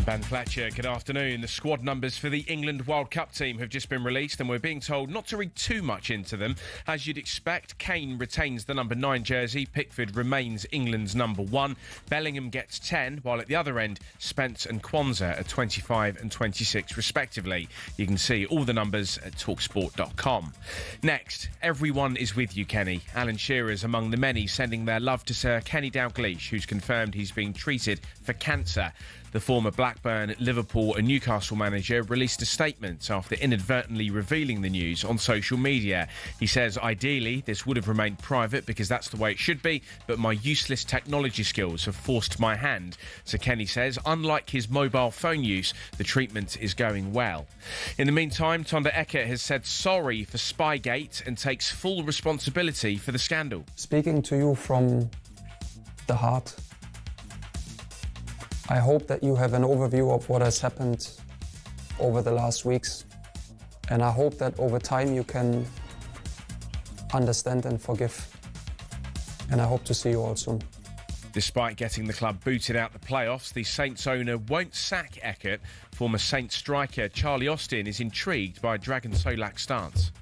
Ben Fletcher, good afternoon. The squad numbers for the England World Cup team have just been released and we're being told not to read too much into them. As you'd expect, Kane retains the number 9 jersey, Pickford remains England's number 1, Bellingham gets 10, while at the other end, Spence and Kwanzaa are 25 and 26 respectively. You can see all the numbers at talkSPORT.com. Next, everyone is with you, Kenny. Alan Shearer's among the many sending their love to Sir Kenny Dalglish, who's confirmed he's being treated for cancer. The former Blackburn, Liverpool and Newcastle manager released a statement after inadvertently revealing the news on social media. He says, ideally, this would have remained private because that's the way it should be, but my useless technology skills have forced my hand. So Kenny says, unlike his mobile phone use, the treatment is going well. In the meantime, Tonda Eckert has said sorry for Spygate and takes full responsibility for the scandal. Speaking to you from the heart, I hope that you have an overview of what has happened over the last weeks, and I hope that over time you can understand and forgive, and I hope to see you all soon. Despite getting the club booted out the playoffs, the Saints owner won't sack Eckert. Former Saints striker Charlie Austin is intrigued by Dragan Solak's stance.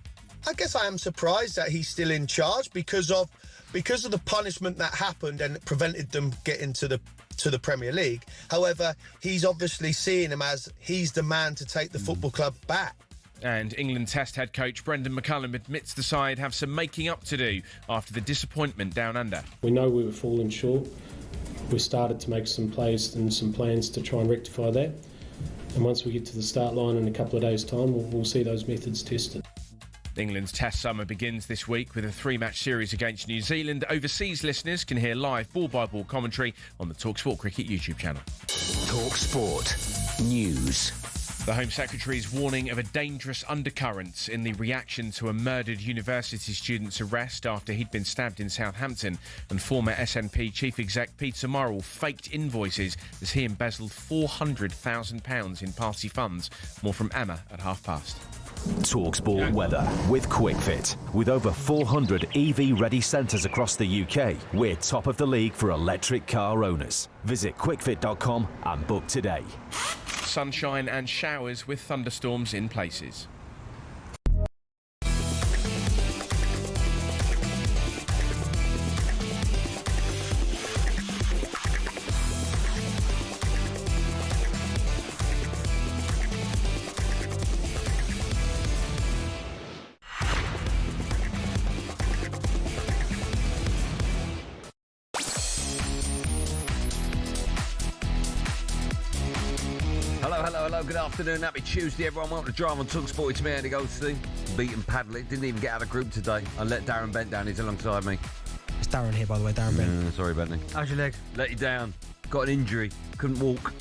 I guess I am surprised that he's still in charge because of the punishment that happened and it prevented them getting to the Premier League. However, he's obviously seeing him as he's the man to take the football club back. And England Test head coach Brendan McCullum admits the side have some making up to do after the disappointment down under. We know we were falling short. We started to make some plays and some plans to try and rectify that. And once we get to the start line in a couple of days' time, we'll see those methods tested. England's Test summer begins this week with a 3-match series against New Zealand. Overseas listeners can hear live ball-by-ball commentary on the talkSPORT Cricket YouTube channel. talkSPORT News. The Home Secretary's warning of a dangerous undercurrent in the reaction to a murdered university student's arrest after he'd been stabbed in Southampton, and former SNP Chief Exec Peter Murrell faked invoices as he embezzled £400,000 in party funds. More from Emma at past. talkSPORT weather with QuickFit. With over 400 EV-ready centres across the UK, we're top of the league for electric car owners. Visit quickfit.com and book today. Sunshine and showers with thunderstorms in places. Hello, good afternoon, happy Tuesday everyone, welcome to Drive on talkSPORT. It's me, Andy Goldstein, beat and paddle it, didn't even get out of the group today. I let Darren Bent down, he's alongside me. It's Darren here, by the way, Darren Bent. Sorry, Bentley. How's your leg? Let you down, got an injury, couldn't walk.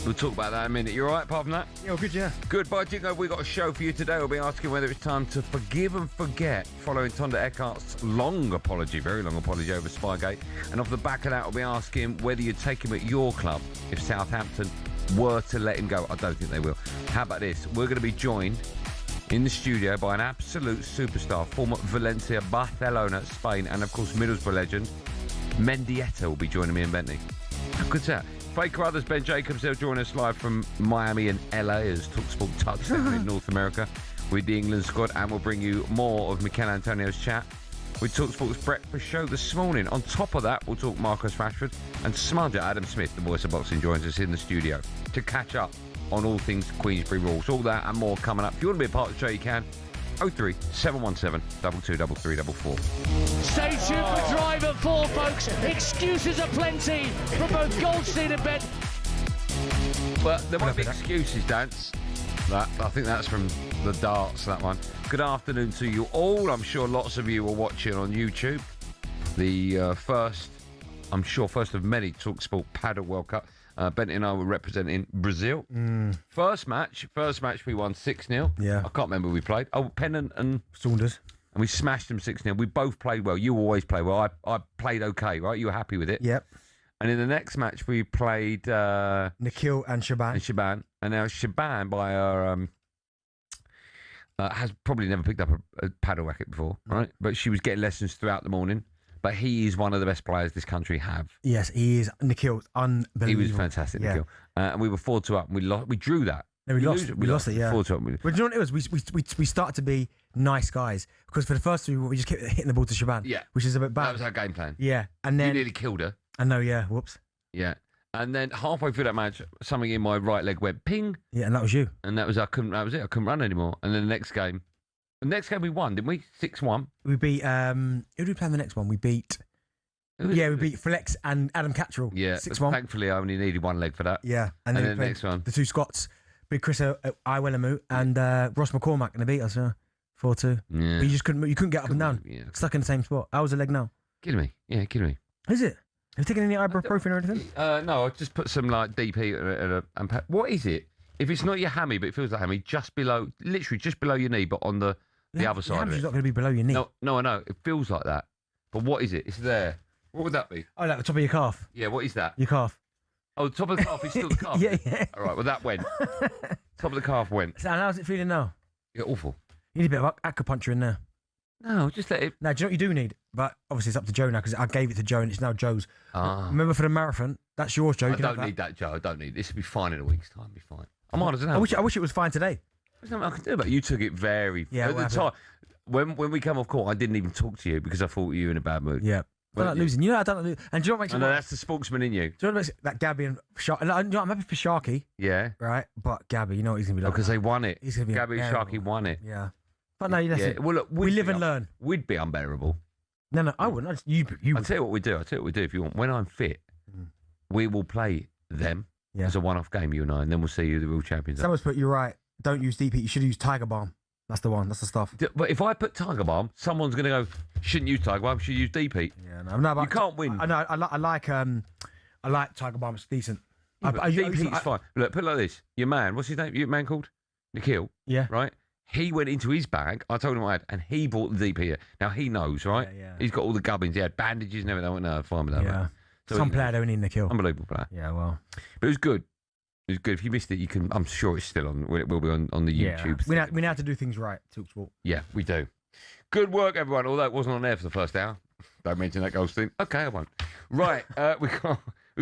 We'll talk about that in a minute. You alright apart from that? Yeah, good, yeah. Good, but Jingo, we've got a show for you today. We'll be asking whether it's time to forgive and forget following Tonda Eckart's long apology, very long apology over Spygate. And off the back of that, we'll be asking whether you'd take him at your club if Southampton were to let him go. I don't think they will. How about this? We're going to be joined in the studio by an absolute superstar, former Valencia, Barcelona, Spain, and of course Middlesbrough legend, Mendieta will be joining me in Bentley. How good's that? Faker Others, Ben Jacobs, they'll join us live from Miami and LA as talkSPORT touchdown in North America with the England squad, and we'll bring you more of Mikel Antonio's chat with talkSPORT's breakfast show this morning. On top of that, we'll talk Marcus Rashford, and Smudger Adam Smith, the voice of boxing, joins us in the studio to catch up on all things Queensberry rules. All that and more coming up. If you want to be a part of the show, you can. 03 717 223344. Stay tuned for Drive at 4, folks. Excuses are plenty from both Goldstein and Bent. Well, there won't be excuses, Dance. I think that's from the darts, that one. Good afternoon to you all. I'm sure lots of you are watching on YouTube. The first of many talkSPORT Paddle World Cup. Bent and I were representing Brazil. First match we won 6-0. Yeah. I can't remember who we played. Oh, Pennant and Saunders. And we smashed them 6-0. We both played well. You always play well. I played okay, right? You were happy with it? Yep. And in the next match, we played Nikhil and Shaban. And now Shaban, by her, has probably never picked up a paddle racket before, right? But she was getting lessons throughout the morning. but he is one of the best players this country have. Yes, he is. Nikhil's unbelievable. He was fantastic, Nikhil. And we were 4-2 up, and we drew that. No, we lost it, yeah. 4-2 up. But you know what it was? We started to be nice guys because for the first 3, we just kept hitting the ball to Shaban. Yeah. Which is a bit bad. That was our game plan. Yeah. And then... You nearly killed her. I know, yeah. Whoops. Yeah. And then halfway through that match, something in my right leg went ping. Yeah, and that was you. And that was it. I couldn't run anymore. And then the next game we won, didn't we? 6-1. We beat... who did we play in the next one? We beat... Yeah, we beat Flex and Adam Cattrall. Yeah. 6-1. Thankfully, I only needed one leg for that. Yeah. And then the next one. The 2 Scots. Big Chris Iwellamu and Ross McCormack, and they beat us 4-2. Yeah. But you just couldn't get up and down. Yeah. Stuck in the same spot. How was the leg now? Kidding me. Yeah, kidding me. Is it? Have you taken any ibuprofen or anything? No, I just put some like DP and what is it? If it's not your hammy, but it feels like hammy, literally just below your knee, but on the other side of it. It's not going to be below your knee. No, I know. It feels like that. But what is it? It's there. What would that be? Oh, like the top of your calf. Yeah, what is that? Your calf. Oh, the top of the calf is still the calf. Yeah. All right, well, that went. Top of the calf went. So how's it feeling now? Yeah, awful. You need a bit of acupuncture in there. No, just let it... No, do you know what you do need? But obviously it's up to Joe now because I gave it to Joe and it's now Joe's. Remember for the marathon? That's yours, Joe. I don't need that, Joe. I don't need it. This will be fine in a week's time. Be fine. I'm on, I wish it was fine today. There's nothing I can do about it. You took it very... Yeah, at the time, when we come off court, I didn't even talk to you because I thought you were in a bad mood. Yeah. I don't like losing. You know, I don't like losing. And do you know what makes me... No, that's the sportsman in you. Do you know what makes that Gabby and Sharky... I'm happy for Sharky. Yeah. Right? But Gabby, you know what he's going to be like? Because they won it. He's going to be Gabby and Sharky won it. Yeah. But no, listen. Yeah. Well, look, we live and learn. We'd be unbearable. No, I wouldn't. You I'll tell you what we do. If you want. When I'm fit, we will play them as a one-off game, you and I, and then we'll see who the real champions are. Someone's put you right. Don't use DP. You should use Tiger Balm. That's the one. That's the stuff. But if I put Tiger Balm, someone's going to go, shouldn't use Tiger Balm, should use DP. Yeah, no, but you can't win. I like Tiger Balm. It's decent. Yeah, DP's fine. Look, put it like this. Your man, what's his name? Your man called? Nikhil? Yeah. Right? He went into his bag. I told him I had, and he bought the DP here. Now, he knows, right? Yeah. He's got all the gubbins. He had bandages and everything. I went, no, fine with that. Yeah. So some player don't need Nikhil. Unbelievable player. Yeah, well. But it was good. It was good. If you missed it, you can. I'm sure it's still on. It will be on the YouTube. We know how to do things right, talkSPORT. Yeah, we do. Good work, everyone. Although it wasn't on air for the first hour. Don't mention that Goldstein. Okay, I won't. Right, we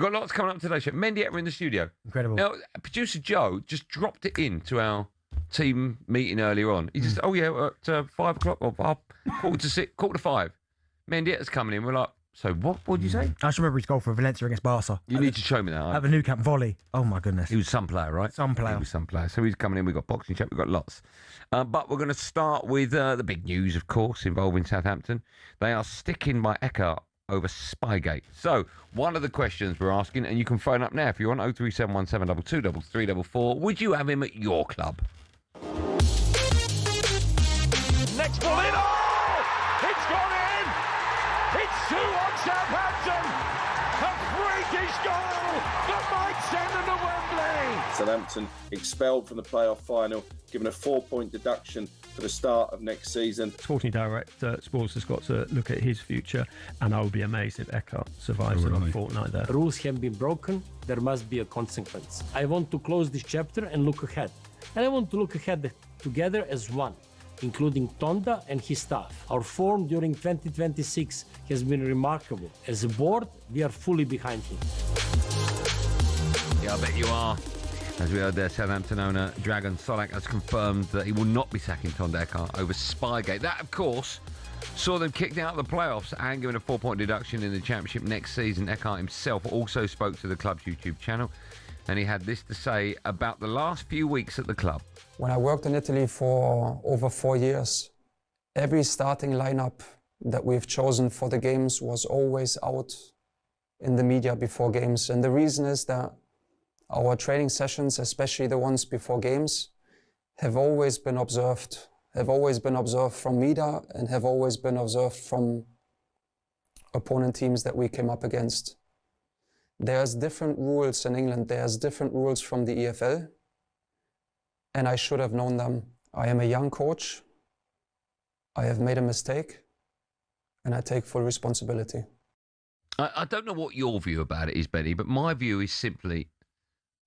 got lots coming up today. Mendieta in the studio. Incredible. Now, producer Joe just dropped it into our team meeting earlier on. He just, at 5 o'clock or 4:45. Mendieta's coming in. We're like, so what did you say? I just remember his goal for Valencia against Barca. You need to show me that. At the Nou Camp volley. Oh, my goodness. He was some player, right? Some player. He was some player. So he's coming in. We've got boxing chat. We've got lots. But we're going to start with the big news, of course, involving Southampton. They are sticking by Eckhart over Spygate. So one of the questions we're asking, and you can phone up now if you want, 0371722 3344. Would you have him at your club? Next ball in. Oh! It's gone in! It's 2 on Southampton! A freakish goal that might send them to Wembley! Southampton expelled from the playoff final, given a 4-point deduction for the start of next season. Sporting director Sports has got to look at his future, and I would be amazed if Eckhart survives another fortnight there. Rules have been broken, there must be a consequence. I want to close this chapter and look ahead. And I want to look ahead together as one, including Tonda and his staff. Our form during 2026 has been remarkable. As a board, we are fully behind him. Yeah, I bet you are. As we heard there, Southampton owner Dragan Solak has confirmed that he will not be sacking Tonda Eckhart over Spygate. That, of course, saw them kicked out of the playoffs and given a 4-point deduction in the Championship next season. Eckhart himself also spoke to the club's YouTube channel, and he had this to say about the last few weeks at the club. When I worked in Italy for over 4 years, every starting lineup that we've chosen for the games was always out in the media before games. And the reason is that our training sessions, especially the ones before games, have always been observed from media and have always been observed from opponent teams that we came up against. There's different rules in England. There's different rules from the EFL, and I should have known them. I am a young coach. I have made a mistake, and I take full responsibility. I don't know what your view about it is, Benny, but my view is simply,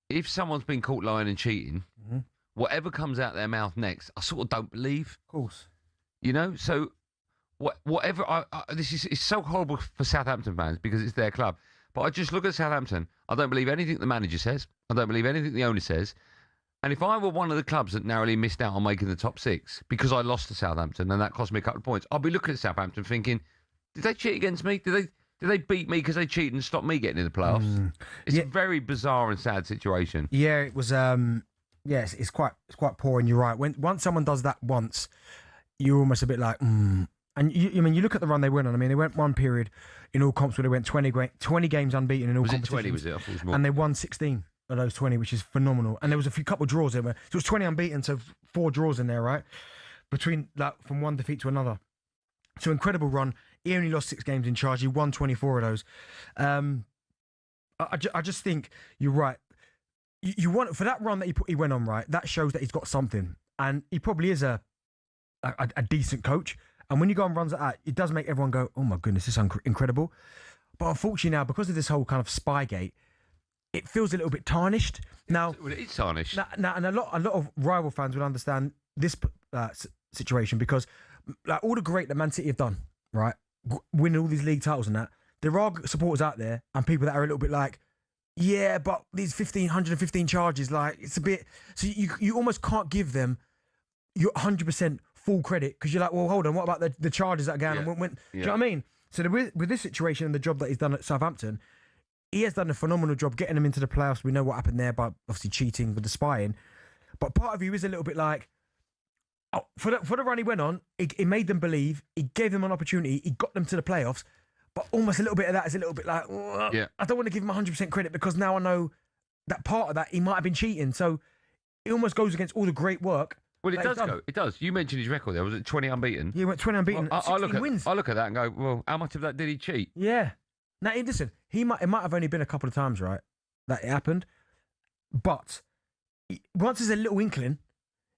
if someone's been caught lying and cheating, whatever comes out their mouth next, I sort of don't believe. Of course. You know, so whatever. This is it's so horrible for Southampton fans because it's their club. But I just look at Southampton. I don't believe anything the manager says. I don't believe anything the owner says. And if I were one of the clubs that narrowly missed out on making the top 6 because I lost to Southampton and that cost me a couple of points, I'd be looking at Southampton thinking, did they cheat against me? Did they beat me because they cheated and stopped me getting in the playoffs? It's a very bizarre and sad situation. Yeah, it was. Yes, it's quite poor, and you're right. Once someone does that once, you're almost a bit like, And you look at the run they went on. I mean, they went one period in all comps where they went 20 games unbeaten in all competitions. Was it 20? Was it? I thought it was more. And they won 16 of those 20, which is phenomenal. And there was a couple draws there. So it was 20 unbeaten, so 4 draws in there, right? Between from one defeat to another. So incredible run. He only lost 6 games in charge. He won 24 of those. I just think you're right. You want for that run that he went on, right? That shows that he's got something, and he probably is a decent coach. And when you go on runs like that, it does make everyone go, "Oh my goodness, this is incredible." But unfortunately now, because of this whole kind of Spygate, it feels a little bit tarnished. Now, it's tarnished. Now, and a lot of rival fans would understand this situation because, like, all the great that Man City have done, right, winning all these league titles and that, there are supporters out there and people that are a little bit like, yeah, but these 115 charges, like, it's a bit. So you almost can't give them your 100% full credit because you're like, well, hold on, what about the charges that again? Do you know what I mean? So with this situation and the job that he's done at Southampton, he has done a phenomenal job getting them into the playoffs. We know what happened there by obviously cheating with the spying. But part of you is a little bit like, for the run he went on, he made them believe, he gave them an opportunity, he got them to the playoffs. But almost a little bit of that is a little bit like, I don't want to give him 100% credit because now I know that part of that he might have been cheating. So it almost goes against all the great work. Well, it does go. It does. You mentioned his record there. Was it 20 unbeaten? Yeah, he went 20 unbeaten. Well, 16 wins. I look at that and go, well, how much of that did he cheat? Yeah. Now, listen, it might have only been a couple of times, right, that it happened. But once there's a little inkling,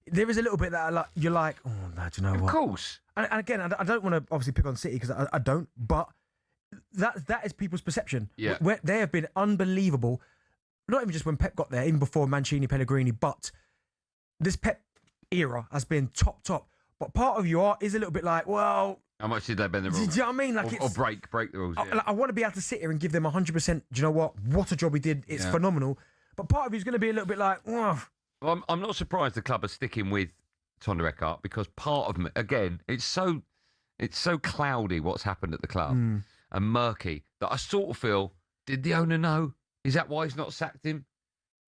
there is a little bit that you're like, oh, no, do you know what? Of course. And again, I don't want to obviously pick on City because I don't, but that is people's perception. Yeah. Where they have been unbelievable, not even just when Pep got there, even before Mancini, Pellegrini, but this Pep era has been top. But part of you is a little bit like, well, how much did they bend the rules? Do you know what I mean? Like, or break the rules. Yeah. I want to be able to sit here and give them 100%. Do you know what a job he did? It's phenomenal. But part of you is going to be a little bit like, well, I'm not surprised the club are sticking with Tonda Eckhart because part of me, again, it's so cloudy what's happened at the club and murky that I sort of feel, did the owner know? Is that why he's not sacked him?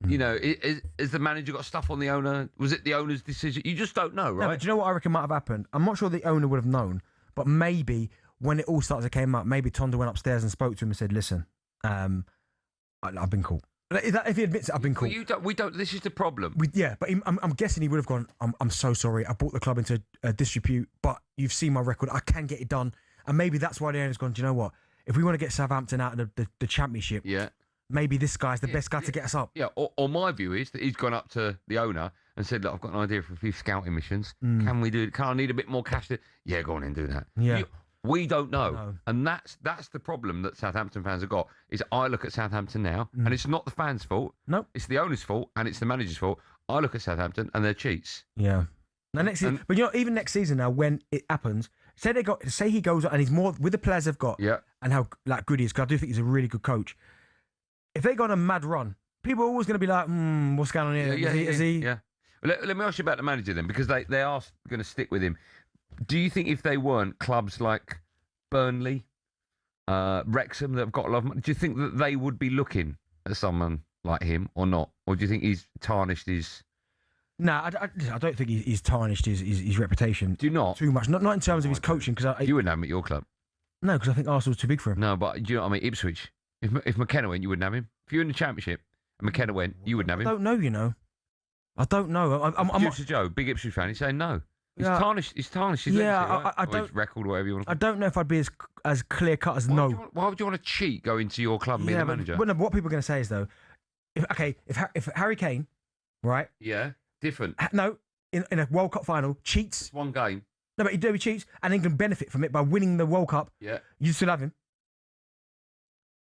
You know, has the manager got stuff on the owner? Was it the owner's decision? You just don't know, right? No, but do you know what I reckon might have happened? I'm not sure the owner would have known, but maybe when it all started to came up, maybe Tonda went upstairs and spoke to him and said, listen, I've been caught. If he admits it, I've been caught. We don't. This is the problem. But I'm guessing he would have gone, I'm so sorry. I brought the club into disrepute, but you've seen my record. I can get it done. And maybe that's why the owner's gone, do you know what? If we want to get Southampton out of the championship, maybe this guy's the best guy to get us up. Yeah, or my view is that he's gone up to the owner and said, look, I've got an idea for a few scouting missions. Can we do it? Can I need a bit more cash? Yeah, go on and do that. Yeah. We don't know. No. And that's the problem that Southampton fans have got, is I look at Southampton now, and it's not the fans' fault. No. It's the owner's fault, and it's the manager's fault. I look at Southampton, and they're cheats. Yeah. Now, next season, but even next season now, when it happens, say he goes and he's more with the players they've got, and how good he is, because I do think he's a really good coach. If they go on a mad run, people are always going to be like, what's going on here? Is he? Yeah. Well, let me ask you about the manager then, because they are going to stick with him. Do you think if they weren't clubs like Burnley, Wrexham that have got a lot of money, do you think that they would be looking at someone like him or not? Or do you think he's tarnished his... No, I don't think he's tarnished his reputation. Do you not? Too much. Not in terms of his coaching. You wouldn't have him at your club. No, because I think Arsenal's too big for him. No, but do you know what I mean? Ipswich. If McKenna went, you wouldn't have him. If you're in the Championship and McKenna went, you wouldn't have him. I don't know, you know. I don't know. I'm not... Joe, big Ipswich fan, he's saying no. He's tarnished his legacy, right? I don't... His record, whatever you want to call it. I don't know if I'd be as clear cut as no. Why would you want to cheat, go into your club and be the manager? But what people are going to say is, though, if Harry Kane, right? Yeah, different. No, in a World Cup final, cheats. It's one game. No, but he cheats and then can benefit from it by winning the World Cup. Yeah. You still have him.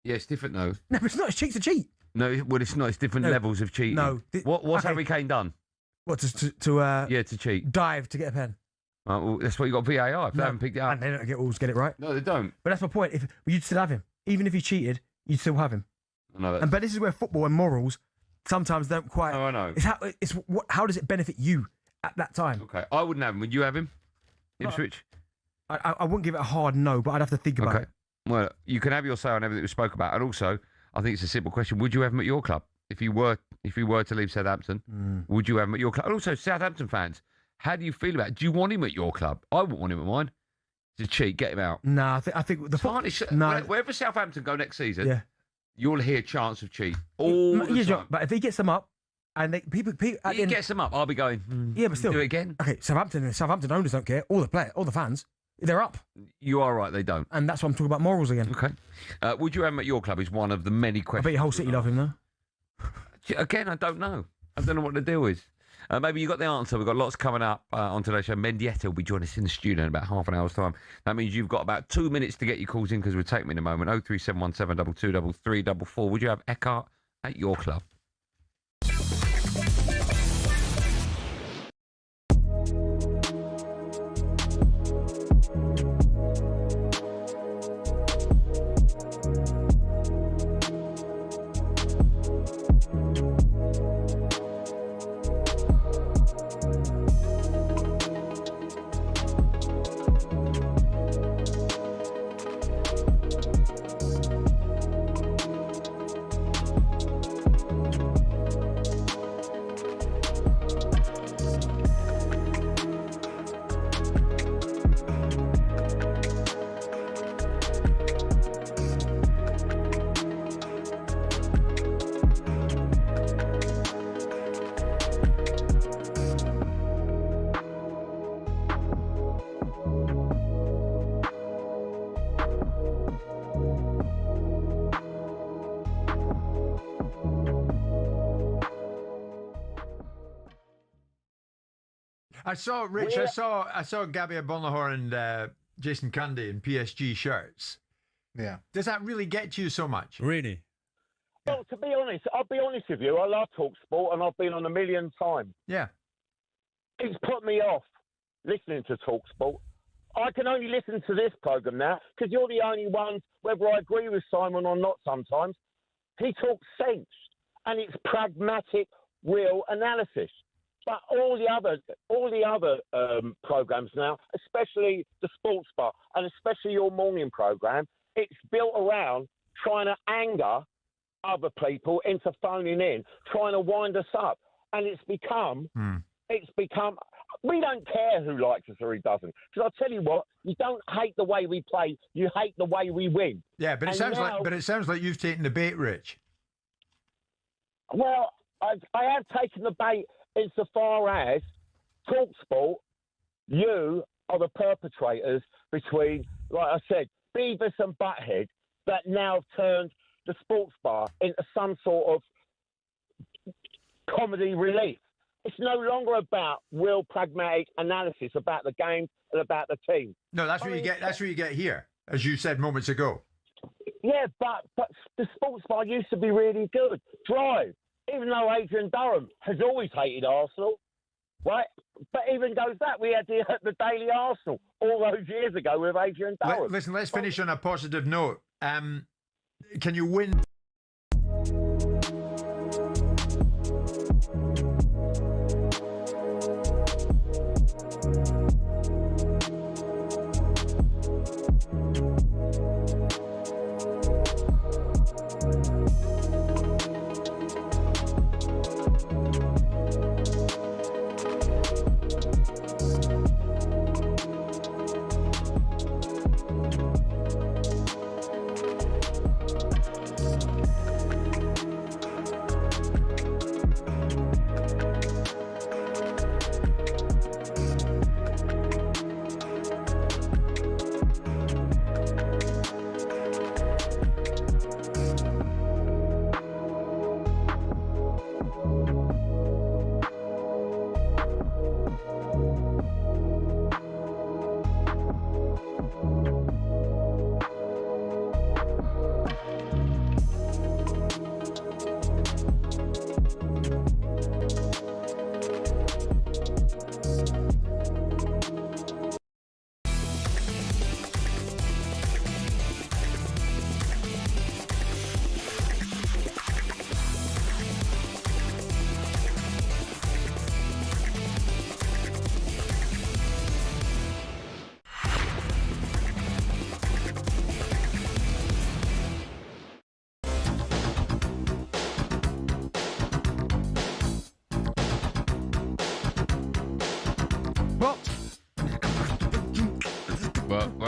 Yeah, it's different, though. No, but it's not. It's cheat's a cheat. No, well, it's not. It's different levels of cheating. No. What's Harry Kane done? What, to cheat? dive to get a pen? Well, that's why you got VAR. If they haven't picked it up, and they don't always get it right. No, they don't. But that's my point. If you'd still have him, even if he cheated, you'd still have him. I know that. But this is where football and morals sometimes don't quite. Oh, I know. How does it benefit you at that time? Okay, I wouldn't have him. Would you have him? Ipswich? I wouldn't give it a hard no, but I'd have to think about it. Well, you can have your say on everything we spoke about, and also, I think it's a simple question: would you have him at your club if you were to leave Southampton? Would you have him at your club? And also, Southampton fans, how do you feel about it? Do you want him at your club? I wouldn't want him at mine. It's a cheat. Get him out. No, I think the wherever Southampton go next season, yeah, you'll hear chants of cheat all the time. But if he gets them up, and people he gets them up, I'll be going. Yeah, but still do it again. Okay, Southampton owners don't care. All the fans, they're up. You are right, they don't. And that's why I'm talking about morals again. Okay. Would you have him at your club? Is one of the many questions. I bet your whole city love him though. Again, I don't know. I don't know what the deal is. Maybe you got the answer. We've got lots coming up on today's show. Mendieta will be joining us in the studio in about half an hour's time. That means you've got about 2 minutes to get your calls in because we'll take them in a moment. 03717 22 334. Would you have Eckhart at your club? I saw Rich. I saw Gabby Bonlahor and Jason Cundy in PSG shirts. Yeah. Does that really get to you so much? Really? Well, to be honest, I'll be honest with you. I love talkSPORT, and I've been on a million times. Yeah. It's put me off listening to talkSPORT. I can only listen to this program now because you're the only ones, whether I agree with Simon or not sometimes, he talks sense, and it's pragmatic, real analysis. But all the other programs now, especially the Sports Bar and especially your morning program, it's built around trying to anger other people into phoning in, trying to wind us up, and it's become. We don't care who likes us or who doesn't. Because I'll tell you what, you don't hate the way we play, you hate the way we win. Yeah, but it sounds like you've taken the bait, Rich. Well, I have taken the bait insofar as talkSPORT, you are the perpetrators between, like I said, Beavis and Butthead that now have turned the Sports Bar into some sort of comedy relief. It's no longer about real pragmatic analysis about the game and about the team. No, that's what you get. That's what you get here, as you said moments ago. Yeah, but the Sports Bar used to be really good. Drive, even though Adrian Durham has always hated Arsenal, right? But even goes that we had the Daily Arsenal all those years ago with Adrian Durham. Listen, let's finish on a positive note. Can you win?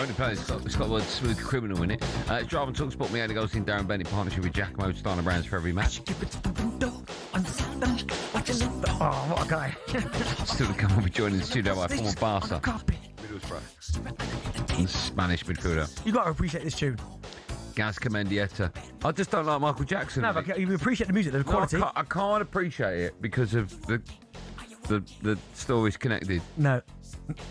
only play. It's got the word smooth criminal in it. It's Drive and talkSPORT. Me, Andy Goldstein Darren Bent in partnership with Giacomo Stana Brands for every match. Oh, what a guy. Still to come and be joined in the studio by former Barca Middlesbrough and Spanish midfielder. You got to appreciate this tune. Gaz Comendieta. I just don't like Michael Jackson. No, but you appreciate the music, the quality. I can't appreciate it because of the stories connected. No.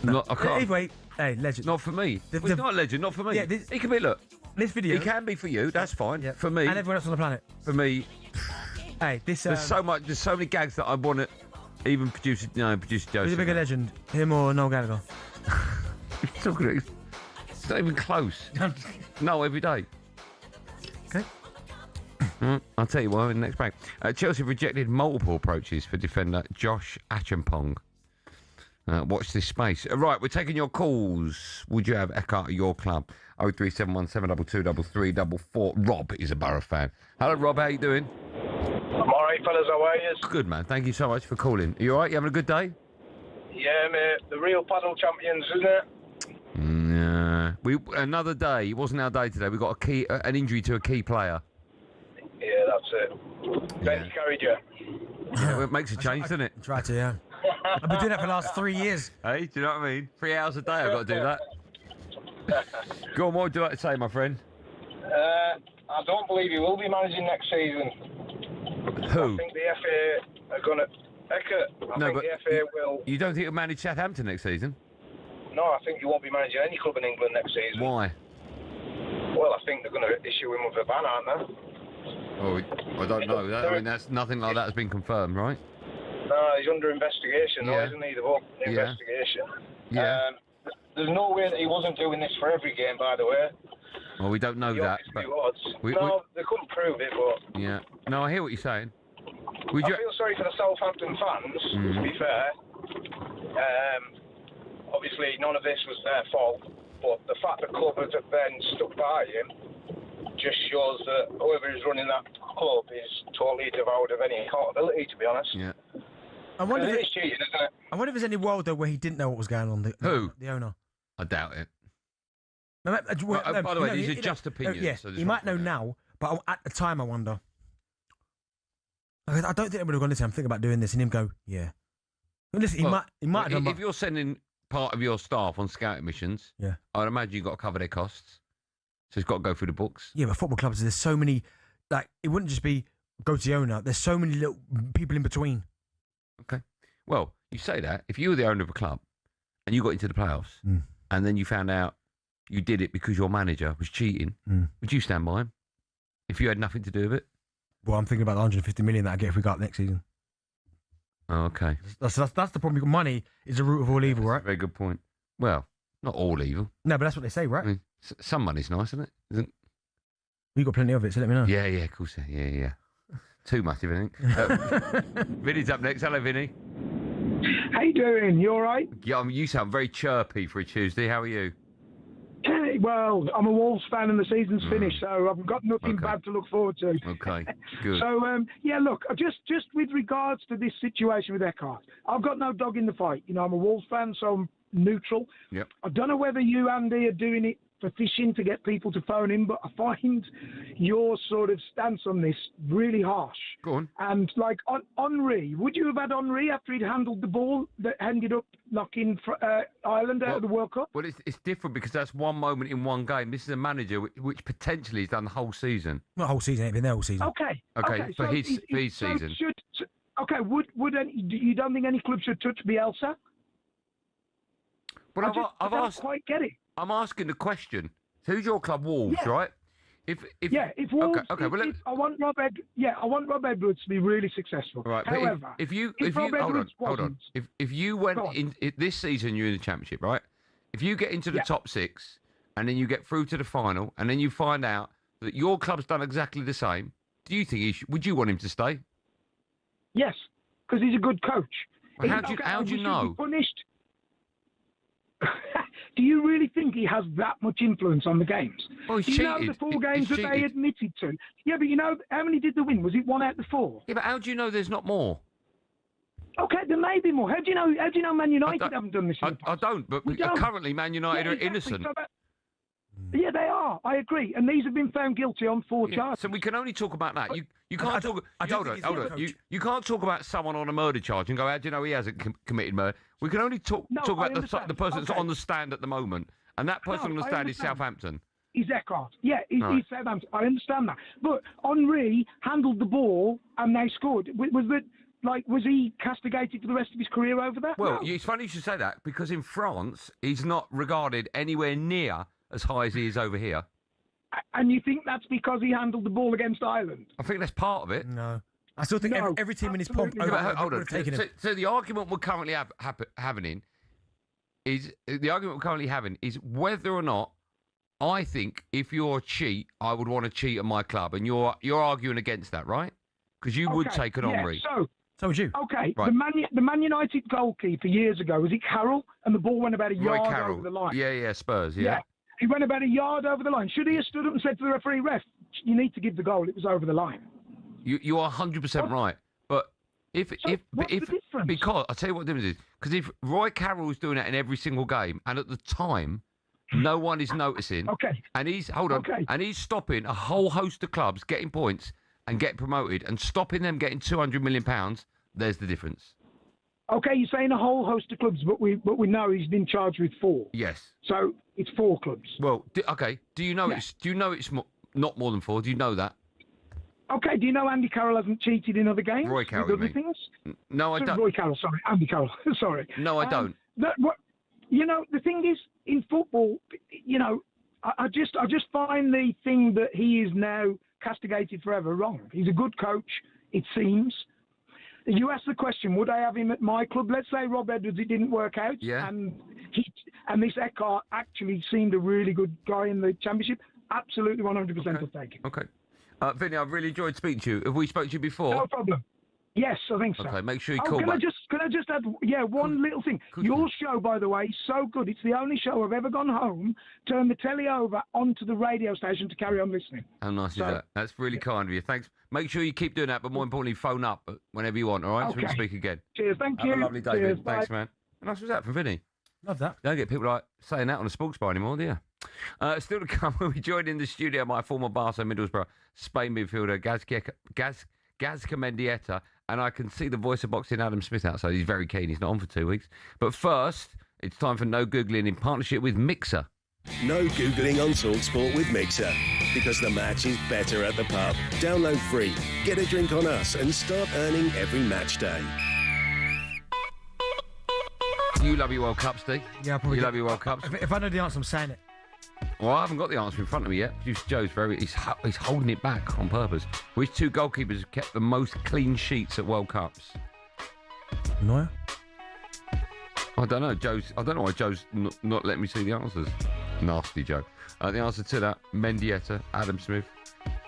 I can't. Anyway, hey, legend. Not for me. He's not a legend, not for me. Yeah, he can be, look. This video. He can be for you, that's fine. Yeah. For me. And everyone else on the planet. For me. Hey, this. There's so many gags that I want to even produce Joseph. Who's a bigger legend, him or Noel Gallagher? It's not even close. No, every day. Okay. I'll tell you why in the next break. Chelsea rejected multiple approaches for defender Josh Achampong. Watch this space. Right, we're taking your calls. Would you have Eckhart at your club? 0371 722 3344. Rob is a Borough fan. Hello, Rob. How you doing? I'm all right, fellas. How are you? Good, man. Thank you so much for calling. Are you all right? You having a good day? Yeah, mate. The real paddle champions, isn't it? Another day. It wasn't our day today. We got an injury to a key player. Yeah, that's it. Ben carried you. Yeah, it makes a change, doesn't it? Try to, yeah. I've been doing that for the last 3 years. Hey, do you know what I mean? 3 hours a day I've got to do that. Go on, what would you like to say, my friend? I don't believe he will be managing next season. Who? I think the FA are going to... Eckert. I think the FA will... You don't think he'll manage Southampton next season? No, I think he won't be managing any club in England next season. Why? Well, I think they're going to issue him with a ban, aren't they? Oh, I don't know. That's nothing like that has been confirmed, right? No, he's under investigation, though, isn't he? They've opened an investigation. Yeah. There's no way that he wasn't doing this for every game, by the way. Well, we don't know that. But they couldn't prove it, but... Yeah. No, I hear what you're saying. I feel sorry for the Southampton fans, to be fair. Obviously, none of this was their fault, but the fact the club has then stuck by him just shows that whoever is running that club is totally devoid of any accountability, to be honest. Yeah. I wonder it's cheating, isn't it? I wonder if there's any world, though, where he didn't know what was going on. Who? The owner. I doubt it. No, by the way, these are just opinions. Yeah, so he might know now, but at the time, I wonder. I don't think they would have gone, listen, I'm thinking about doing this, and him go, yeah. Listen, he might have done. If you're sending part of your staff on scouting missions, I'd imagine you've got to cover their costs. So it's got to go through the books. Yeah, but football clubs, there's so many, like, it wouldn't just be go to the owner. There's so many little people in between. Okay. Well, you say that. If you were the owner of a club and you got into the playoffs and then you found out you did it because your manager was cheating, would you stand by him if you had nothing to do with it? Well, I'm thinking about the 150 million that I get if we go up next season. Oh, okay. That's the problem. Money is the root of all evil, right? Very good point. Well, not all evil. No, but that's what they say, right? I mean, some money's nice, isn't it? You got plenty of it, so let me know. Yeah, of course. Yeah. Too much, if anything. Vinny's up next. Hello, Vinny. How you doing? You all right? Yeah, you sound very chirpy for a Tuesday. How are you? Well, I'm a Wolves fan and the season's finished, so I've got nothing bad to look forward to. Okay, good. So, look, just with regards to this situation with Eckhart, I've got no dog in the fight. You know, I'm a Wolves fan, so I'm neutral. Yep. I don't know whether you, Andy, are doing it for fishing to get people to phone in, but I find your sort of stance on this really harsh. Go on. And like Henry, would you have had Henry after he'd handled the ball that ended up knocking Ireland out of the World Cup? Well, it's different because that's one moment in one game. This is a manager which potentially has done the whole season. Not whole season, ain't been there all season. Okay. For so his season. You don't think any club should touch Bielsa? Well, I don't quite get it. I'm asking the question. Who's your club? Wolves, right? If Wolves. Okay. Well, I want Rob Edwards to be really successful. Right. However, if you hold on. If you went this season, you're in the championship, right? If you get into the top six and then you get through to the final and then you find out that your club's done exactly the same, do you think would you want him to stay? Yes, because he's a good coach. Well, how do you know? Punished. Do you really think he has that much influence on the games? Well, you know the 4 games that they admitted to? Yeah, but you know, how many did they win? Was it 1 out of the 4? Yeah, but how do you know there's not more? Okay, there may be more. How do you know Man United haven't done this in the past? I don't, but currently Man United are innocent. Yeah, they are. I agree. And these have been found guilty on 4 charges. So we can only talk about that. You can't talk. Hold on. You can't talk about someone on a murder charge and go, "How do you know he hasn't committed murder?" We can only talk about the person that's on the stand at the moment, and that person on the stand is Southampton. He's Eckhart. Yeah, he's Southampton. I understand that. But Henry handled the ball and they scored. Was he castigated for the rest of his career over that? Well, No. it's funny you should say that because in France, he's not regarded anywhere near as high as he is over here. And you think that's because he handled the ball against Ireland? I think that's part of it. No. I still think every team in his pomp Hold on. taken him. So the argument we're currently having is whether or not I think if you're a cheat, I would want to cheat at my club, and you're arguing against that, right? Because you would take an Henry. So would you. Okay, Right. the Man United goalkeeper years ago, was it Carroll? And the ball went about a Roy yard Carroll. over the line. Yeah, Spurs, yeah. He went about a yard over the line. Should he have stood up and said to the referee, "Ref, you need to give the goal. It was over the line." You are 100% right. But if what's the difference? because I'll tell you what the difference is. Because if Roy Carroll is doing that in every single game, and at the time no one is noticing, and he's and he's stopping a whole host of clubs getting points and getting promoted, and stopping them getting £200 million, there's the difference. Okay, you're saying a whole host of clubs, but we know he's been charged with 4. Yes. So it's 4 clubs. Well, do you know it's not more than 4? Do you know that? Okay, do you know Andy Carroll hasn't cheated in other games? Roy Carroll, with other you mean? things? No, I don't. Roy Carroll, sorry. Andy Carroll, sorry. No, I don't. The thing is, in football, I just find the thing that he is now castigated forever wrong. He's a good coach, it seems. You asked the question, would I have him at my club? Let's say Rob Edwards, it didn't work out. Yeah. And this Eckhart actually seemed a really good guy in the Championship. Absolutely 100% I'll take him. Okay. Vinny, I've really enjoyed speaking to you. Have we spoke to you before? No problem. Yes, I think so. Okay, make sure you call back. Can I just add one little thing? Your show, by the way, is so good. It's the only show I've ever gone home, turned the telly over onto the radio station to carry on listening. How nice is that? That's really kind of you. Thanks. Make sure you keep doing that, but more importantly, phone up whenever you want, all right? So we can speak again. Cheers, thank you. Have a lovely day, Cheers, Vin. Thanks, man. How nice was that from Vinny? Love that. Don't get people like saying that on a sports bar anymore, do you? Still to come, we'll be joined in the studio by former Barca Middlesbrough Spain midfielder Gazka Mendieta, and I can see the voice of boxing Adam Smith outside. He's very keen. He's not on for 2 weeks. But first, it's time for No Googling in partnership with Mixer. No Googling on talkSPORT with Mixer, because the match is better at the pub. Download free, get a drink on us, and start earning every match day. You love your World Cup, Steve? Yeah, I probably You do. love your World Cups? If I know the answer, I'm saying it. Well, I haven't got the answer in front of me yet. Joe's he's holding it back on purpose. Which 2 goalkeepers have kept the most clean sheets at World Cups? Neuer? I don't know. I don't know why Joe's not letting me see the answers. Nasty Joe. The answer to that: Mendieta, Adam Smith,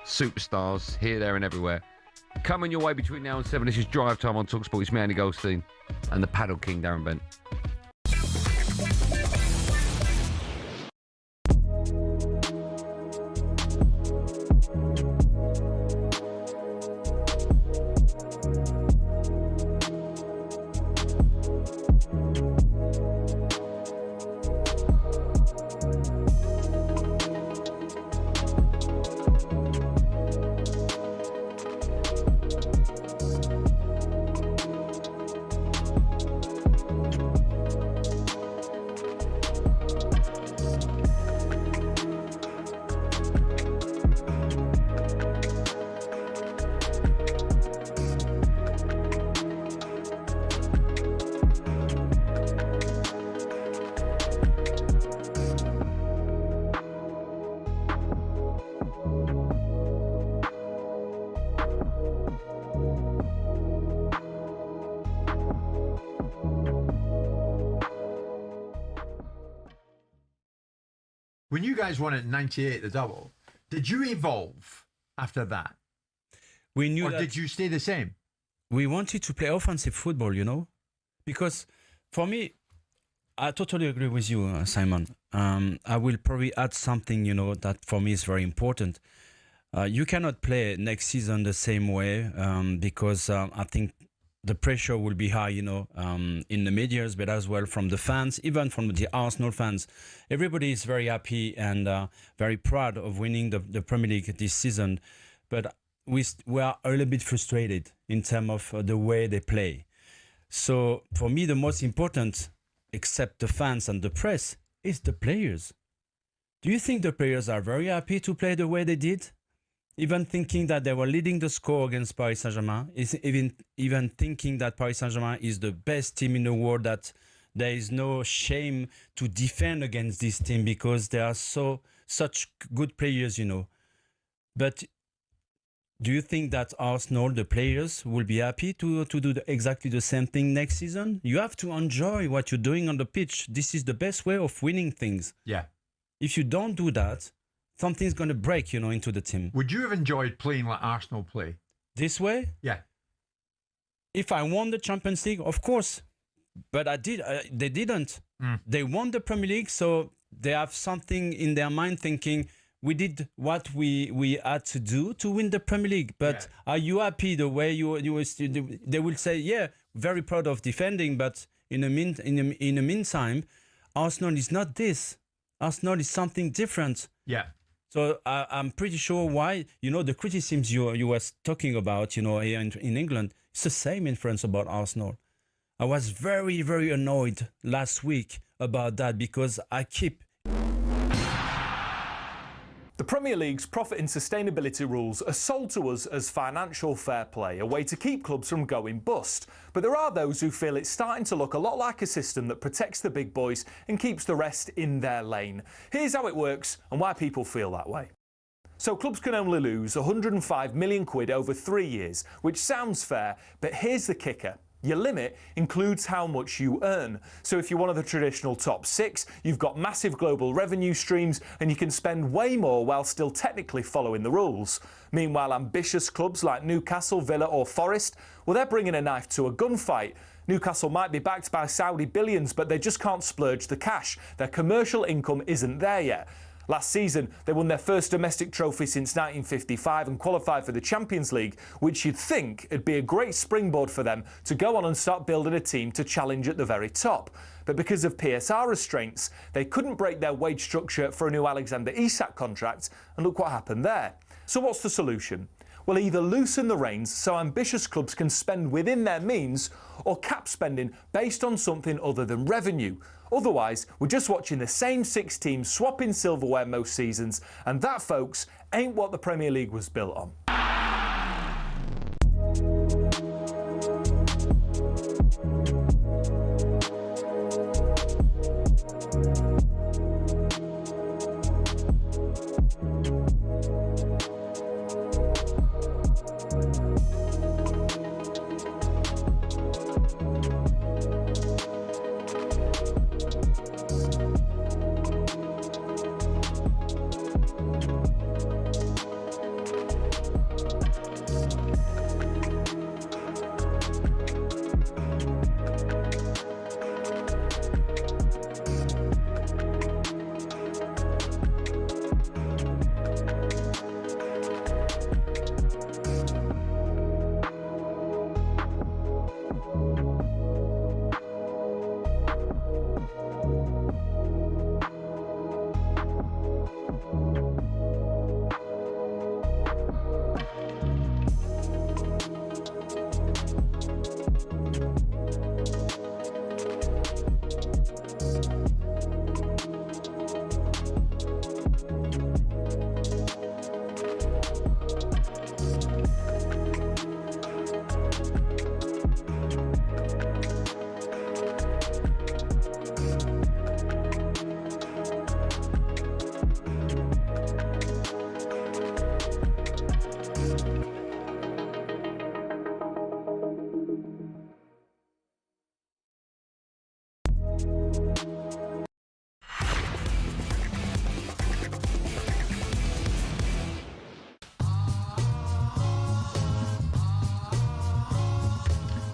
superstars here, there, and everywhere. Coming your way between now and 7. This is Drive Time on talkSPORT. It's me, Andy Goldstein, and the Paddle King, Darren Bent. When you guys won it in '98, the double, did you evolve after that? We knew or that did you stay the same? We wanted to play offensive football, because for me, I totally agree with you, Simon. I will probably add something, that for me is very important. You cannot play next season the same way because I think the pressure will be high, in the medias, but as well from the fans, even from the Arsenal fans. Everybody is very happy and very proud of winning the Premier League this season, but we are a little bit frustrated in terms of the way they play. So for me, the most important, except the fans and the press, is the players. Do you think the players are very happy to play the way they did? Even thinking that they were leading the score against Paris Saint-Germain, even thinking that Paris Saint-Germain is the best team in the world, that there is no shame to defend against this team because they are such good players, But do you think that Arsenal, the players, will be happy to do exactly the same thing next season? You have to enjoy what you're doing on the pitch. This is the best way of winning things. Yeah. If you don't do that, something's going to break, into the team. Would you have enjoyed playing like Arsenal play? This way? Yeah. If I won the Champions League, of course. But they didn't. They won the Premier League, so they have something in their mind thinking, we did what we had to do to win the Premier League. But are you happy the way they will say, yeah, very proud of defending, but in the meantime, Arsenal is not this. Arsenal is something different. Yeah. So I'm pretty sure why, the criticisms you were talking about, here in England, it's the same in France about Arsenal. I was very, very annoyed last week about that because I keep... The Premier League's profit and sustainability rules are sold to us as financial fair play, a way to keep clubs from going bust. But there are those who feel it's starting to look a lot like a system that protects the big boys and keeps the rest in their lane. Here's how it works and why people feel that way. So clubs can only lose 105 million quid over 3 years, which sounds fair, but here's the kicker. Your limit includes how much you earn. So if you're one of the traditional top 6, you've got massive global revenue streams and you can spend way more while still technically following the rules. Meanwhile, ambitious clubs like Newcastle, Villa or Forest, well, they're bringing a knife to a gunfight. Newcastle might be backed by Saudi billions, but they just can't splurge the cash. Their commercial income isn't there yet. Last season, they won their first domestic trophy since 1955 and qualified for the Champions League, which you'd think would be a great springboard for them to go on and start building a team to challenge at the very top. But because of PSR restraints, they couldn't break their wage structure for a new Alexander Isak contract, and look what happened there. So what's the solution? Well, either loosen the reins so ambitious clubs can spend within their means, or cap spending based on something other than revenue. Otherwise, we're just watching the same 6 teams swapping silverware most seasons, and that, folks, ain't what the Premier League was built on.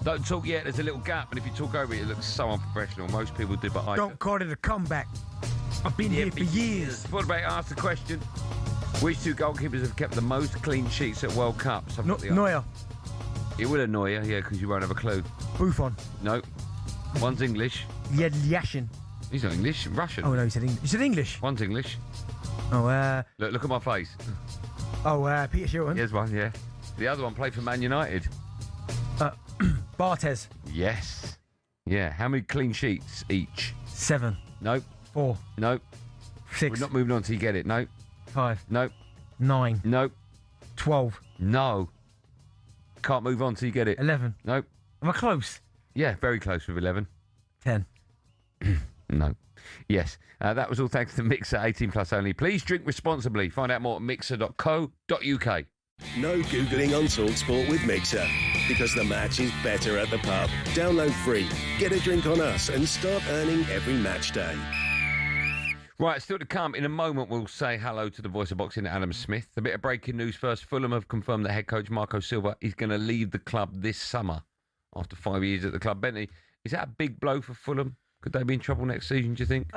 Don't talk yet, there's a little gap, and if you talk over it, it looks so unprofessional. Most people do, but I don't call it a comeback. I've been here for years. Before the break, ask the question, which 2 goalkeepers have kept the most clean sheets at World Cups? Neuer. It will annoy you, yeah, because you won't have a clue. Buffon. No. One's English. Yashin. He's not English. Russian. Oh no, he said English. You said English. One's English. Oh, Look at my face. Peter Shilton. Here's one, yeah. The other one played for Man United. Barthez. Yes. Yeah. How many clean sheets each? 7. Nope. 4. Nope. 6. We're not moving on till you get it. Nope. 5. Nope. 9. Nope. 12. No. Can't move on till you get it. 11. Nope. Am I close? Yeah, very close with 11. 10. No. Yes. That was all thanks to Mixer 18 plus only. Please drink responsibly. Find out more at mixer.co.uk. No Googling on talkSPORT with Mixer, because the match is better at the pub. Download free, get a drink on us, and start earning every match day. Right, still to come. In a moment, we'll say hello to the voice of boxing, Adam Smith. A bit of breaking news first. Fulham have confirmed that head coach Marco Silva is going to leave the club this summer after 5 years at the club. Bentley, is that a big blow for Fulham? Could they be in trouble next season, do you think?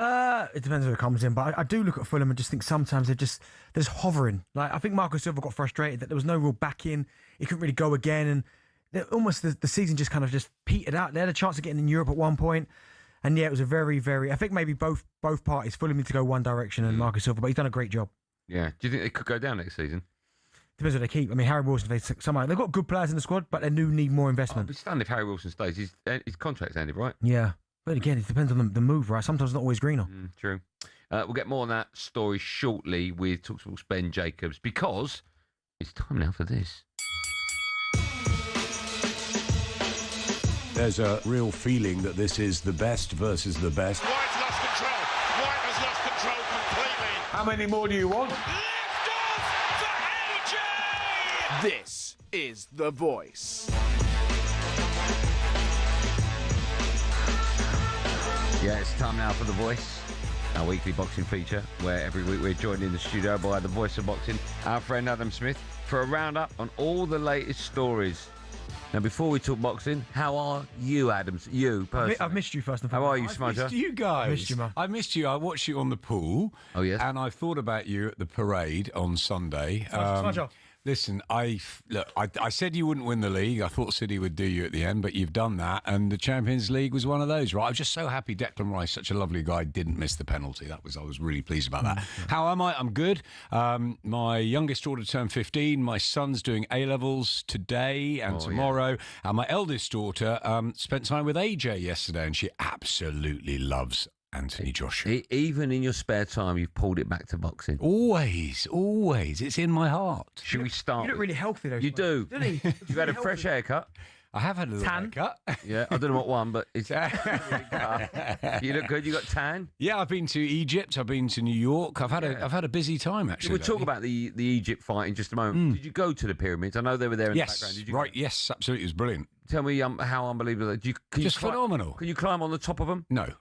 It depends who it comes in, but I do look at Fulham and just think sometimes they're just hovering. Like, I think Marco Silva got frustrated that there was no real backing. He couldn't really go again, and almost the season just kind of just petered out. They had a chance of getting in Europe at one point. And yeah, it was a very, very... I think maybe both parties fully need to go one direction and Marcus Silva, but he's done a great job. Yeah. Do you think they could go down next season? Depends what they keep. I mean, Harry Wilson, they've got good players in the squad, but they do need more investment. I'd be stunned if Harry Wilson stays. His contract's ended, right? Yeah. But again, it depends on the move, right? Sometimes it's not always greener. True. We'll get more on that story shortly with talkSPORT's Ben Jacobs, because it's time now for this. There's a real feeling that this is the best versus the best. White's lost control. White has lost control completely. How many more do you want? Lift off for AJ! This is The Voice. Yeah, it's time now for The Voice, our weekly boxing feature, where every week we're joined in the studio by the voice of boxing, our friend Adam Smith, for a roundup on all the latest stories. Now, before we talk boxing, how are you, Adams? You, personally? I've missed you, first and How foremost. are you, Smudger? I missed you guys. Missed you, man. I missed you. I watched you on the pool. Oh, yes? And I thought about you at the parade on Sunday. Smudger. Listen, I said you wouldn't win the league. I thought City would do you at the end, but you've done that. And the Champions League was one of those, right? I was just so happy Declan Rice, such a lovely guy, didn't miss the penalty. I was really pleased about that. How am I? I'm good. My youngest daughter turned 15. My son's doing A-levels today and tomorrow. And my eldest daughter spent time with AJ yesterday, and she absolutely loves Anthony Joshua. Even in your spare time, you've pulled it back to boxing. Always. It's in my heart. Should we start? You look really healthy, though. You do. Didn't he? You've had a fresh haircut. I have had a little haircut. Yeah, I don't know what one, but it's. You look good. You got tan. Yeah, I've been to Egypt. I've been to New York. I've had a busy time actually. We'll talk about the Egypt fight in just a moment. Did you go to the pyramids? I know they were there in the background. Did you right. Yes, absolutely. It was brilliant. Tell me how unbelievable. Just phenomenal. Can you climb on the top of them? No,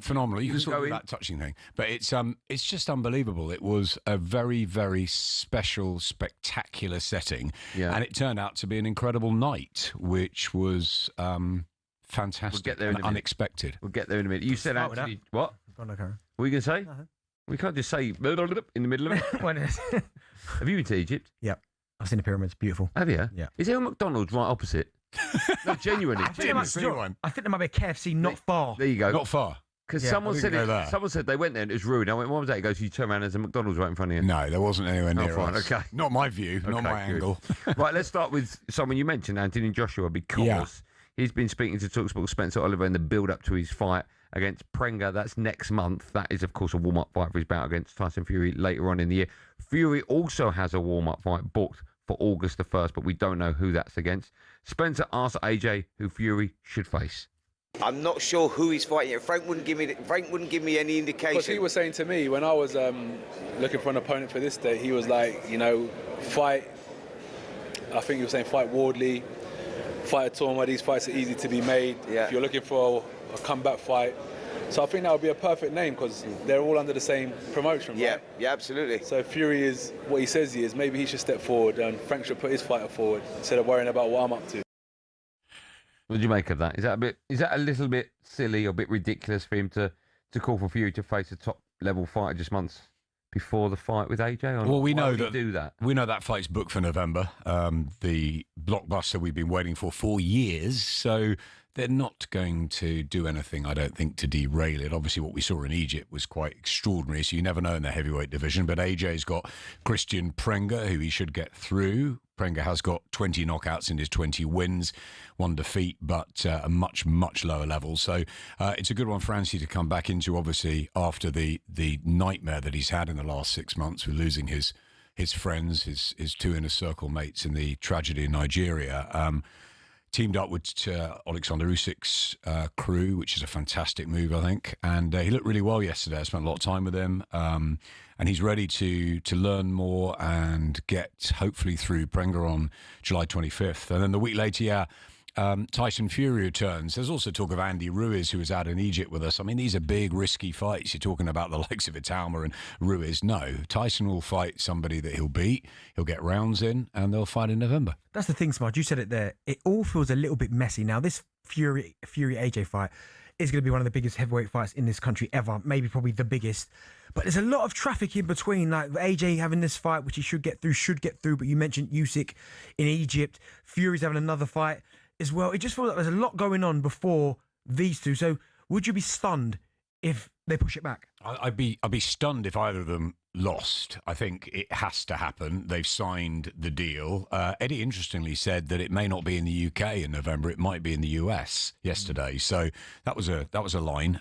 phenomenal. You can sort of do in? that touching thing, but it's just unbelievable. It was a very, very special, spectacular setting, and it turned out to be an incredible night, which was fantastic and unexpected. We'll get there in a minute. You said actually what? What were you going to say? Nothing. We can't just say in the middle of it. Have you been to Egypt? Yep. I've seen the pyramids. Beautiful. Have you? Yeah. Is there a McDonald's right opposite? No, genuinely. I think there might be a KFC not far. There you go. Not far. Because Yeah, someone I said didn't know that. Someone said they went there and it was ruined. I went, what was that? He goes, you turn around, there's a McDonald's right in front of you. No, there wasn't anywhere near fine, us. okay. Not my view, not my good. angle. Right, let's start with someone you mentioned, Anthony Joshua, because he's been speaking to talkSPORT Spencer Oliver in the build-up to his fight against Prenga. That's next month. That is, of course, a warm-up fight for his bout against Tyson Fury later on in the year. Fury also has a warm-up fight booked for August the 1st, but we don't know who that's against. Spencer asked AJ who Fury should face. I'm not sure who he's fighting yet. Frank wouldn't give me any indication. Because he was saying to me when I was looking for an opponent for this day, he was like, fight. I think he was saying fight Wardley, fight Torn, where these fights are easy to be made. Yeah. If you're looking for a comeback fight. So I think that would be a perfect name because they're all under the same promotion, right? Yeah, absolutely. So Fury is what he says he is. Maybe he should step forward and Frank should put his fighter forward instead of worrying about what I'm up to. What do you make of that? Is that a little bit silly or a bit ridiculous for him to call for Fury to face a top level fighter just months before the fight with AJ? Or Well, we why know would he that do that. We know that fight's booked for November. The blockbuster we've been waiting for years. So they're not going to do anything, I don't think, to derail it. Obviously, what we saw in Egypt was quite extraordinary. So you never know in the heavyweight division. But AJ's got Christian Prenga, who he should get through. Prenga has got 20 knockouts in his 20 wins, 1 defeat, but a much, much lower level. So it's a good one for Anthony to come back into, obviously, after the nightmare that he's had in the last 6 months with losing his friends, his 2 inner circle mates in the tragedy in Nigeria. Teamed up with Alexander Usyk's crew, which is a fantastic move, I think. And he looked really well yesterday. I spent a lot of time with him. And he's ready to learn more and get, hopefully, through Prenga on July 25th. And then the week later, Tyson Fury returns. There's also talk of Andy Ruiz, who was out in Egypt with us. I mean, these are big, risky fights. You're talking about the likes of Italma and Ruiz. No, Tyson will fight somebody that he'll beat. He'll get rounds in, and they'll fight in November. That's the thing, Smudge. You said it there. It all feels a little bit messy. Now, this Fury AJ fight is going to be one of the biggest heavyweight fights in this country ever. Maybe probably the biggest. But there's a lot of traffic in between. Like AJ having this fight, which he should get through. But you mentioned Usyk in Egypt. Fury's having another fight as well. It just feels like there's a lot going on before these two. So would you be stunned if they push it back? I'd be stunned if either of them lost. I think it has to happen. They've signed the deal. Eddie interestingly said that it may not be in the UK in November. It might be in the US yesterday. So that was a line.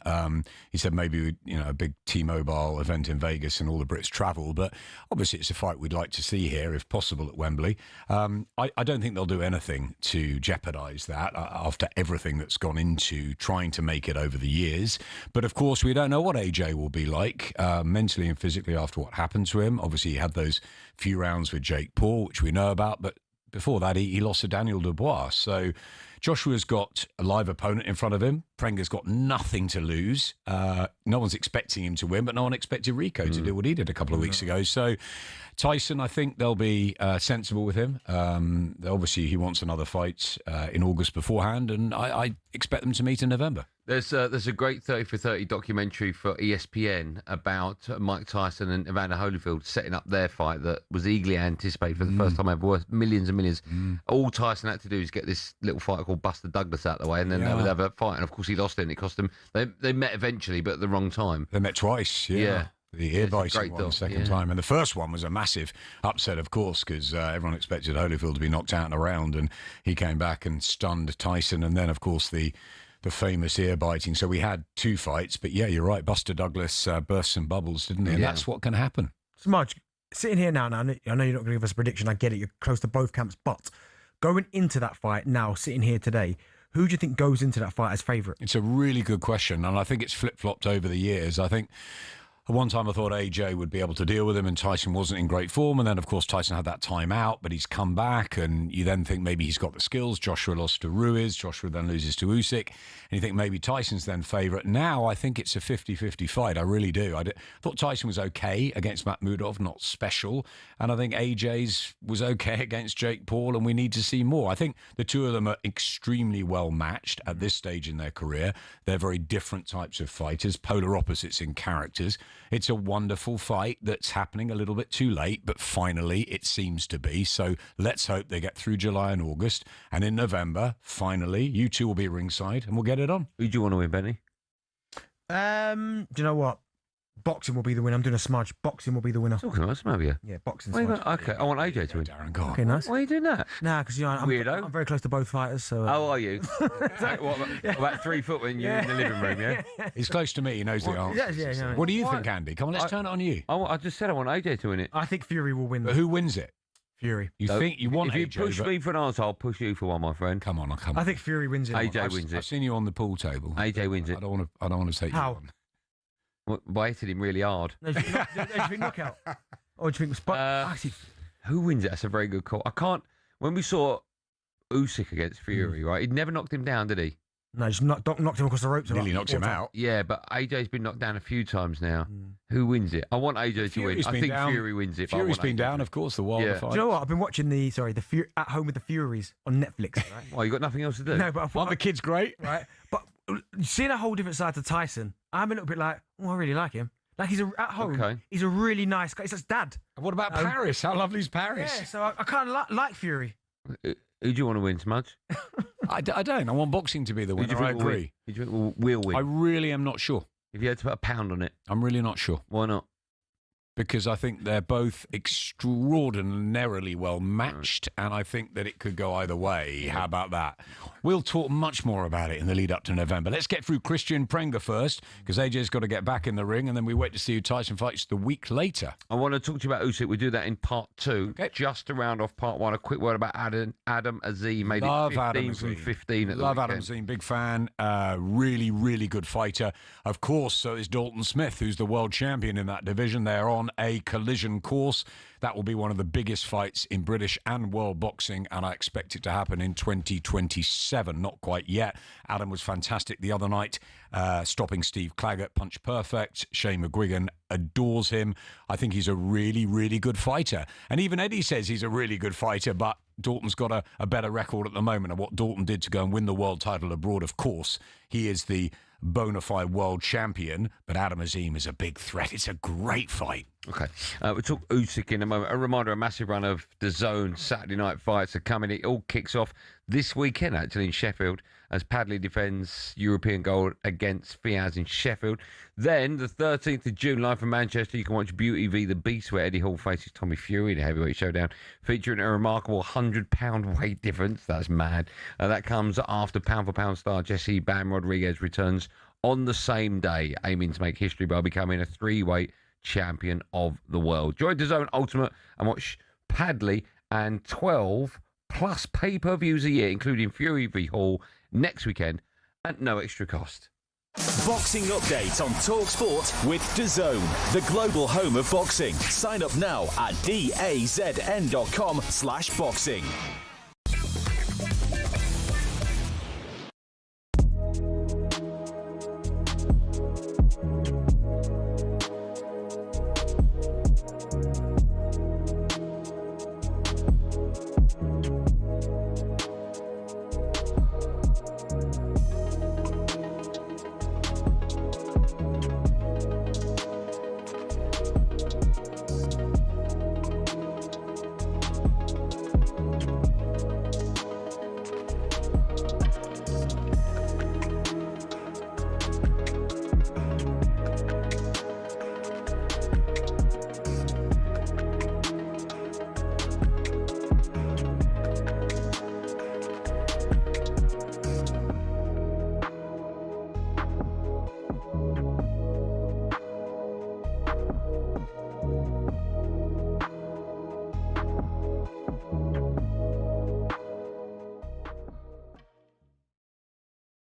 He said maybe a big T-Mobile event in Vegas and all the Brits travel. But obviously it's a fight we'd like to see here, if possible, at Wembley. I don't think they'll do anything to jeopardise that after everything that's gone into trying to make it over the years. But of course, we don't know what AJ will be like mentally and physically after what happened to him. Obviously, he had those few rounds with Jake Paul, which we know about, but before that, he lost to Daniel Dubois. So Joshua's got a live opponent in front of him. Prenga's got nothing to lose. No one's expecting him to win, but no one expected Rico to do what he did a couple of weeks ago. So Tyson, I think they'll be sensible with him. Obviously, he wants another fight in August beforehand, and I expect them to meet in November. There's a great 30 for 30 documentary for ESPN about Mike Tyson and Evander Holyfield setting up their fight that was eagerly anticipated for the first time ever, worth millions and millions. All Tyson had to do is get this little fighter called Buster Douglas out of the way, and then they would have a fight. And of course, he lost it, and it cost them. They met eventually, but at the wrong time. They met twice, yeah. The ear biting one second time. And the first one was a massive upset, of course, because everyone expected Holyfield to be knocked out in a round, and he came back and stunned Tyson. And then, of course, the famous ear biting. So we had 2 fights, but yeah, you're right. Buster Douglas burst some bubbles, didn't he? And that's what can happen. Smudge, sitting here now, I know you're not going to give us a prediction. I get it. You're close to both camps, but going into that fight now, sitting here today, who do you think goes into that fight as favourite? It's a really good question, and I think it's flip-flopped over the years. I think at one time I thought AJ would be able to deal with him, and Tyson wasn't in great form. And then, of course, Tyson had that time out, but he's come back, and you then think maybe he's got the skills. Joshua lost to Ruiz. Joshua then loses to Usyk. And you think maybe Tyson's then favourite. Now I think it's a 50-50 fight. I really do. I thought Tyson was okay against Makhmudov, not special. And I think AJ's was okay against Jake Paul, and we need to see more. I think the two of them are extremely well matched at this stage in their career. They're very different types of fighters, polar opposites in characters. It's a wonderful fight that's happening a little bit too late, but finally it seems to be. So let's hope they get through July and August. And in November, finally, you two will be ringside and we'll get it on. Who do you want to win, Benny? Do you know what? Boxing will be the winner. I'm doing a smudge. Boxing will be the winner. Talking about some of you. Yeah, boxing. Okay, I want AJ to win. Darren, go on. Okay, nice. Why are you doing that? Nah, because I'm very close to both fighters. So. How are you? About 3 foot when you're in the living room, yeah? He's close to me. He knows the answer. Yeah. What do you think, Andy? Come on, let's turn it on you. I just said I want AJ to win it. I think Fury will win. But who wins it? Fury. You think you want AJ? If you push me for an answer, I'll push you for one, my friend. Come on. I think Fury wins it. AJ wins it. I've seen you on the pool table. AJ wins it. I don't want to take you on. By hitting him really hard. Do you think knockout? Or do you think who wins it? That's a very good call. I can't. When we saw Usyk against Fury, right? He'd never knocked him down, did he? No, just knocked him across the ropes. Nearly knocked him out. Yeah, but AJ's been knocked down a few times now. Who wins it? I want AJ to win. I think Fury wins it. Fury's been down, of course, the Wilder fight. Do you know what? I've been watching the At Home with the Furies on Netflix. Right? Well, you got nothing else to do. No, but aren't the kids great? Right, but seeing a whole different side to Tyson, I'm a little bit like, I really like him. Like at home, he's a really nice guy. He's his dad. What about Paris? How lovely is Paris? Yeah, so I kind of like Fury. Who do you want to win, Smudge? I don't. I want boxing to be the winner. I agree. Who do you think will win? I really am not sure. If you had to put a pound on it, I'm really not sure. Why not? Because I think they're both extraordinarily well matched, and I think that it could go either way. How about that? We'll talk much more about it in the lead up to November. Let's get through Christian Prenga first, because AJ's got to get back in the ring, and then we wait to see who Tyson fights the week later. I want to talk to you about Usyk. We do that in part 2. Okay. Just to round off part 1, a quick word about Adam Azim. Made Love it 15 Adam from Azim. 15 at the Love weekend. Adam Azim, big fan. Really, really good fighter. Of course, so is Dalton Smith, who's the world champion in that division. They're on a collision course. That will be one of the biggest fights in British and world boxing, and I expect it to happen in 2027. Not quite yet. Adam was fantastic the other night, stopping Steve Claggett, punch perfect. Shane McGuigan adores him. I think he's a really, really good fighter. And even Eddie says he's a really good fighter, but Dalton's got a better record at the moment. And what Dalton did to go and win the world title abroad, of course, he is the bona fide world champion, but Adam Azim is a big threat. It's a great fight. Okay. We'll talk Usyk in a moment. A reminder, a massive run of DAZN Saturday night fights are coming. It all kicks off this weekend, actually, in Sheffield, as Padley defends European gold against Fiaz in Sheffield. Then, the 13th of June, live from Manchester, you can watch Beauty v. The Beast, where Eddie Hall faces Tommy Fury in a heavyweight showdown, featuring a remarkable 100-pound weight difference. That's mad. That comes after pound-for-pound star Jesse Bam Rodriguez returns on the same day, aiming to make history by becoming a 3-weight champion of the world. Join DAZN Ultimate and watch Padley and 12 plus pay-per-views a year, including Fury v. Hall, next weekend at no extra cost. Boxing update on talkSPORT with DAZN, the global home of boxing. Sign up now at dazn.com/boxing.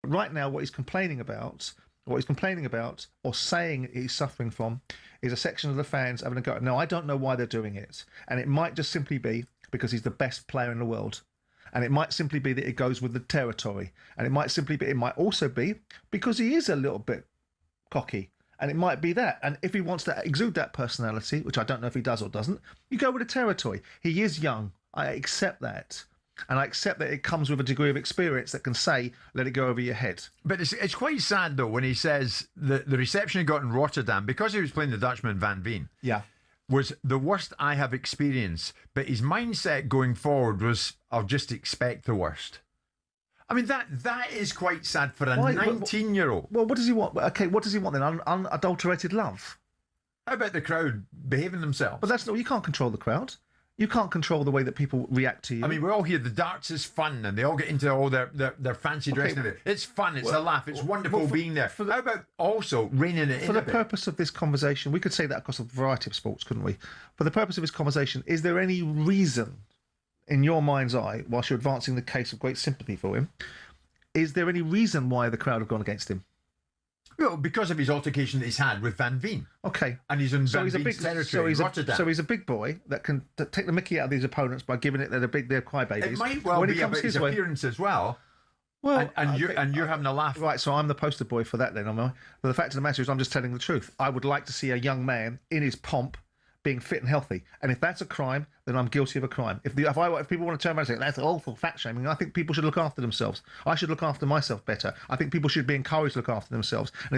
Right now, what he's complaining about, or saying he's suffering from, is a section of the fans having a go. No, I don't know why they're doing it, and it might just simply be because he's the best player in the world, and it might simply be that it goes with the territory, and it might also be because he is a little bit cocky, and it might be that. And if he wants to exude that personality, which I don't know if he does or doesn't, you go with the territory. He is young. I accept that. And I accept that it comes with a degree of experience that can say, let it go over your head. But it's quite sad, though, when he says the reception he got in Rotterdam, because he was playing the Dutchman Van Veen, was the worst I have experienced. But his mindset going forward was, I'll just expect the worst. I mean, that is quite sad for a 19-year-old. Well, what does he want? Okay, what does he want then? Unadulterated love? How about the crowd behaving themselves? But that's not, you can't control the crowd. You can't control the way that people react to you. I mean, we all hear the darts is fun, and they all get into all their fancy dress. Okay. It's fun, it's a laugh, it's wonderful being there. How about also reining it in for the purpose of this conversation, we could say that across a variety of sports, couldn't we? For the purpose of this conversation, is there any reason, in your mind's eye, whilst you're advancing the case of great sympathy for him, is there any reason why the crowd have gone against him? Well, because of his altercation that he's had with Van Veen. Okay. And he's in Van Veen's territory, Rotterdam. So he's a big boy that can take the mickey out of these opponents by giving it they're crybabies. It might well be about his appearance as well. Well, and you're having a laugh. Right, so I'm the poster boy for that then, am I? But the fact of the matter is I'm just telling the truth. I would like to see a young man in his pomp being fit and healthy. And if that's a crime, then I'm guilty of a crime. If people want to turn around and say, that's awful fat shaming, I think people should look after themselves. I should look after myself better. I think people should be encouraged to look after themselves. And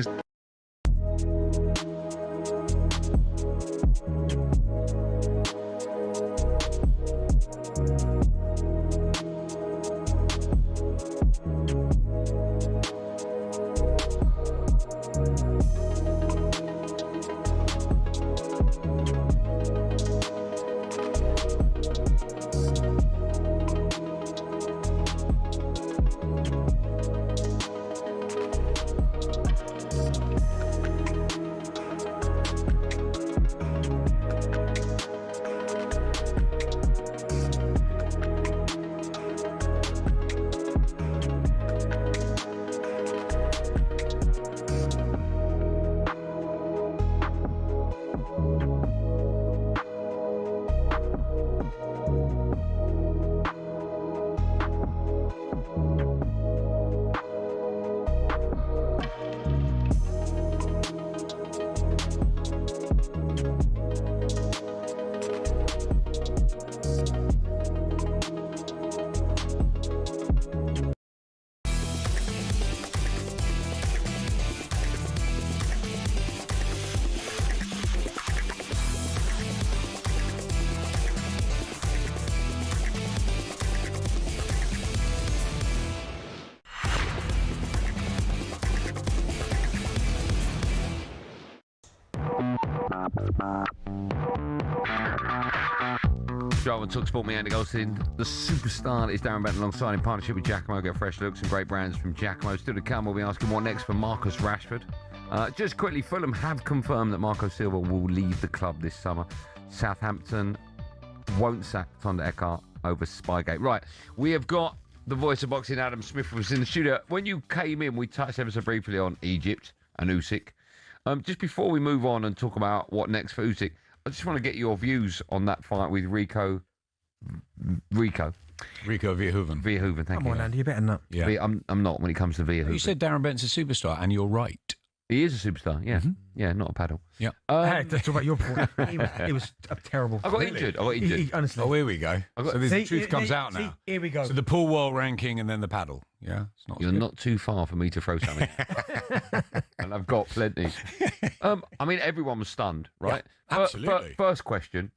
Show on talkSPORT, me, Andy Goldstein. The superstar is Darren Bent alongside in partnership with Giacomo. Get fresh looks and great brands from Giacomo. Still to come, we'll be asking what next for Marcus Rashford. Just quickly, Fulham have confirmed that Marco Silva will leave the club this summer. Southampton won't sack Tonda Eckhart over Spygate. Right, we have got the voice of boxing, Adam Smith, was in the studio. When you came in, we touched ever so briefly on Egypt and Usyk. Just before we move on and talk about what next for Usyk, I just want to get your views on that fight with Rico Verhoeven. Verhoeven, thank Come you. on, Andy, you're better than that. Yeah. I'm not when it comes to Verhoeven. You said Darren Bent's a superstar, and you're right. He is a superstar, yeah. Yeah, not a paddle. Yeah. Hey, let's talk about your point. It was terrible. I got injured. Honestly. Oh, here we go. So the truth comes out now. Here we go. So the pool world ranking and then the paddle. Yeah, it's not. You're not too far for me to throw something. And I've got plenty. I mean, everyone was stunned, right? Yeah, absolutely. First question.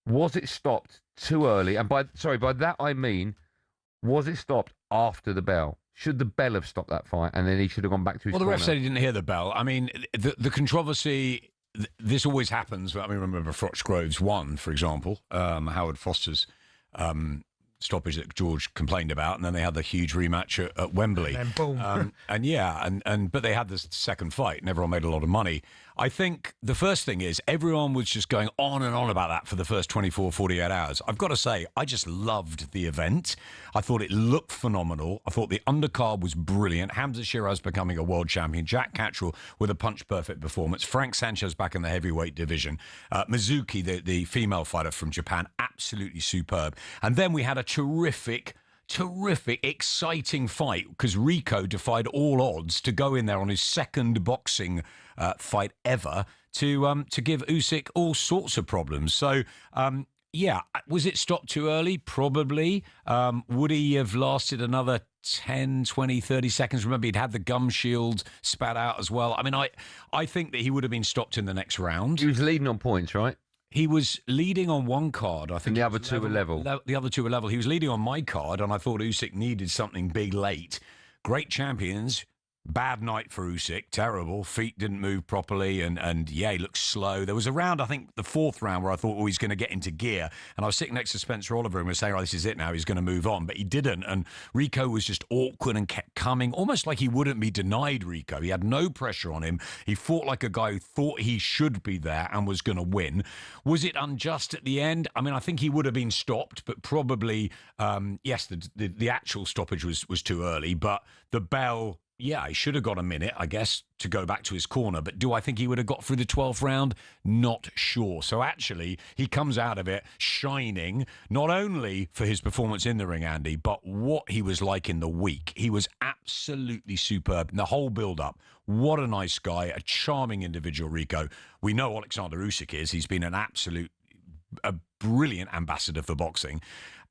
Was it stopped too early? And by that I mean, was it stopped after the bell? Should the bell have stopped that fight, and then he should have gone back to his Well, the corner? ref said he didn't hear the bell. I mean, the controversy, this always happens. I mean, remember Froch Groves won, for example, Howard Foster's stoppage that George complained about, and then they had the huge rematch at Wembley. And then boom. But they had this second fight, and everyone made a lot of money. I think the first thing is everyone was just going on and on about that for the first 24, 48 hours. I've got to say, I just loved the event. I thought it looked phenomenal. I thought the undercard was brilliant. Hamza Shiraz becoming a world champion. Jack Cattrall with a punch-perfect performance. Frank Sanchez back in the heavyweight division. Mizuki, the female fighter from Japan, absolutely superb. And then we had a terrific, exciting fight because Rico defied all odds to go in there on his second boxing fight ever to give Usyk all sorts of problems. So, was it stopped too early? Probably. Would he have lasted another 10, 20, 30 seconds? Remember, he'd had the gum shield spat out as well. I mean, I think that he would have been stopped in the next round. He was leading on points, right? He was leading on one card. I think and the other two were level. The other two were level. He was leading on my card, and I thought Usyk needed something big late. Great champions. Bad night for Usyk. Terrible. Feet didn't move properly, and he looked slow. There was a round, I think the fourth round, where I thought, he's going to get into gear. And I was sitting next to Spencer Oliver and was saying, this is it now. He's going to move on. But he didn't. And Rico was just awkward and kept coming, almost like he wouldn't be denied Rico. He had no pressure on him. He fought like a guy who thought he should be there and was going to win. Was it unjust at the end? I mean, I think he would have been stopped, but probably, yes, the actual stoppage was too early. But the bell... Yeah, he should have got a minute, I guess, to go back to his corner. But do I think he would have got through the 12th round? Not sure. So actually, he comes out of it shining, not only for his performance in the ring, Andy, but what he was like in the week. He was absolutely superb in the whole build-up. What a nice guy, a charming individual, Rico. We know Alexander Usyk is. He's been a brilliant ambassador for boxing.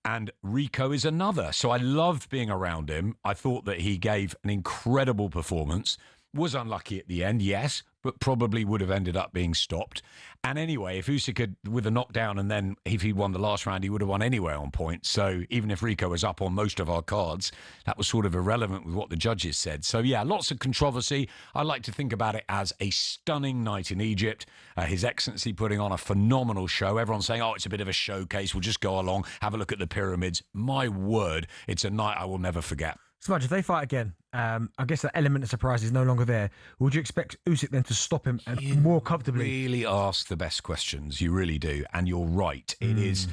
And Rico is another. So I loved being around him. I thought that he gave an incredible performance. Was unlucky at the end, yes, but probably would have ended up being stopped. And anyway, if Usyk had, with a knockdown, and then if he won the last round, he would have won anyway on points. So even if Rico was up on most of our cards, that was sort of irrelevant with what the judges said. So yeah, lots of controversy. I like to think about it as a stunning night in Egypt. His Excellency putting on a phenomenal show. Everyone's saying, it's a bit of a showcase. We'll just go along, have a look at the pyramids. My word, it's a night I will never forget. Smudge, if they fight again, I guess that element of surprise is no longer there. Would you expect Usyk then to stop him and more comfortably? You really ask the best questions. You really do. And you're right. It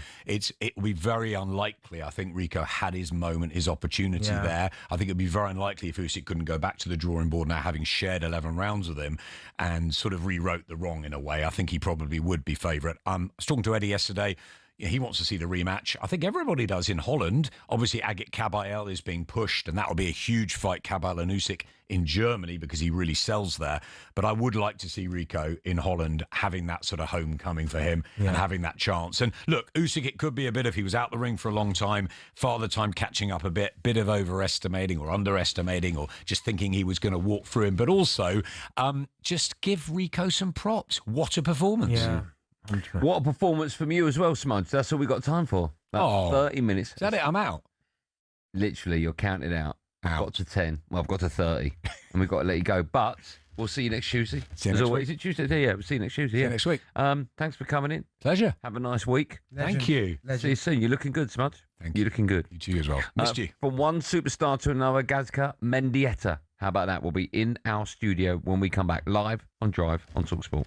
will be very unlikely. I think Rico had his moment, his opportunity there. I think it would be very unlikely if Usyk couldn't go back to the drawing board now, having shared 11 rounds with him and sort of rewrote the wrong in a way. I think he probably would be favourite. I was talking to Eddie yesterday. He wants to see the rematch. I think everybody does in Holland. Obviously, Agit Kabayel is being pushed, and that will be a huge fight, Kabayel and Usyk, in Germany, because he really sells there. But I would like to see Rico in Holland having that sort of homecoming for him and having that chance. And look, Usyk, it could be a bit of he was out the ring for a long time, father time catching up a bit of overestimating or underestimating or just thinking he was going to walk through him. But also, just give Rico some props. What a performance. Yeah. What a performance from you as well, Smudge. That's all we got time for. About 30 minutes. Is that it? I'm out. Literally, you're counted out. I've got to 10. Well, I've got to 30. and we've got to let you go. But we'll see you next Tuesday. See you As next always. week. Is it Tuesday? Yeah, we'll see you next Tuesday. See you Yeah. next week. Thanks for coming in. Pleasure. Have a nice week. Thank you. See you soon. You're looking good, Smudge. Thank You're looking good. You too as well. Missed you. From one superstar to another, Gazka Mendieta. How about that? We'll be in our studio when we come back live on Drive on talkSPORT.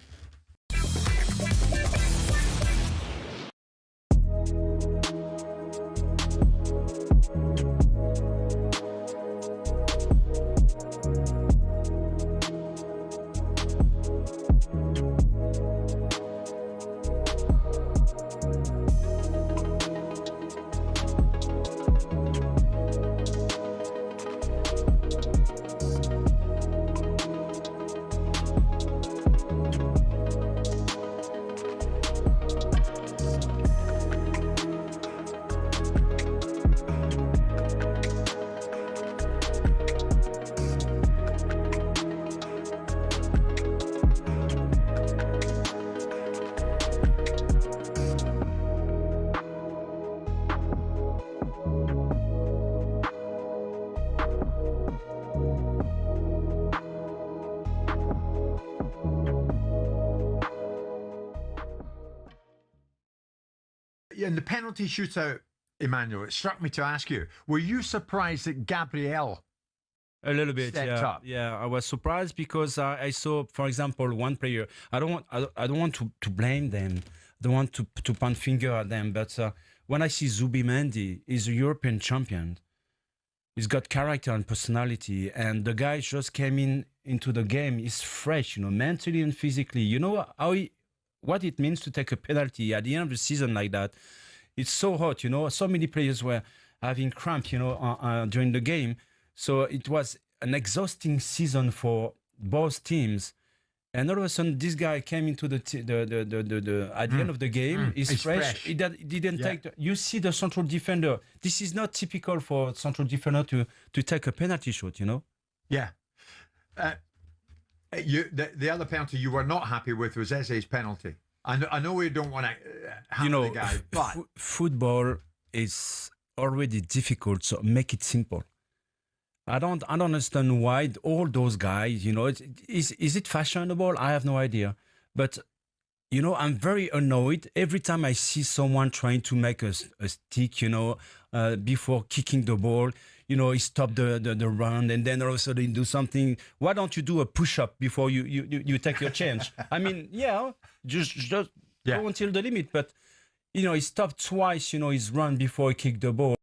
In the penalty shootout, Emmanuel, it struck me to ask you, were you surprised that Gabriel a little bit stepped up? Yeah, I was surprised because I saw, for example, one player. I don't want to blame them. I don't want to point finger at them. But when I see Zubimendi, he's a European champion. He's got character and personality, and the guy just came into the game. He's fresh, mentally and physically. You know what it means to take a penalty at the end of the season like that. It's so hot, So many players were having cramp, during the game. So it was an exhausting season for both teams. And all of a sudden, this guy came into at the end of the game. He's fresh. He didn't take. You see the central defender. This is not typical for central defender to take a penalty shot. Yeah. The other penalty you were not happy with was Eze's penalty. I know we don't want to hammer the guy, but football is already difficult, so make it simple. I don't understand why all those guys, is it fashionable? I have no idea. But, I'm very annoyed every time I see someone trying to make a stick, before kicking the ball. He stopped the run and then all of a sudden do something. Why don't you do a push-up before you take your change? I mean, just go until the limit. But, he stopped twice, his run before he kicked the ball.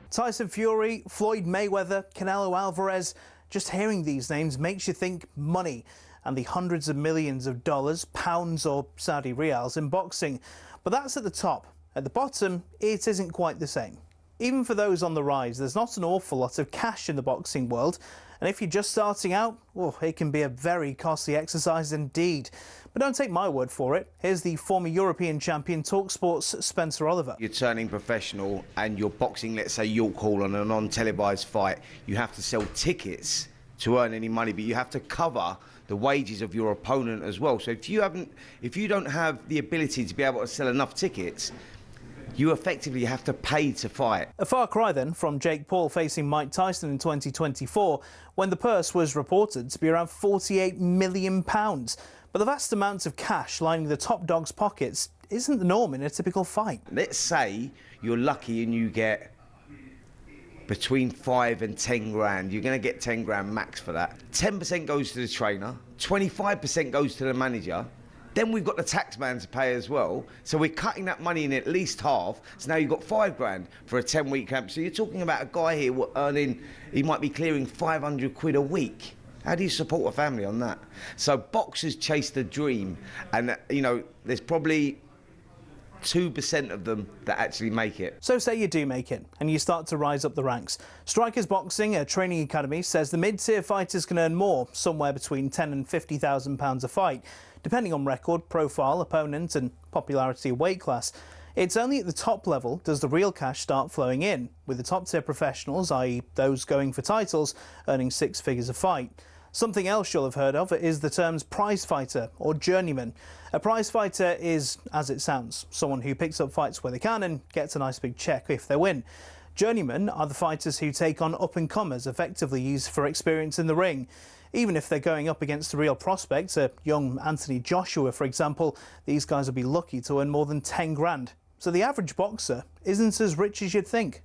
Tyson Fury, Floyd Mayweather, Canelo Alvarez. Just hearing these names makes you think money and the hundreds of millions of dollars, pounds or Saudi riyals in boxing. But that's at the top. At the bottom, it isn't quite the same. Even for those on the rise, there's not an awful lot of cash in the boxing world. And if you're just starting out, it can be a very costly exercise indeed. But don't take my word for it. Here's the former European champion, talkSPORT's Spencer Oliver. You're turning professional and you're boxing, let's say, York Hall on a non-televised fight. You have to sell tickets to earn any money, but you have to cover the wages of your opponent as well. So if you don't have the ability to be able to sell enough tickets, you effectively have to pay to fight. A far cry then from Jake Paul facing Mike Tyson in 2024, when the purse was reported to be around £48 million. But the vast amounts of cash lining the top dog's pockets isn't the norm in a typical fight. Let's say you're lucky and you get between 5 and 10 grand. You're going to get 10 grand max for that. 10% goes to the trainer, 25% goes to the manager. Then we've got the tax man to pay as well. So we're cutting that money in at least half. So now you've got 5 grand for a 10-week camp. So you're talking about a guy here earning, he might be clearing 500 quid a week. How do you support a family on that? So boxers chase the dream. And, there's probably 2% of them that actually make it. So say you do make it and you start to rise up the ranks. Strikers Boxing, a training academy, says the mid-tier fighters can earn more, somewhere between £10,000 and £50,000 a fight, depending on record, profile, opponent and popularity of weight class. It's only at the top level does the real cash start flowing in, with the top-tier professionals, i.e. those going for titles, earning 6 figures a fight. Something else you'll have heard of is the terms prize fighter or journeyman. A prize fighter is, as it sounds, someone who picks up fights where they can and gets a nice big check if they win. Journeymen are the fighters who take on up-and-comers, effectively used for experience in the ring. Even if they're going up against the real prospects, a young Anthony Joshua, for example, these guys will be lucky to earn more than 10 grand. So the average boxer isn't as rich as you'd think.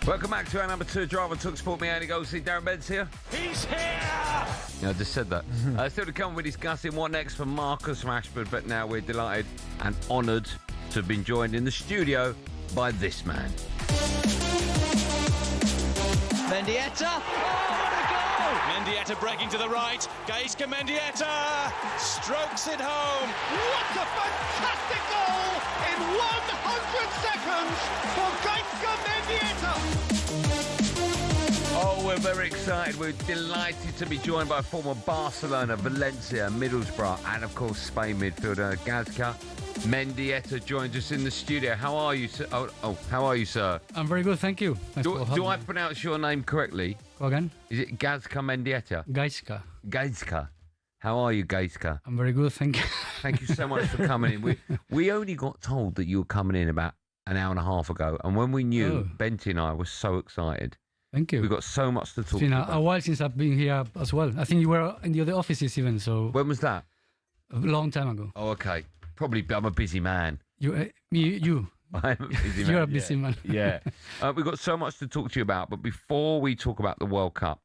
Welcome back to our number 2 drive on talkSPORT. Me, Andy Goldstein Darren Bent here. He's here! Yeah, I just said that. Still to come, we're discussing what next for Marcus Rashford, but now we're delighted and honoured to have been joined in the studio by this man. Mendieta. Oh, what a goal! Mendieta breaking to the right. Gaizka Mendieta strokes it home. What a fantastic goal in 100 seconds for Gaizka Mendieta! Oh, we're very excited. We're delighted to be joined by former Barcelona, Valencia, Middlesbrough, and of course Spain midfielder Gaizka Mendieta joins us in the studio. How are you, sir? How are you, sir? I'm very good, thank you. Do I pronounce your name correctly? Go again? Is it Gaizka Mendieta? Gaizka. Gaizka. How are you, Gaizka? I'm very good, thank you. Thank you so much for coming in. We only got told that you were coming in about an hour and a half ago, and when we knew, Benty and I were so excited. Thank you. We've got so much to talk It's been about. a while since I've been here as well. I think you were in the other offices even, so... When was that? A long time ago. Oh, okay. Probably, I'm a busy man. You. I'm a busy man. You're a busy man. Yeah. We've got so much to talk to you about, but before we talk about the World Cup,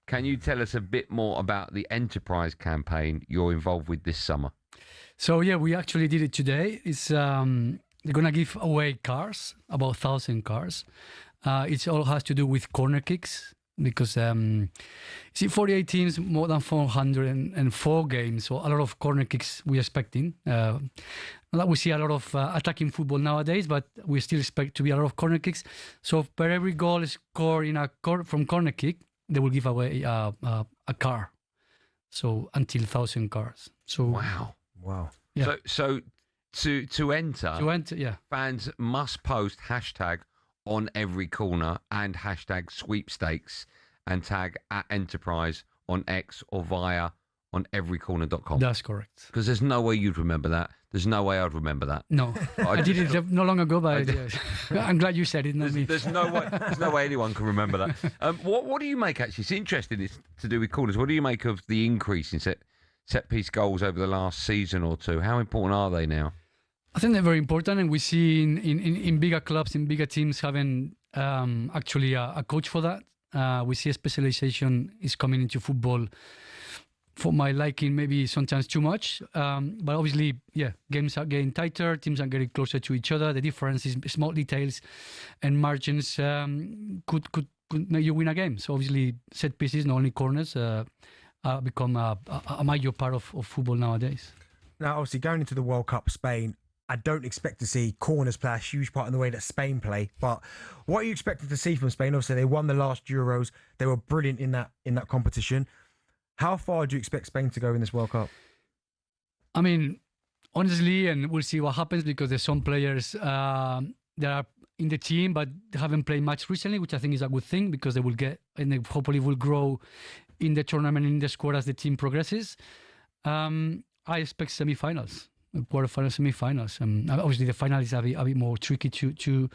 can you tell us a bit more about the Enterprise campaign you're involved with this summer? So, yeah, we actually did it today. It's they're going to give away cars, about 1,000 cars. It all has to do with corner kicks because, 48 teams, more than 404 games, so a lot of corner kicks we're expecting. We see a lot of attacking football nowadays, but we still expect to be a lot of corner kicks. So per every goal scored from corner kick, they will give away a car. So until 1,000 cars. So wow. Yeah. So to enter, yeah, fans must post hashtag on every corner and hashtag sweepstakes and tag @Enterprise on X or via on everycorner.com. That's correct. Because there's no way you'd remember that. There's no way I'd remember that. No, I did it not long ago, but I'm glad you said it, not me. There's no way anyone can remember that. What do you make, actually? It's interesting, it's to do with corners. What do you make of the increase in set piece goals over the last season or two? How important are they now? I think they're very important, and we see in bigger clubs, in bigger teams, having actually a coach for that. We see a specialization is coming into football for my liking, maybe sometimes too much. But obviously, yeah, games are getting tighter, teams are getting closer to each other. The difference is small details and margins could make you win a game. So obviously, set pieces, not only corners, become a major part of football nowadays. Now, obviously, going into the World Cup, Spain, I don't expect to see corners play a huge part in the way that Spain play. But what are you expecting to see from Spain? Obviously, they won the last Euros. They were brilliant in that competition. How far do you expect Spain to go in this World Cup? I mean, honestly, and we'll see what happens, because there's some players that are in the team but haven't played much recently, which I think is a good thing, because they will get, and they hopefully will grow in the tournament, in the squad as the team progresses. I expect semi-finals. Quarterfinals, semi-finals. Obviously, the final is a bit more tricky to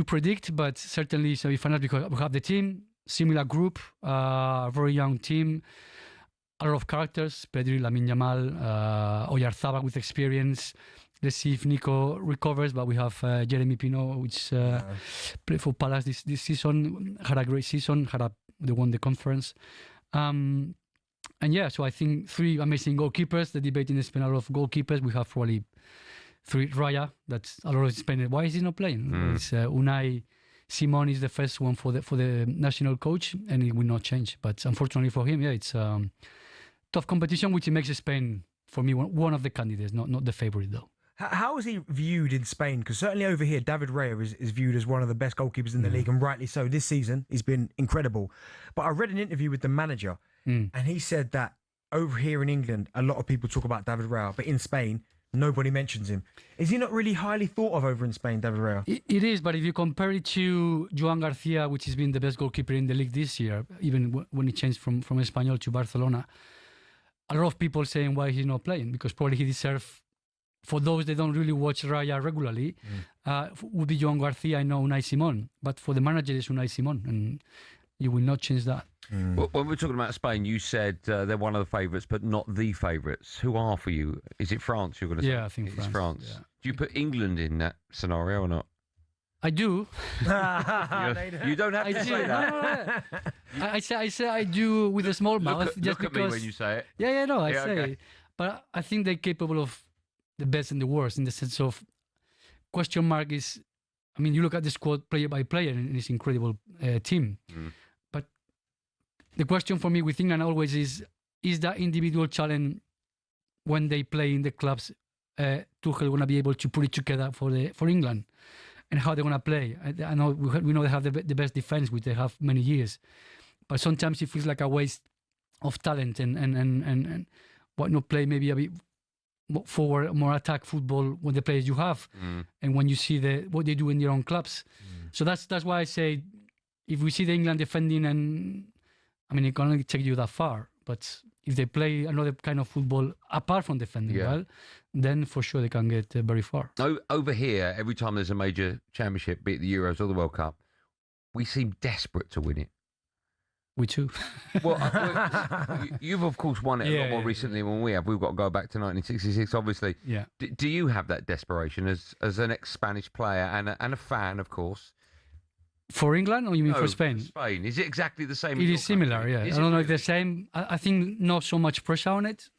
predict, but certainly semi-finals, because we have the team, similar group, very young team. a lot of characters, Pedri, Lamine Yamal, Oyarzabal with experience. Let's see if Nico recovers, but we have Jeremy Pino, which played for Palace this season, had a great season, they won the conference. And yeah, so I think 3 amazing goalkeepers. The debate in Spain, a lot of goalkeepers. We have probably 3. Raya, that's a lot of Spain. Why is he not playing? It's Unai Simon is the first one for the national coach, and it will not change. But unfortunately for him, it's tough competition, which makes Spain, for me, one of the candidates, not the favorite though. How is he viewed in Spain? Because certainly over here, David Raya is viewed as one of the best goalkeepers in the league, and rightly so. This season, he's been incredible. But I read an interview with the manager, and he said that over here in England, a lot of people talk about David Raya, but in Spain, nobody mentions him. Is he not really highly thought of over in Spain, David Raya? It is, but if you compare it to Joan Garcia, which has been the best goalkeeper in the league this year, even when he changed from Espanyol to Barcelona, a lot of people saying why he's not playing, because probably he deserves. For those that don't really watch Raya regularly, would be Joan Garcia, I know Unai Simon. But for the manager, it's Unai Simon, and you will not change that. Well, when we're talking about Spain, you said they're one of the favourites, but not the favourites. Who are for you? Is it France you're going to say? Yeah, I think it's France. Yeah. Do you put England in that scenario or not? I do. You don't have to say that. No. I say I do with a small mouth. Look at me when you say it. Yeah, I say okay. it. But I think they're capable of the best and the worst, in the sense of question mark is, I mean, you look at the squad player by player and it's incredible team. But the question for me with England always is that individual challenge when they play in the clubs, Tuchel going to be able to put it together for England, and how they're going to play. I know we know they have the best defense, which they have many years, but sometimes it feels like a waste of talent and why not play maybe a bit forward, more attack football with the players you have, and when you see what they do in their own clubs. So that's why I say, if we see the England defending, and I mean, it can only take you that far, but if they play another kind of football apart from defending well, then for sure they can get very far. Over here, every time there's a major championship, be it the Euros or the World Cup, we seem desperate to win it. We too. Well, you've of course won it a lot more recently than we have. We've got to go back to 1966, obviously. Yeah. Do you have that desperation as an ex-Spanish player and a fan, of course? For England, or you mean No, for Spain? Spain. Is it exactly the same? It is similar, yeah. I don't know if the same. I think not so much pressure on it,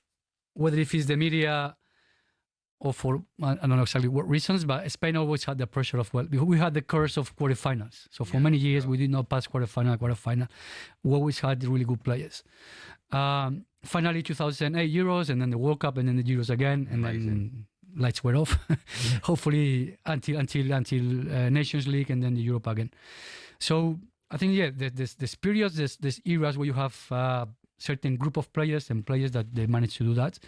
whether if it's the media or for, I don't know exactly what reasons, but Spain always had the pressure of, we had the curse of quarterfinals. So for many years, we did not pass quarterfinal. We always had really good players. Finally, 2008 Euros, and then the World Cup, and then the Euros again, and then lights were off. Hopefully until Nations League, and then the Europa again. So I think, there's periods, there's eras where you have certain group of players and players that they manage to do that.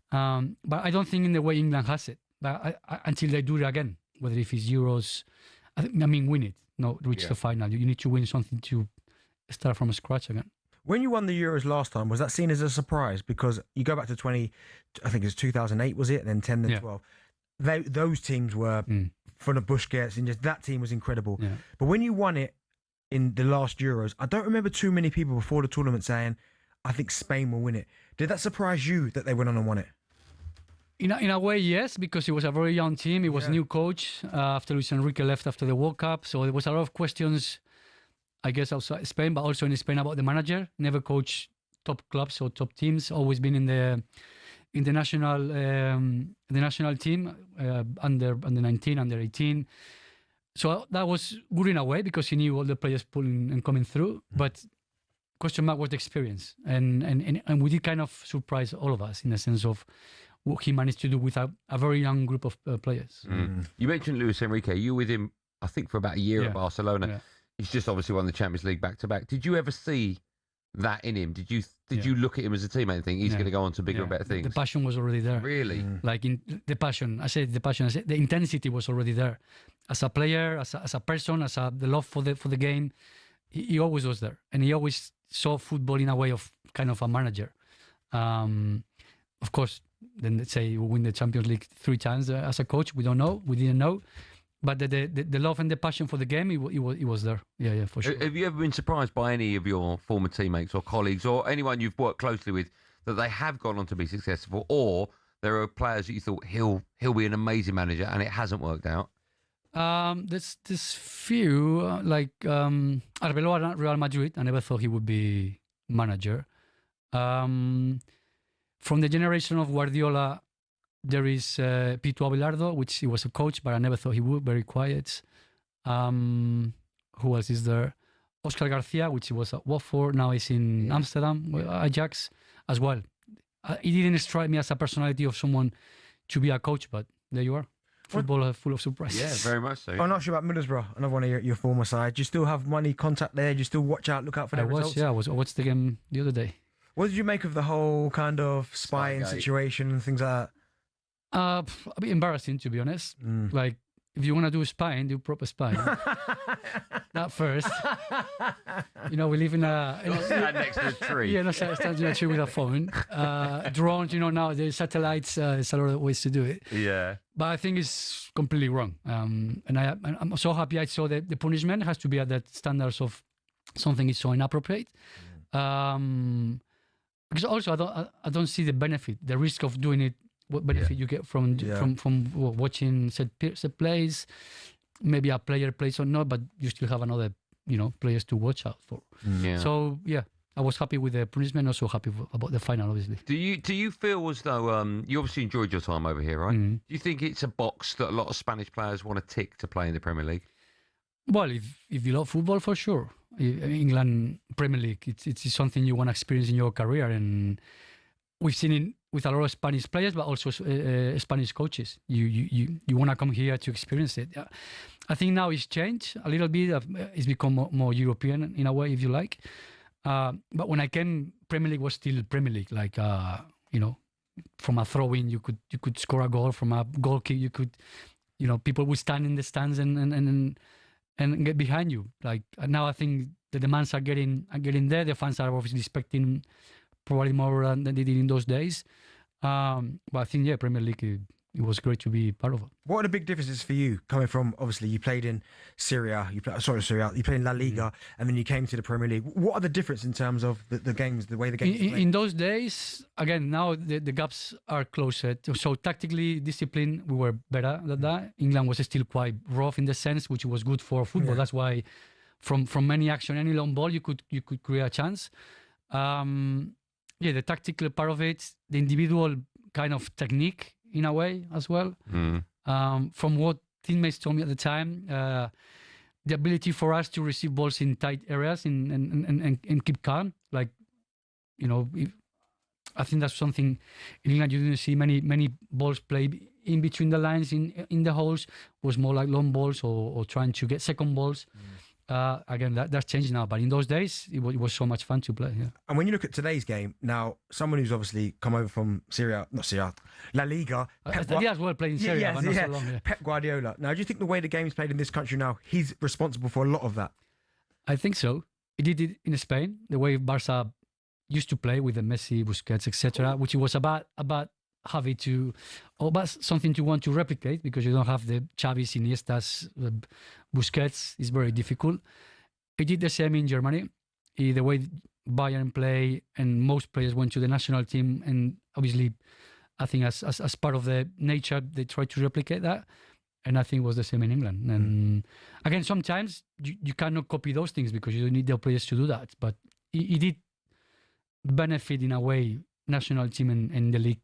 But I don't think in the way England has it, until they do it again, whether if it's Euros, win it, not reach the final. You need to win something to start from scratch again. When you won the Euros last time, was that seen as a surprise? Because you go back to 2008, was it? And then 10 and 12. Those teams were full of Busquets, and just that team was incredible. Yeah. But when you won it in the last Euros, I don't remember too many people before the tournament saying, I think Spain will win it. Did that surprise you that they went on and won it? In a way, yes, because it was a very young team. It was a new coach after Luis Enrique left after the World Cup. So there was a lot of questions, I guess, outside Spain, but also in Spain about the manager. Never coached top clubs or top teams. Always been in the national team, under 19, under 18. So that was good in a way because he knew all the players pulling and coming through. But question mark was the experience, and we did kind of surprise all of us in the sense of what he managed to do with a very young group of players. You mentioned Luis Enrique. You were with him, I think, for about a year at Barcelona. Yeah. He's just obviously won the Champions League back to back. Did you ever see that in him? Did you look at him as a teammate and think he's going to go on to bigger and better things? The passion was already there. Really? Like in the passion, the intensity was already there. As a player, as a person, the love for the game, he always was there, and he always saw football in a way of kind of a manager. Of course, then let's say we win the Champions League 3 times as a coach. We didn't know, but the love and the passion for the game, it was there. Yeah, for sure. Have you ever been surprised by any of your former teammates or colleagues or anyone you've worked closely with that they have gone on to be successful, or there are players that you thought he'll be an amazing manager and it hasn't worked out? There's few like Arbeloa at Real Madrid. I never thought he would be manager. From the generation of Guardiola, there is Pito Abelardo, which he was a coach, but I never thought he would. Very quiet. Who else is there? Oscar Garcia, which he was at Watford. Now he's in Amsterdam, Ajax as well. He didn't strike me as a personality of someone to be a coach, but there you are. Football full of surprises. Yeah, very much so. I'm not sure about Middlesbrough, another one of your former side. Do you still have money contact there? Do you still look out for their results? Yeah, I watched the game the other day. What did you make of the whole kind of spying situation and things like that? A bit embarrassing, to be honest. Like, if you want to do spying, do proper spying. Not first. We live in a... stand next to a tree. Yeah, not stand next to a tree with a phone. Drones, now the satellites, there's a lot of ways to do it. Yeah. But I think it's completely wrong. And I'm so happy I saw that the punishment has to be at that standards of something is so inappropriate. Because also I don't see the benefit, the risk of doing it. What benefit you get from watching set plays? Maybe a player plays or not, but you still have another players to watch out for. Yeah. So I was happy with the punishment. Also happy about the final, obviously. Do you feel as though you obviously enjoyed your time over here, right? Do you think it's a box that a lot of Spanish players want to tick to play in the Premier League? Well, if you love football, for sure. England Premier League, it's something you want to experience in your career, and we've seen it with a lot of Spanish players, but also Spanish coaches. You want to come here to experience it. I think now it's changed a little bit. It's become more European in a way, if you like. But when I came, Premier League was still Premier League. Like from a throw-in, you could score a goal. From a goal kick, you could, people would stand in the stands and get behind you. Like now, I think the demands are getting there. The fans are obviously expecting probably more than they did in those days. But I think, Premier League, it was great to be part of it. What are the big differences for you coming from, obviously, you played in Syria, you played in La Liga, and then you came to the Premier League. What are the differences in terms of the games, the way the games are played? In those days, again, now the gaps are closer. So tactically, discipline, we were better than that. England was still quite rough in the sense, which was good for football. That's why from any action, any long ball, you could create a chance. The tactical part of it, the individual kind of technique in a way as well. From what teammates told me at the time, the ability for us to receive balls in tight areas and keep calm. Like, I think that's something in England you didn't see many balls played in between the lines in the holes. It was more like long balls or trying to get second balls. Again, that's changed now, but in those days, it was so much fun to play. Yeah. And when you look at today's game, now, someone who's obviously come over from La Liga. He as well played in Syria, but not so long. Yeah. Pep Guardiola. Now, do you think the way the game is played in this country now, he's responsible for a lot of that? I think so. He did it in Spain, the way Barca used to play with the Messi, Busquets, etc., which was about having to, or about something to want to replicate because you don't have the Xavis, Iniestas, Busquets. Is very difficult. He did the same in Germany. The way Bayern play and most players went to the national team, and obviously, I think as part of the nature, they tried to replicate that. And I think it was the same in England. And again, sometimes you cannot copy those things because you don't need the players to do that. But he did benefit in a way national team and the league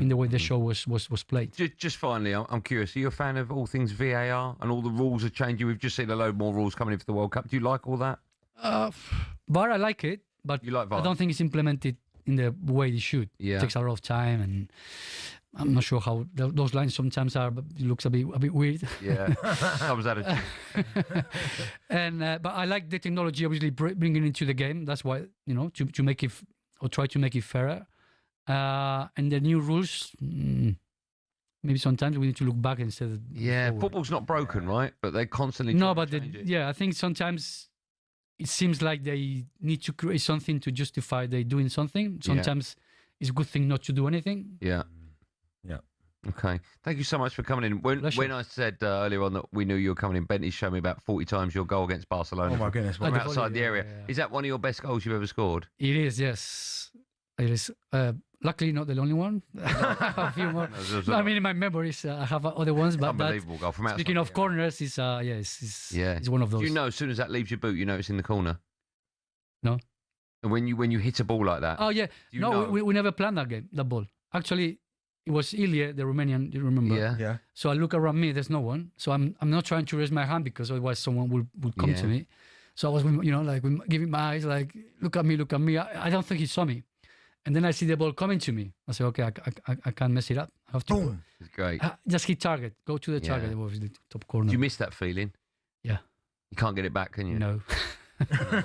in the way the show was played. Just finally, I'm curious, are you a fan of all things VAR and all the rules are changing? We've just seen a load more rules coming in for the World Cup. Do you like all that? VAR, I like it, but you like VAR? I don't think it's implemented in the way it should. Yeah. It takes a lot of time, and I'm not sure how those lines sometimes are, but it looks a bit weird. Yeah, comes out of and but I like the technology, obviously bringing it into the game. That's why to make it or try to make it fairer. And the new rules, maybe sometimes we need to look back instead of forward. Football's not broken, right? But they constantly I think sometimes it seems like they need to create something to justify they doing something. Sometimes it's a good thing not to do anything. Yeah. Okay. Thank you so much for coming in. When I said earlier on that we knew you were coming in, Bentley showed me about 40 times your goal against Barcelona. Oh my goodness! From outside the area. Is that one of your best goals you've ever scored? It is, yes. It is luckily not the only one. A few more. I mean, in my memories, I have other ones, but unbelievable goal from outside. Speaking of corners, it's one of those. Do you know, as soon as that leaves your boot, you know it's in the corner? No. And when you hit a ball like that? Oh yeah. No, we never planned that ball. Actually, it was Ilya, the Romanian. You remember? Yeah. So I look around me. There's no one. So I'm not trying to raise my hand because otherwise someone would come to me. So I was, like giving my eyes, like look at me. I don't think he saw me. And then I see the ball coming to me. I say, okay, I can't mess it up. I have to. Boom. It's great. Just hit target. Go to the target. It was the top corner. Do you miss that feeling? Yeah. You can't get it back, can you? No.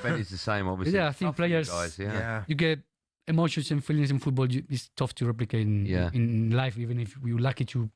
Ben is the same, obviously. Yeah, I think players. Guys, you get emotions and feelings in football. It's tough to replicate in life, even if we're lucky to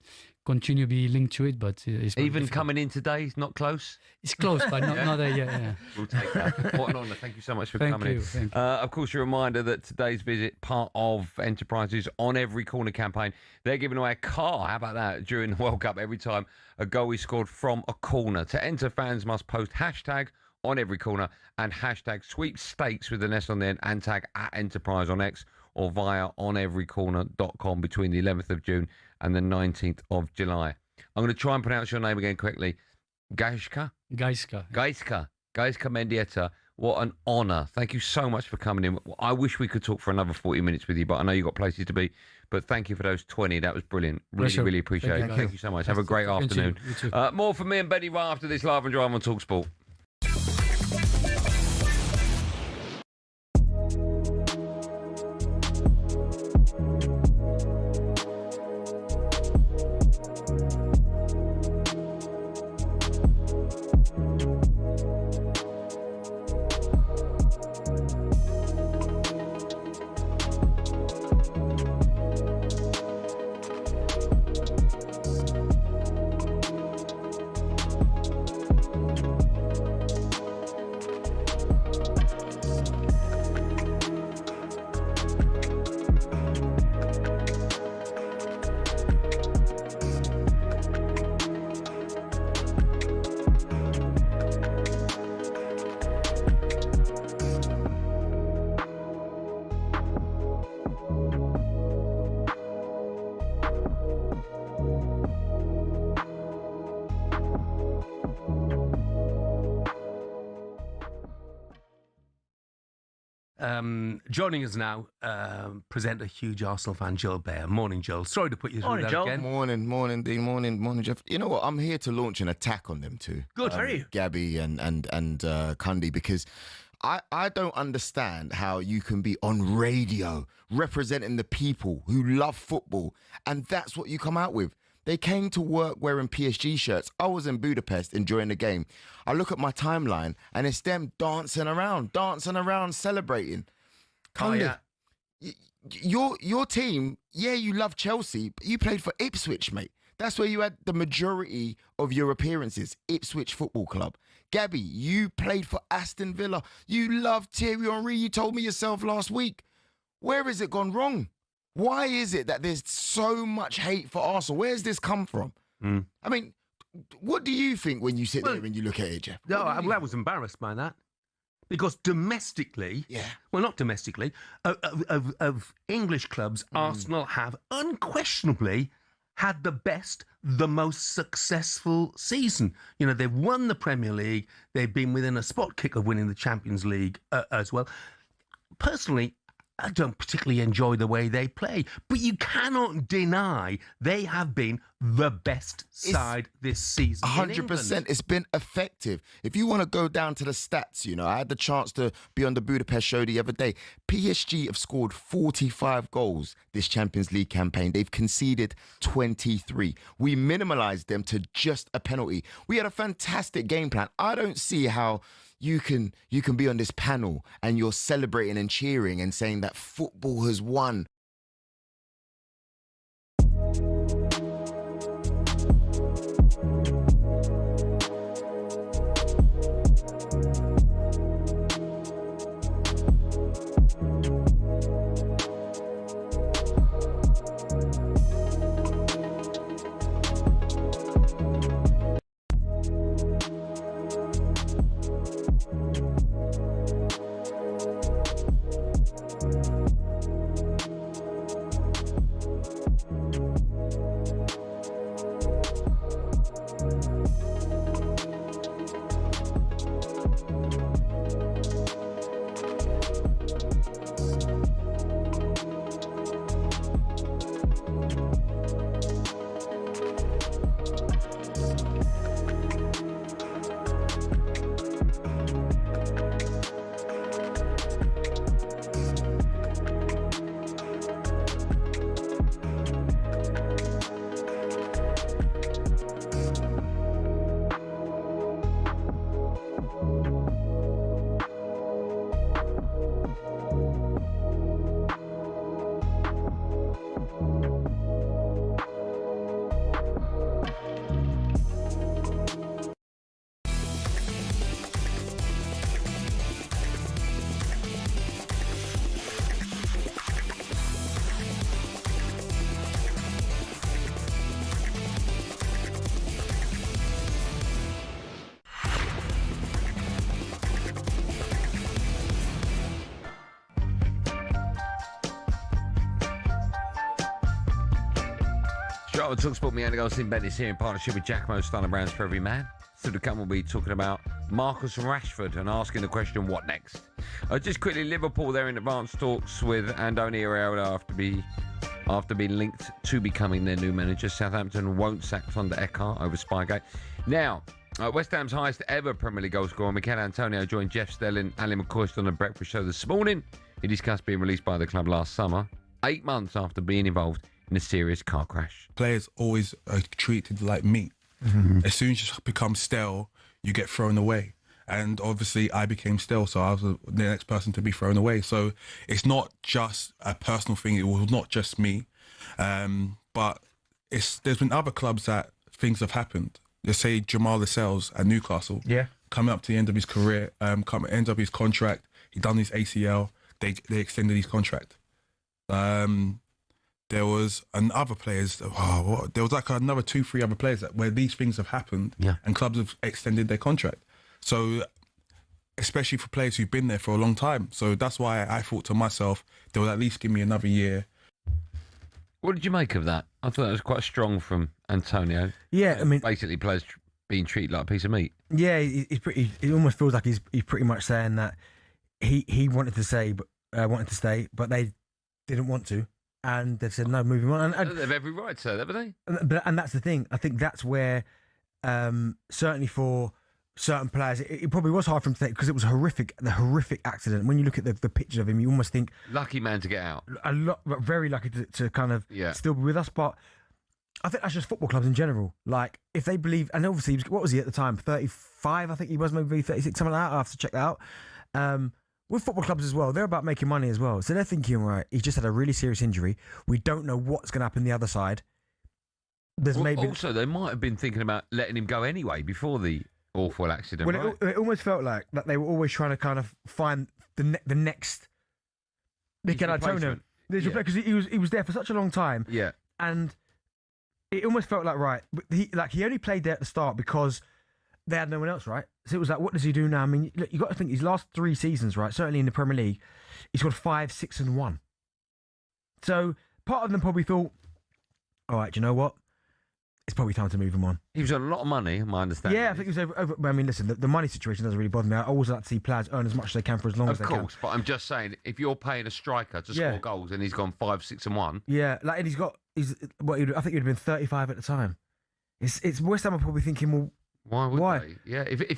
continue be linked to it. But it's even coming in today, it's not close. It's close, but not there yet. Yeah. We'll take that. What an honour! Thank you so much for coming in. Thank you. Of course, a reminder that today's visit, part of Enterprise's On Every Corner campaign. They're giving away a car. How about that? During the World Cup, every time a goal is scored from a corner. To enter, fans must post hashtag On Every Corner and hashtag sweepstakes with an S on the end and tag @Enterprise on X or via oneverycorner.com between the 11th of June and the 19th of July. I'm going to try and pronounce your name again correctly. Gaiska Mendieta. What an honour. Thank you so much for coming in. I wish we could talk for another 40 minutes with you, but I know you've got places to be. But thank you for those 20. That was brilliant. Really appreciate it. Thank you so much. Have a great afternoon. You too. More from me and Benny right after this Live and Drive on talkSPORT. Joining us now, presenter, huge Arsenal fan, Joel Bear. Morning, Joel. Sorry to put you through that again. Morning, Dean. Morning, Jeff. You know what? I'm here to launch an attack on them too. Good, are you? Gabby and Cundy, because I don't understand how you can be on radio representing the people who love football, and that's what you come out with. They came to work wearing PSG shirts. I was in Budapest enjoying the game. I look at my timeline and it's them dancing around, celebrating. Cundy, your team, you love Chelsea, but you played for Ipswich, mate. That's where you had the majority of your appearances, Ipswich Football Club. Gabby, you played for Aston Villa. You love Thierry Henry. You told me yourself last week. Where has it gone wrong? Why is it that there's so much hate for Arsenal? Where's this come from? I mean, what do you think when you sit there and you look at it, Jeff? No, I was embarrassed by that. Because domestically, well, not domestically, of English clubs, Arsenal have unquestionably had the most successful season. You know, they've won the Premier League. They've been within a spot kick of winning the Champions League as well. Personally, I don't particularly enjoy the way they play, but you cannot deny they have been the best side this season. 100%. It's been effective. If you want to go down to the stats, you know, I had the chance to be on the Budapest show the other day. PSG have scored 45 goals this Champions League campaign. They've conceded 23. We minimalised them to just a penalty. We had a fantastic game plan. I don't see how you can be on this panel and you're celebrating and cheering and saying that football has won. Sure, talkSPORT, me, Andy Goldstein Bent is here in partnership with Giacomo Stunner Brands for Every Man. Still to come, we'll be talking about Marcus Rashford and asking the question, what next? Just quickly, Liverpool, they're in advanced talks with Andoni Iraola after being linked to becoming their new manager. Southampton won't sack Van der Eckhart over Spygate. Now, West Ham's highest ever Premier League goal scorer, Mikel Antonio, joined Jeff Stelling, Ali McCoist on the Breakfast Show this morning. He discussed being released by the club last summer, 8 months after being involved in a serious car crash. Players always are treated like meat. As soon as you become stale, you get thrown away. And obviously I became stale, so I was the next person to be thrown away. So it's not just a personal thing. It was not just me. But there's been other clubs that things have happened. Let's say Jamal Lascelles at Newcastle. Yeah. Coming up to the end of his career, end of his contract, he done his ACL, they extended his contract. There was other players. There was like another 2-3 other players where these things have happened, and clubs have extended their contract. So, especially for players who've been there for a long time. So that's why I thought to myself, they will at least give me another year. What did you make of that? I thought that was quite strong from Antonio. Yeah, I mean, basically players being treated like a piece of meat. Yeah, he's pretty. It almost feels like he's pretty much saying that he wanted to stay, but they didn't want to. And they've said no, moving on. And they have every right to say that, haven't they? And that's the thing. I think that's where, certainly for certain players, it probably was hard for him to take because it was the horrific accident. When you look at the picture of him, you almost think lucky man to get out. Very lucky to kind of still be with us. But I think that's just football clubs in general. Like if they believe, and obviously, what was he at the time? 35, I think he was, maybe 36, something like that. I have to check that out. With football clubs as well, they're about making money as well. So they're thinking, right, he's just had a really serious injury. We don't know what's going to happen the other side. Also, they might have been thinking about letting him go anyway before the awful accident. Well, right? it almost felt like that they were always trying to kind of find the next Mikel Antonio, because he was there for such a long time. Yeah, and it almost felt like he only played there at the start because they had no one else, right? So it was like, what does he do now? I mean, look, you got to think his last 3 seasons, right? Certainly in the Premier League, he scored 5, 6, and 1. So part of them probably thought, all right, do you know what? It's probably time to move him on. He was on a lot of money, my understanding. Yeah, I think it was over. I mean, listen, the money situation doesn't really bother me. I always like to see players earn as much as they can for as long as they can. Of course, but I'm just saying, if you're paying a striker to score goals and he's gone 5, 6, and 1. Yeah, like, and I think he'd have been 35 at the time. It's West Ham are probably thinking, well, why would they? Yeah, if he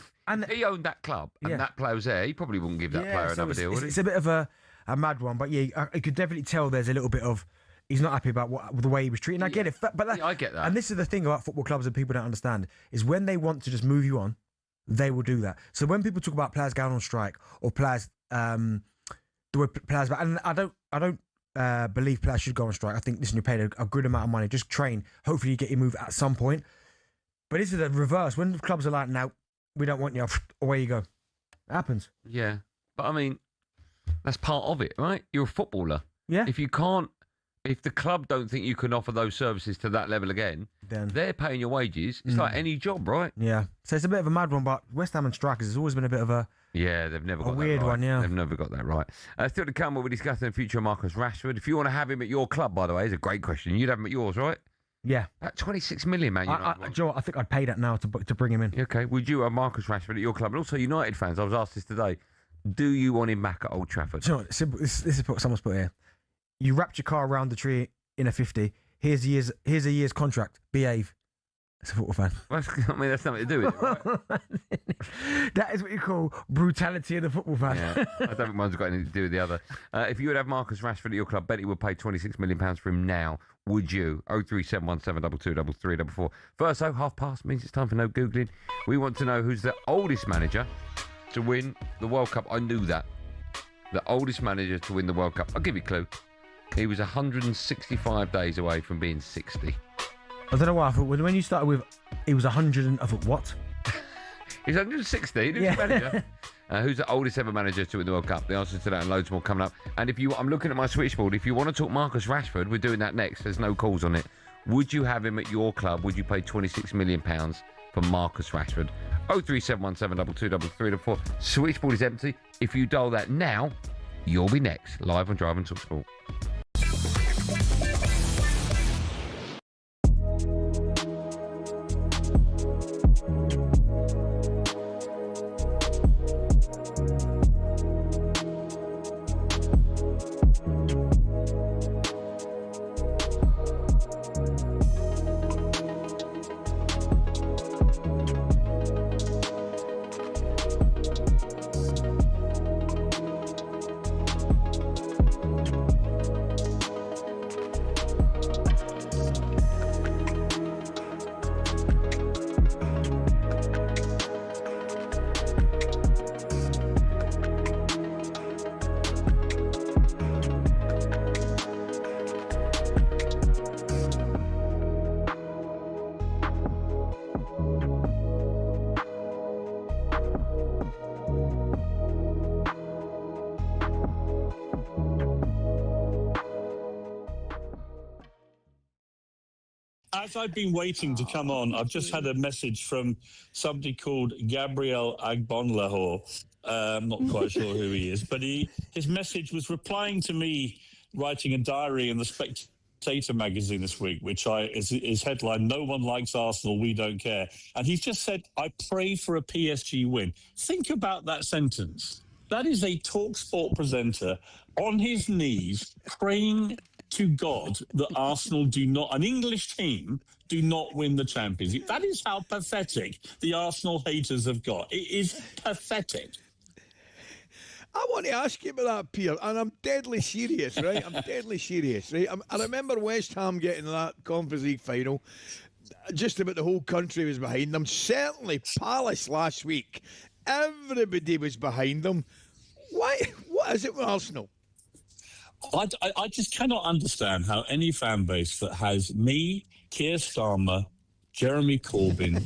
owned that club and that player was there, he probably wouldn't give that player another deal, would he? It's a bit of a mad one, but yeah, I could definitely tell there's a little bit of he's not happy about the way he was treated. And I get it, but I get that. And this is the thing about football clubs that people don't understand is when they want to just move you on, they will do that. So when people talk about players going on strike or players, and I don't believe players should go on strike. I think listen, you're paid a good amount of money, just train. Hopefully you get your move at some point. But this is the reverse. When clubs are like, no, we don't want you, away you go. It happens. Yeah. But I mean, that's part of it, right? You're a footballer. Yeah. If the club don't think you can offer those services to that level again, then they're paying your wages. It's like any job, right? Yeah. So it's a bit of a mad one, but West Ham and strikers has always been a bit of a... Yeah, they've never got that weird right. one, yeah. They've never got that right. Still to come, we'll be discussing the future of Marcus Rashford. If you want to have him at your club, by the way, it's a great question. You'd have him at yours, right? Yeah. That 26 million, man. Joe, I think I'd pay that now to bring him in. Okay. Would you have Marcus Rashford at your club? And also United fans, I was asked this today, do you want him back at Old Trafford? Do you know what? This is what someone's put here. You wrapped your car around the tree in a 50. Here's a year's contract. Behave. It's a football fan. I mean, that's nothing to do with it, right? That is what you call brutality of the football fan. Yeah, I don't think one's got anything to do with the other. If you would have Marcus Rashford at your club, Betty would pay £26 million for him now. Would you? 03717223344. First, half past means it's time for no Googling. We want to know who's the oldest manager to win the World Cup. I knew that. The oldest manager to win the World Cup. I'll give you a clue. He was 165 days away from being 60. I don't know why. I thought when you started with, he was 100 and I thought, what? He's 160. Who's the manager? Who's the oldest ever manager to win the World Cup? The answer to that and loads more coming up. And I'm looking at my switchboard. If you want to talk Marcus Rashford, we're doing that next. There's no calls on it. Would you have him at your club? Would you pay £26 million for Marcus Rashford? 03717223344. Switchboard is empty. If you dial that now, you'll be next. Live on Drive and talkSPORT. As I've been waiting to come on, I've just had a message from somebody called Gabriel Agbonlahor. I'm not quite sure who he is, but his message was replying to me writing a diary in the Spectator magazine this week, which is headline, "No one likes Arsenal, we don't care." And he's just said, "I pray for a PSG win." Think about that sentence. That is a talkSPORT presenter on his knees praying to God that Arsenal an English team, do not win the Champions League. That is how pathetic the Arsenal haters have got. It is pathetic. I want to ask you about that, Pierre, and I'm deadly serious, right? I'm deadly serious, right? I remember West Ham getting that Conference League final. Just about the whole country was behind them. Certainly Palace last week. Everybody was behind them. Why? What is it with Arsenal? I just cannot understand how any fan base that has me, Keir Starmer, Jeremy Corbyn,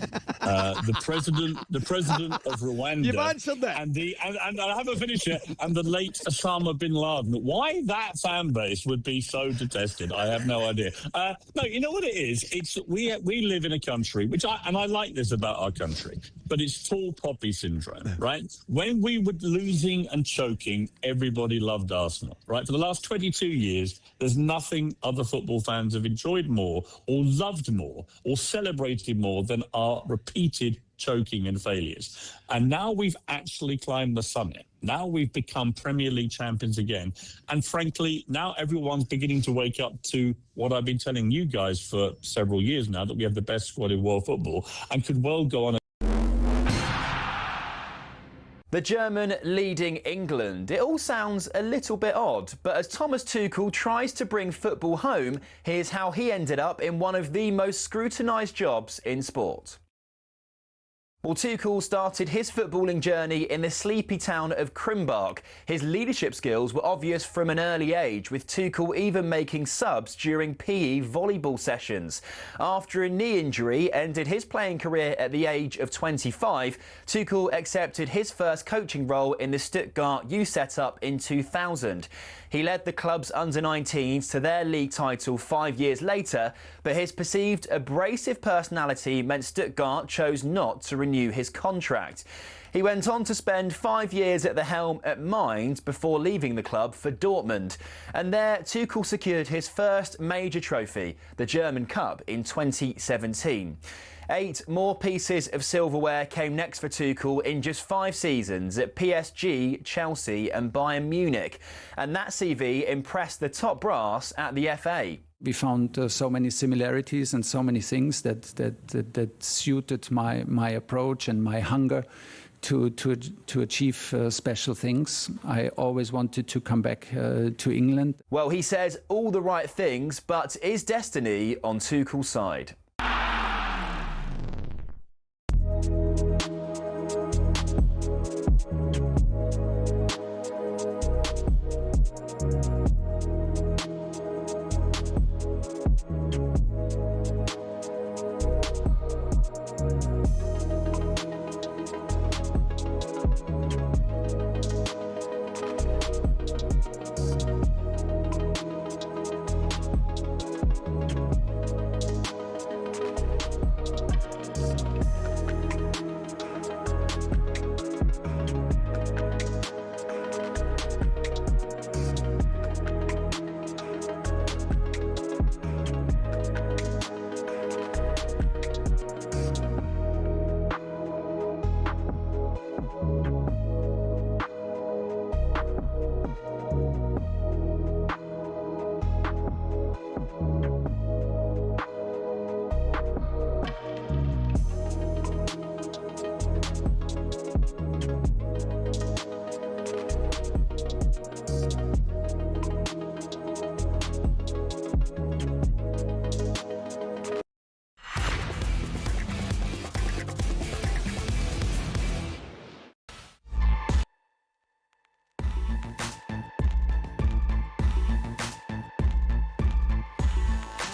the president of Rwanda. You've answered that. And I haven't finished yet. And the late Osama bin Laden. Why that fan base would be so detested, I have no idea. No, you know what it is? It's we live in a country I like this about our country, but it's tall poppy syndrome, right? When we were losing and choking, everybody loved Arsenal, right? For the last 22 years, there's nothing other football fans have enjoyed more or loved more or celebrated more than our repeated choking and failures. And now we've actually climbed the summit. Now we've become Premier League champions again. And frankly, now everyone's beginning to wake up to what I've been telling you guys for several years now, that we have the best squad in world football and could well go on. The German leading England. It all sounds a little bit odd, but as Thomas Tuchel tries to bring football home, here's how he ended up in one of the most scrutinised jobs in sport. Well, Tuchel started his footballing journey in the sleepy town of Krimbach. His leadership skills were obvious from an early age, with Tuchel even making subs during PE volleyball sessions. After a knee injury ended his playing career at the age of 25, Tuchel accepted his first coaching role in the Stuttgart youth setup in 2000. He led the club's under-19s to their league title 5 years later, but his perceived abrasive personality meant Stuttgart chose not to renew his contract. He went on to spend 5 years at the helm at Mainz before leaving the club for Dortmund. And there, Tuchel secured his first major trophy, the German Cup, in 2017. 8 more pieces of silverware came next for Tuchel in just 5 seasons at PSG, Chelsea and Bayern Munich. And that CV impressed the top brass at the FA. We found so many similarities and so many things that suited my approach and my hunger to achieve special things. I always wanted to come back to England. Well, he says all the right things, but is destiny on Tuchel's side?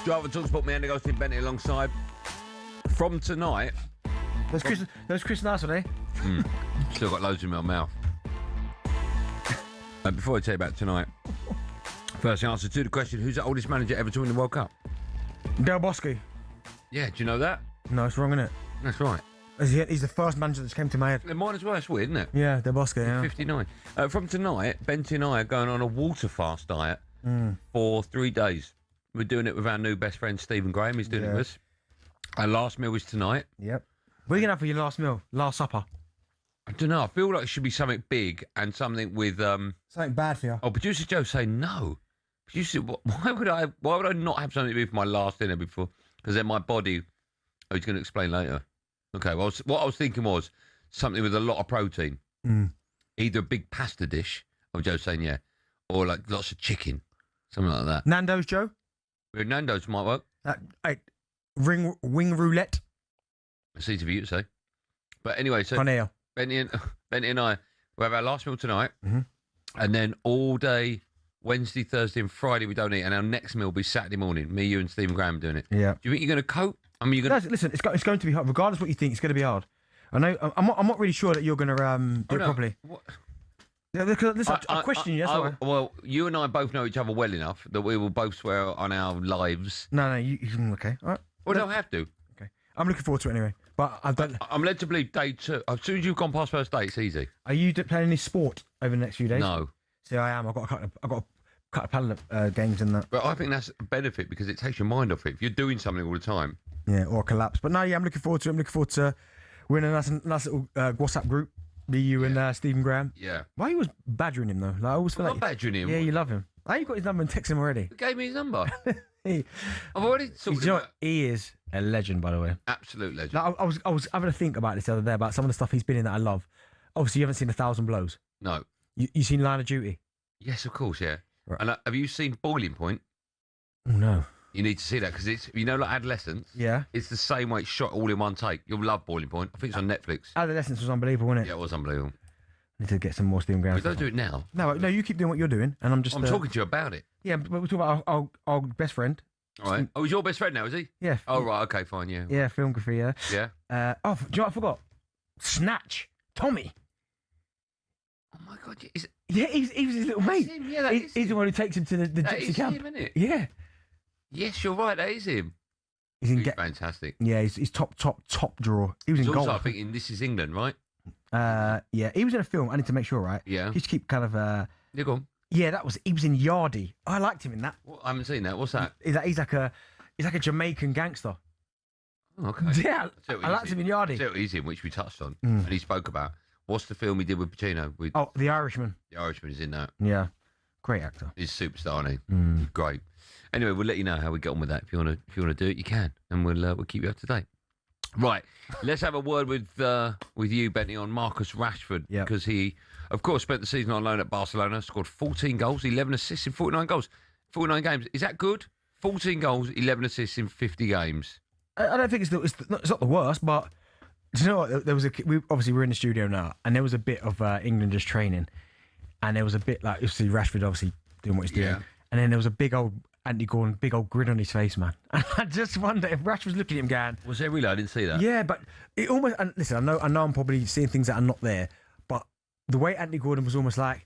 Driver talkSPORT, me, Andy Goldstein Bent alongside. From tonight... There's Chris Nass on, eh? Still got loads in my mouth. Before I tell you about tonight, first the answer to the question, who's the oldest manager ever to win the World Cup? Del Bosque. Yeah, do you know that? No, it's wrong, isn't it? That's right. He's the first manager that came to my head. They might as well. It's weird, isn't it? Yeah, Del Bosque, yeah. 59. From tonight, Bent and I are going on a water fast diet for 3 days. We're doing it with our new best friend, Stephen Graham. He's doing it with us. Our last meal is tonight. Yep. What are you going to have for your last meal? Last supper? I don't know. I feel like it should be something big and something with... something bad for you. Oh, producer Joe saying no. Producer, why would I not have something to do for my last dinner before? Because then my body... Oh, he's going to explain later. Okay, well, what I was thinking was something with a lot of protein. Either a big pasta dish, or Joe saying yeah, or like lots of chicken, something like that. Nando's, Joe? Nando's might work. Wing roulette. It's easy for you to say. But anyway, so Corneo. Benny and I will have our last meal tonight, and then all day Wednesday, Thursday, and Friday we don't eat, and our next meal will be Saturday morning. Me, you, and Stephen Graham doing it. Yeah. Do you think you're going to cope? I mean, you're going to listen. It's going to be hard, regardless of what you think. It's going to be hard. I know. I'm not really sure that you're going to do it properly. Yeah, listen, I question you. That's why. Well, you and I both know each other well enough that we will both swear on our lives. No, you okay. All right. Well, don't have to. Okay. I'm looking forward to it anywie. But I'm led to believe day 2. As soon as you've gone past first day, it's easy. Are you playing any sport over the next few days? No. See, I am. I've got a couple of paddle games in that. But I think that's a benefit because it takes your mind off it. If you're doing something all the time. Yeah, or collapse. But no, yeah, I'm looking forward to it. I'm looking forward to we're in a nice little WhatsApp group. Me, you, and Stephen Graham. Yeah. Why are you always badgering him though? Like, I always feel I'm not badgering him. Yeah, you love him. How you got his number and text him already? He gave me his number. I've already sorted him out. He is a legend, by the way. Absolute legend. Like, I was having a think about this the other day about some of the stuff he's been in that I love. Obviously, you haven't seen 1,000 Blows. No. You seen Line of Duty? Yes, of course, yeah. Right. And have you seen Boiling Point? Oh, no. You need to see that because it's, like Adolescence. Yeah. It's the same way it's shot all in one take. You'll love Boiling Point. I think it's on Netflix. Adolescence was unbelievable, wasn't it? Yeah, it was unbelievable. I need to get some more Stephen Graham. We don't do it now. No, you keep doing what you're doing, and I'm just. I'm talking to you about it. Yeah, but we're talking about our best friend. All right. Oh, he's your best friend now, is he? Yeah. Oh, right. Okay, fine. Yeah. Yeah, filmography. Yeah. Yeah. Do you know what I forgot? Snatch. Tommy. Oh my God! Yeah, he was his little mate. Him. Yeah, he's the one who takes him to the gypsy camp. Him, isn't it? Yeah. Yes, you're right. That is him. He's fantastic. Yeah, he's top drawer. He was in goal. I think in This Is England, right? Yeah, he was in a film. I need to make sure, right? Yeah. He used to keep kind of. You're gone. Yeah, he was in Yardie. I liked him in that. Well, I haven't seen that. What's that? He's like a Jamaican gangster. Oh, okay. Yeah, I liked him in Yardie. So he's in, which we touched on, and he spoke about. What's the film he did with Pacino? The Irishman. The Irishman is in that. Yeah, great actor. He's a superstar, isn't he? Great. Anyway, we'll let you know how we get on with that. If you want to do it, you can, and we'll keep you up to date. Right, let's have a word with you, Bentley, on Marcus Rashford, because he, of course, spent the season on loan at Barcelona, scored 14 goals, 11 assists in 49 goals, 49 games. Is that good? 14 goals, 11 assists in 50 games. I don't think it's not the worst, but do you know what? There was we're in the studio now, and there was a bit of England just training, and there was a bit like you see Rashford obviously doing what he's doing, and then there was a big old Andy Goldstein, big old grin on his face, man. And I just wonder if Rashford was looking at him going... Was there really? I didn't see that. Yeah, but it almost... And listen, I know I'm probably seeing things that are not there, but the way Andy Goldstein was almost like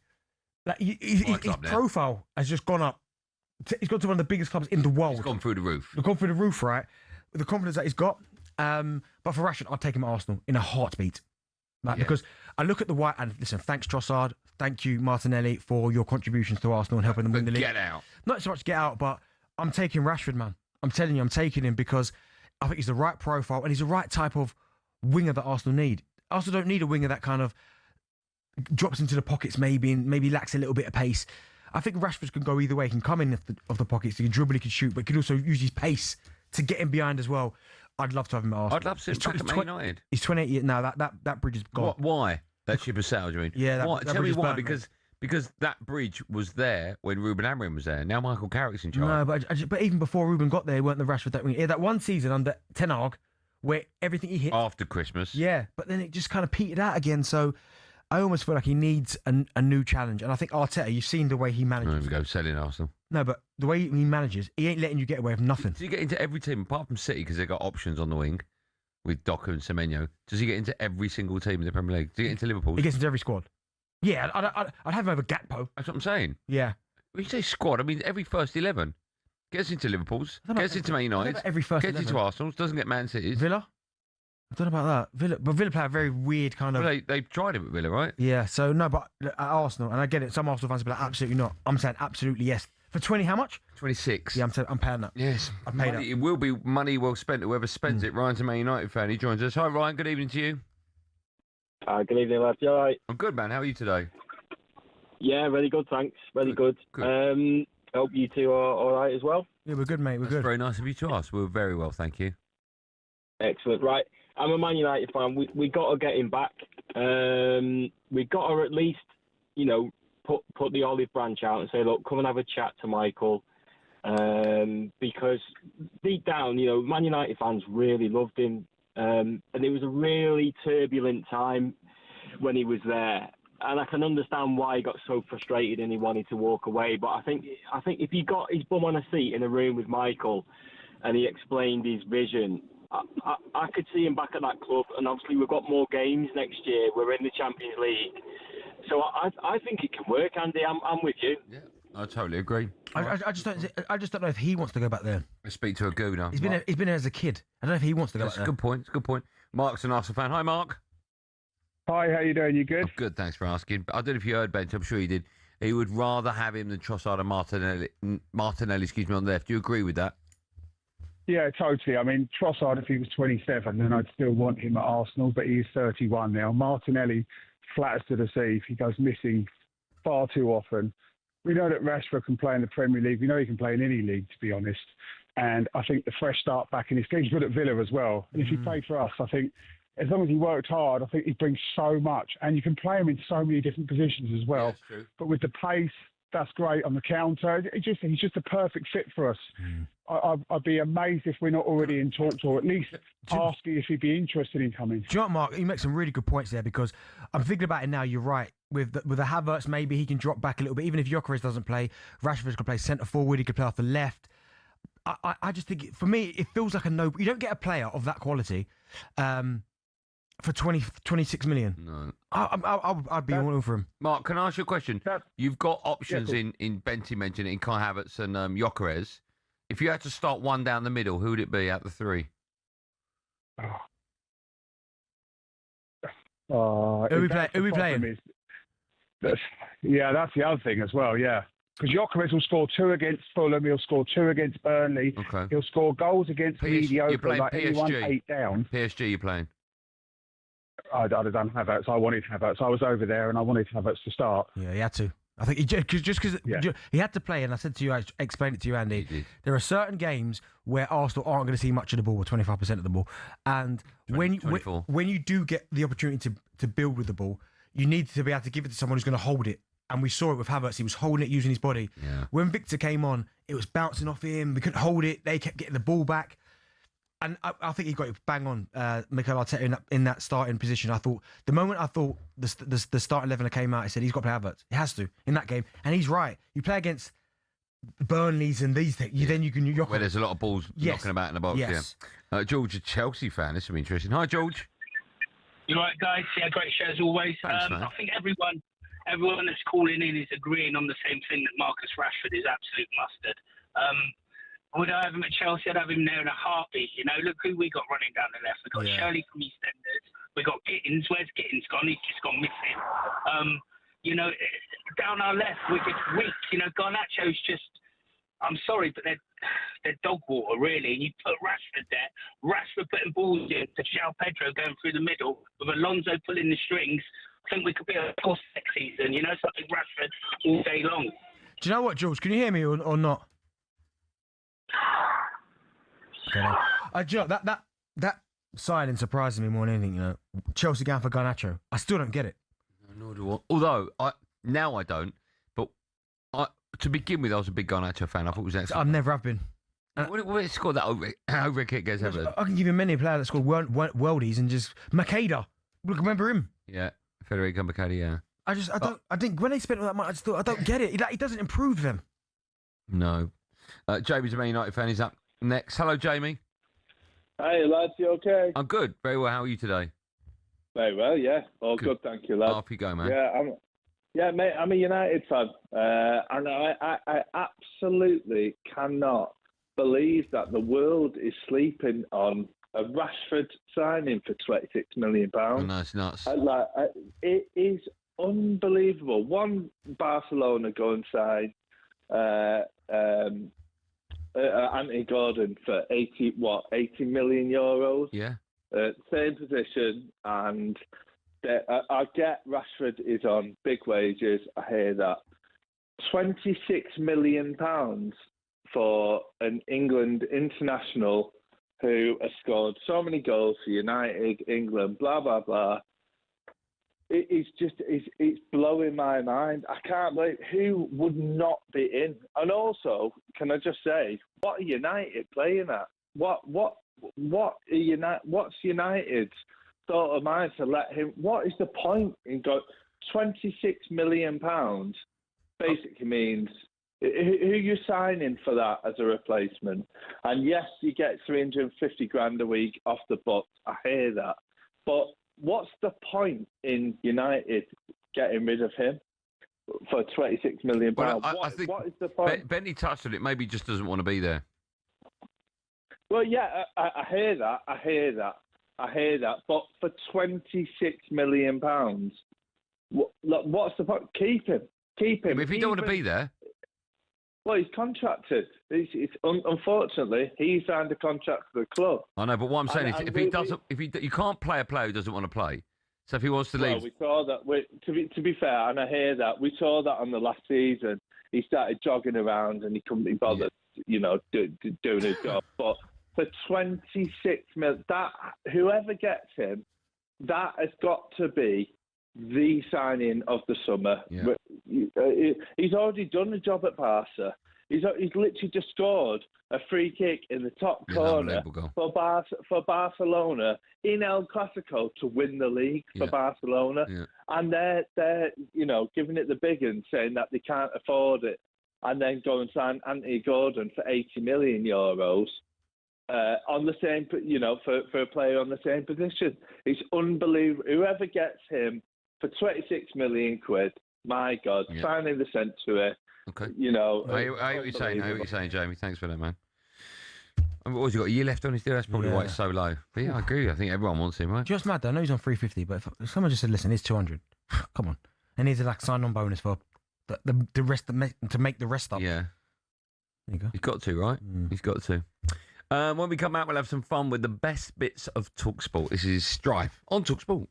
his profile has just gone up. He's gone to one of the biggest clubs in the world. He's gone through the roof. He's gone through the roof, right? With the confidence that he's got. But for Rashford, I'd take him at Arsenal in a heartbeat. Because I look at the white... And listen, thanks, Trossard. Thank you, Martinelli, for your contributions to Arsenal and helping them win the league. Get out. Not so much get out, but I'm taking Rashford, man. I'm telling you, I'm taking him because I think he's the right profile and he's the right type of winger that Arsenal need. Arsenal don't need a winger that kind of drops into the pockets maybe and maybe lacks a little bit of pace. I think Rashford can go either way. He can come in off the pockets, he can dribble, he can shoot, but he can also use his pace to get him behind as well. I'd love to have him at Arsenal. I'd love to see him back at Man United. He's 28 years now. That bridge is gone. Why? That ship has sailed, you mean? Yeah. Tell me why. Because that bridge was there when Ruben Amorim was there. Now Michael Carrick's in charge. No, but even before Ruben got there, weren't the Rashford that winger? Yeah, that one season under Ten Hag where everything he hit after Christmas. Yeah, but then it just kind of petered out again. So I almost feel like he needs a new challenge. And I think Arteta, you've seen the way he manages. There we go, selling Arsenal. No, but the way he manages, he ain't letting you get away with nothing. Does he get into every team apart from City because they've got options on the wing with Doku and Semenyo? Does he get into every single team in the Premier League? Does he get into Liverpool? He gets into every squad. Yeah, I'd have him over Gakpo. That's what I'm saying. Yeah. When you say squad, I mean every first 11. Gets into Liverpool's. I don't know- Gets into Man I don't know United. every first Gets 11. into Arsenal's. Doesn't get Man City's. Villa. I don't know about that. Villa play a very weird kind of. Well, they tried him at Villa, right? Yeah. So no, but at Arsenal, and I get it. Some Arsenal fans will be like, absolutely not. I'm saying absolutely yes. For 20, how much? 26. Yeah, I'm paying that. Yes, I paid money, it will be money well spent. Whoever spends it. Ryan's a Man United fan. He joins us. Hi, Ryan. Good evening to you. Good evening, lads. You all right? I'm good, man. How are you today? Yeah, really good, thanks. Really good. Hope you two are all right as well. Yeah, we're good, mate. We're That's good. very nice of you to ask. We're very well, thank you. Excellent. Right. I'm a Man United fan. We got to get him back. We got to at least, put the olive branch out and say, look, come and have a chat to Michael. Because deep down, Man United fans really loved him. And it was a really turbulent time when he was there. And I can understand why he got so frustrated and he wanted to walk away. But I think if he got his bum on a seat in a room with Michael and he explained his vision, I could see him back at that club. And obviously we've got more games next year. We're in the Champions League. So I think it can work, Andy. I'm with you. Yeah, I totally agree. I just don't know if he wants to go back there. Let's speak to a gooner. He's been there as a kid. I don't know if he wants to go That's back a there. good point. It's a good point. Mark's an Arsenal fan. Hi, Mark. Hi, how you doing? You good? I'm good, thanks for asking. I don't know if you heard, Bent. I'm sure you did. He would rather have him than Trossard and Martinelli, excuse me, on the left. Do you agree with that? Yeah, totally. I mean, Trossard, if he was 27, then I'd still want him at Arsenal, but he's 31 now. Martinelli, flat as to the sea. He goes missing far too often. We know that Rashford can play in the Premier League. We know he can play in any league, to be honest. And I think the fresh start back in his game, he's good at Villa as well. And if he played for us, I think as long as he worked hard, I think he brings so much. And you can play him in so many different positions as well. Yeah, true. But with the pace, that's great on the counter. He's just a perfect fit for us. I'd be amazed if we're not already in talks, or at least asking if he'd be interested in coming. Do you know what, Mark? You make some really good points there, because I'm thinking about it now. You're right. With the Havertz, maybe he can drop back a little bit. Even if Gyökeres doesn't play, Rashford can play centre forward. He could play off the left. I just think, for me, it feels like a no. You don't get a player of that quality for 26 million. No. I'd be all in for him. Mark, can I ask you a question? You've got options Yeah, in Benty mentioned it, in Kai Havertz and Gyökeres. If you had to start one down the middle, who would it be out of the three? Who we playing? Yeah, that's the other thing as well, yeah. Because Gyökeres will score 2 against Fulham, he'll score 2 against Burnley, he'll score goals against You're mediocre, playing like anyone PSG. 8 down. PSG you're playing. I'd have done Havertz. I wanted Havertz. I was over there and I wanted Havertz to start. Yeah, he had to. I think just because he had to play, and I said to you, I explained it to you, Andy. There are certain games where Arsenal aren't going to see much of the ball, or 25% of the ball, and when you do get the opportunity to build with the ball, you need to be able to give it to someone who's going to hold it. And we saw it with Havertz; he was holding it using his body. Yeah. When Victor came on, it was bouncing off him. We couldn't hold it. They kept getting the ball back. And I think he got it bang on, Mikel Arteta in that starting position. I thought the moment I thought the starting 11 came out, I said he's got to play Havertz. He has to in that game, and he's right. You play against Burnleys and these things, then you can. Where there's a lot of balls knocking about in the box. Yes. Yeah. George, a Chelsea fan. This will be interesting. Hi, George. You all right, guys? Yeah, great show as always. Thanks, man. I think everyone that's calling in is agreeing on the same thing, that Marcus Rashford is absolute mustard. Would I have him at Chelsea? I'd have him there in a heartbeat. Look who we got running down the left. We got Shirley from EastEnders. We got Gittins. Where's Gittins gone? He's just gone missing. Down our left, we're just weak. Garnacho's just. I'm sorry, but they're dog water, really. And you put Rashford there. Rashford putting balls in to João Pedro going through the middle with Alonso pulling the strings. I think we could be a post next season. Something Rashford all day long. Do you know what, George? Can you hear me or not? Okay. Do you know, that signing surprises me more than anything. Chelsea going for Garnacho. I still don't get it. Nor do I. Although I don't. But to begin with, I was a big Garnacho fan. I thought it was excellent. I never have been. What scored that over kick against Everton? I can give you many players that scored worldies and just Makeda. Remember him? Yeah, Federico Macari. Yeah. I think when they spent all that money, I don't get it. He doesn't improve them. No. Jamie's a Man United fan. He's up next. Hello, Jamie. Hey, lads, you okay? I'm good. Very well. How are you today? Very well, yeah. All good, thank you, lads. Off you go, man. Yeah, mate, I'm a United fan. And I absolutely cannot believe that the world is sleeping on a Rashford signing for £26 million. Oh, no, it's nuts. It is unbelievable. One, Barcelona go and sign Andy Gordon for 80 million euros. Yeah. Same position, and I get Rashford is on big wages. I hear that. £26 million for an England international who has scored so many goals for United, England, blah blah blah. It's blowing my mind. I can't believe who would not be in. And also, can I just say, what are United playing at? What are what's United's sort of mind to let him? What is the point in go £26 million? Basically means who you signing for that as a replacement. And yes, you get 350 grand a week off the books. I hear that, but what's the point in United getting rid of him for £26 million? Well, I think what is the point? Bentley touched on it. Maybe he just doesn't want to be there. Well, yeah, I hear that. I hear that. But for £26 million, what's the point? Keep him. If he don't want to be there. Well, he's contracted. Unfortunately, he signed a contract for the club. I know, but what I'm saying is, you can't play a player who doesn't want to play. So if he wants to leave, well, we saw that. To be fair, and I hear that, we saw that on the last season. He started jogging around and he couldn't be bothered, doing his job. But for 26 million, that whoever gets him, that has got to be the signing of the summer. Yeah. He's already done the job at Barca. He's literally just scored a free kick in the top corner for Barcelona in El Clasico to win the league for Barcelona. Yeah. And they're giving it the big one, saying that they can't afford it, and then go and sign Anthony Gordon for 80 million euros. On the same, for a player on the same position. It's unbelievable. Whoever gets him for 26 million quid, my God, signing the century. Okay. I hear what you're saying. I hear what you're saying, Jamie. Thanks for that, man. What's he got? A year left on his deal? That's probably why it's so low. But yeah, I agree. I think everyone wants him, right? Just mad. I know he's on 350, but if someone just said, "Listen, he's 200," come on, and he's like sign-on bonus for the rest to make the rest up. Yeah. There you go. He's got to, right? He's got to. When we come out, we'll have some fun with the best bits of talkSPORT. This is Strive on talkSPORT.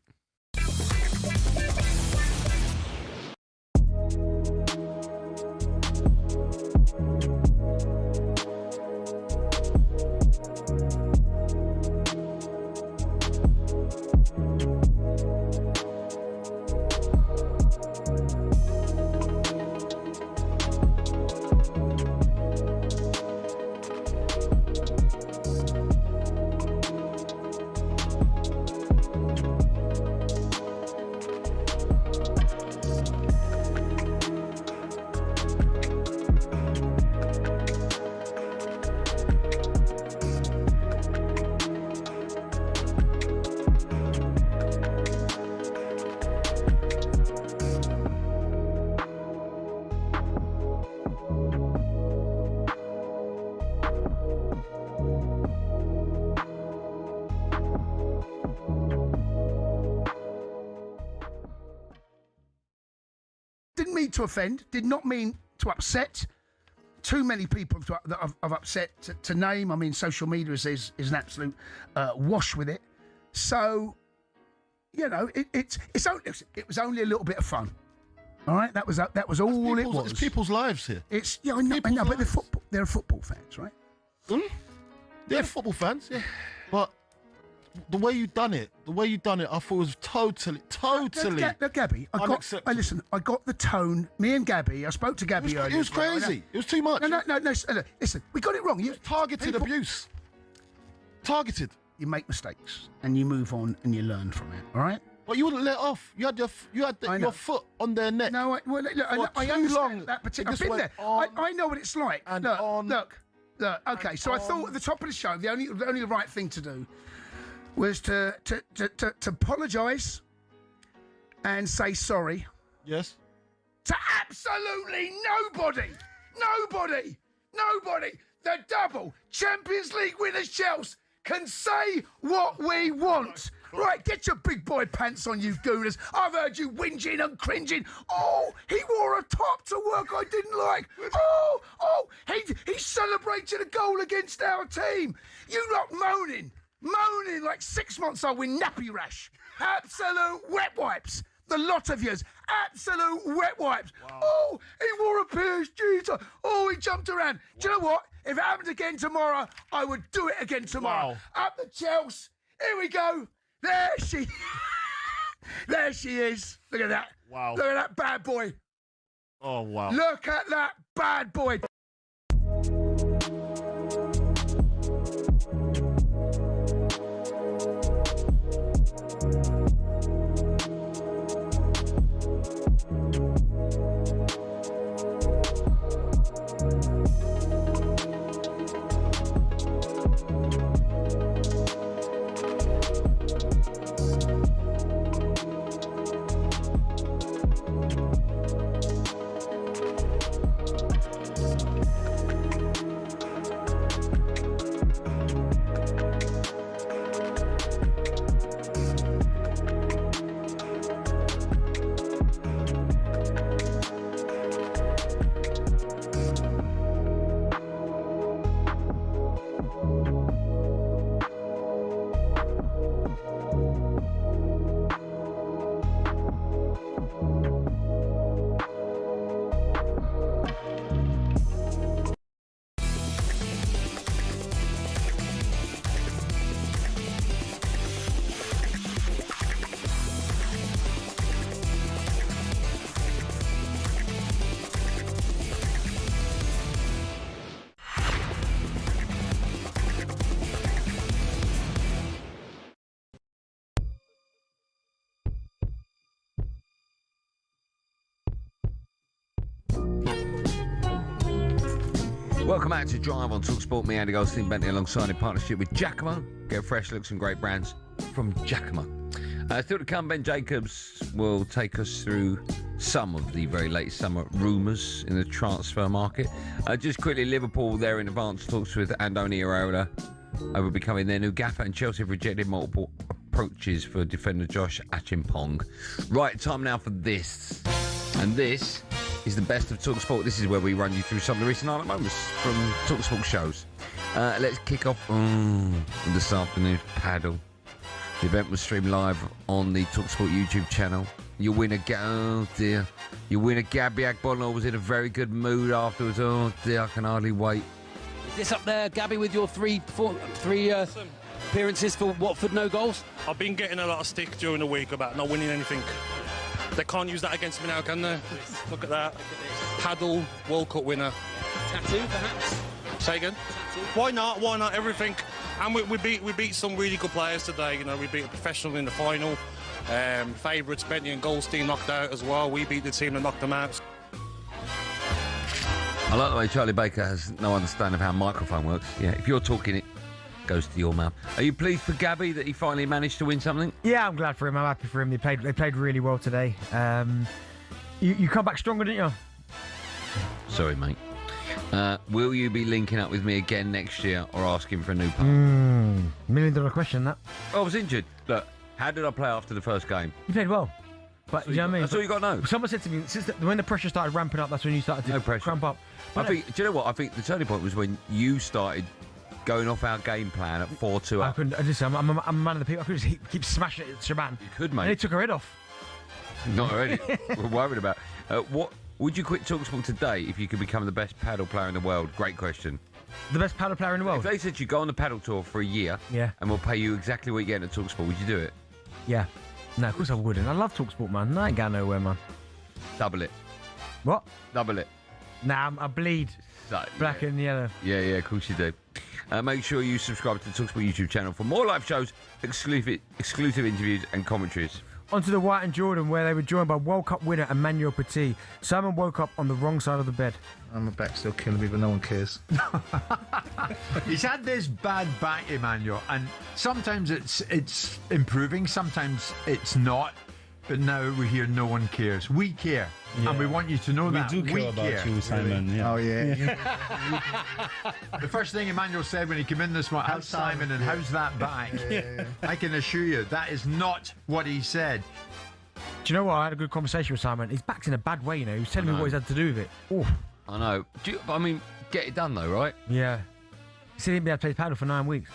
Didn't mean to offend, did not mean to upset. Too many people that I've upset to name. I mean, social media is an absolute wash with it. So, it was only a little bit of fun. All right, that was all it was. It's people's lives here. I know, but they're football fans, right? They're football fans, yeah. But the way you done it, I thought was totally No, Gabby, listen, I got the tone. Me and Gabby, I spoke to Gabby earlier. It was crazy. It was too much. No, listen, we got it wrong. Targeted abuse. Targeted. You make mistakes and you move on and you learn from it, all right? But you wouldn't let off. You had your foot on their neck. No, I understand that particular. I've been there. I know what it's like. Look. Okay, so I thought at the top of the show, the only right thing to do was to apologise and say sorry. Yes. To absolutely nobody. the double Champions League winners Chelsea can say what we want. Right, get your big boy pants on, you gooners. I've heard you whinging and cringing. Oh, he wore a top to work I didn't like. Oh, he celebrated a goal against our team. You lot moaning like 6 months old with nappy rash. Absolute wet wipes. The lot of yous, absolute wet wipes. Wow. Oh, he wore a PSG top. Oh, he jumped around. Do you know what? If it happened again tomorrow, I would do it again tomorrow. Wow. Up the Chelsea. Here we go. There she is. Look at that. Wow. Look at that bad boy. Oh, wow. Look at that bad boy. Welcome back to Drive on talkSPORT. Me, Andy Goldstein Bent, alongside in partnership with Giacomo. Get fresh looks and great brands from Giacomo. Still to come, Ben Jacobs will take us through some of the very latest summer rumours in the transfer market. Just quickly, Liverpool, they're in advanced talks with Andoni Iraola over becoming their new gaffer, and Chelsea have rejected multiple approaches for defender Josh Achimpong. Right, time now for this. And this is the best of talkSPORT. This is where we run you through some of the recent highlight moments from talkSPORT shows. Let's kick off with this afternoon's paddle. The event was streamed live on the talkSPORT YouTube channel. Your winner, your winner Gabby Agbonlor was in a very good mood afterwards. Oh dear, I can hardly wait. Is this up there, Gabby, with your three appearances for Watford, no goals? I've been getting a lot of stick during the week about not winning anything. They can't use that against me now, can they? Look at that. Paddle World Cup winner. Tattoo, perhaps? Say again? Tattoo. Why not? Why not? Everything. And we beat some really good players today. You know, we beat a professional in the final. Favourites, Bentley and Goldstein knocked out as well. We beat the team that knocked them out. I like the way Charlie Baker has no understanding of how a microphone works. Yeah, if you're talking, it goes to your mouth. Are you pleased for Gabby that he finally managed to win something? Yeah, I'm glad for him. I'm happy for him. They played really well today. You come back stronger, didn't you? Sorry, mate. Will you be linking up with me again next year or asking for a new part? $1 million question, that. I was injured. Look, how did I play after the first game? You played well. But you know what I mean? That's all you got to know. Someone said to me, when the pressure started ramping up, that's when you started to cramp up. But do you know what? I think the turning point was when you started going off our game plan at 4-2 up. I couldn't. I'm a man of the people. I could just keep smashing it at Shaban. You could, mate. And he took her head off. Not already. We're worried about. What would you quit talkSPORT today if you could become the best paddle player in the world? Great question. The best paddle player in the world? If they said you go on the paddle tour for a year, yeah, and we'll pay you exactly what you get at talkSPORT, would you do it? Yeah. No, of course I wouldn't. I love talkSPORT, man. I ain't going nowhere, man. Double it. What? Double it. Nah, I bleed black and yellow. Yeah, of course you do. Make sure you subscribe to the talkSPORT YouTube channel for more live shows, exclusive interviews and commentaries. Onto the White and Jordan, where they were joined by World Cup winner Emmanuel Petit. Simon woke up on the wrong side of the bed. My back's still killing me, but no one cares. He's had this bad back, Emmanuel, and sometimes it's improving, sometimes it's not. but now we hear no one cares. We care, and we want you to know that. We do care about you, Simon. Really. Yeah. Oh, yeah. The first thing Emmanuel said when he came in this morning, how's Simon and how's that back? I can assure you, that is not what he said. Do you know what? I had a good conversation with Simon. His back's in a bad way, you know. He was telling me what he's had to do with it. Oh. I know. I mean, get it done though, right? Yeah. He said he'd be able to play paddle for 9 weeks.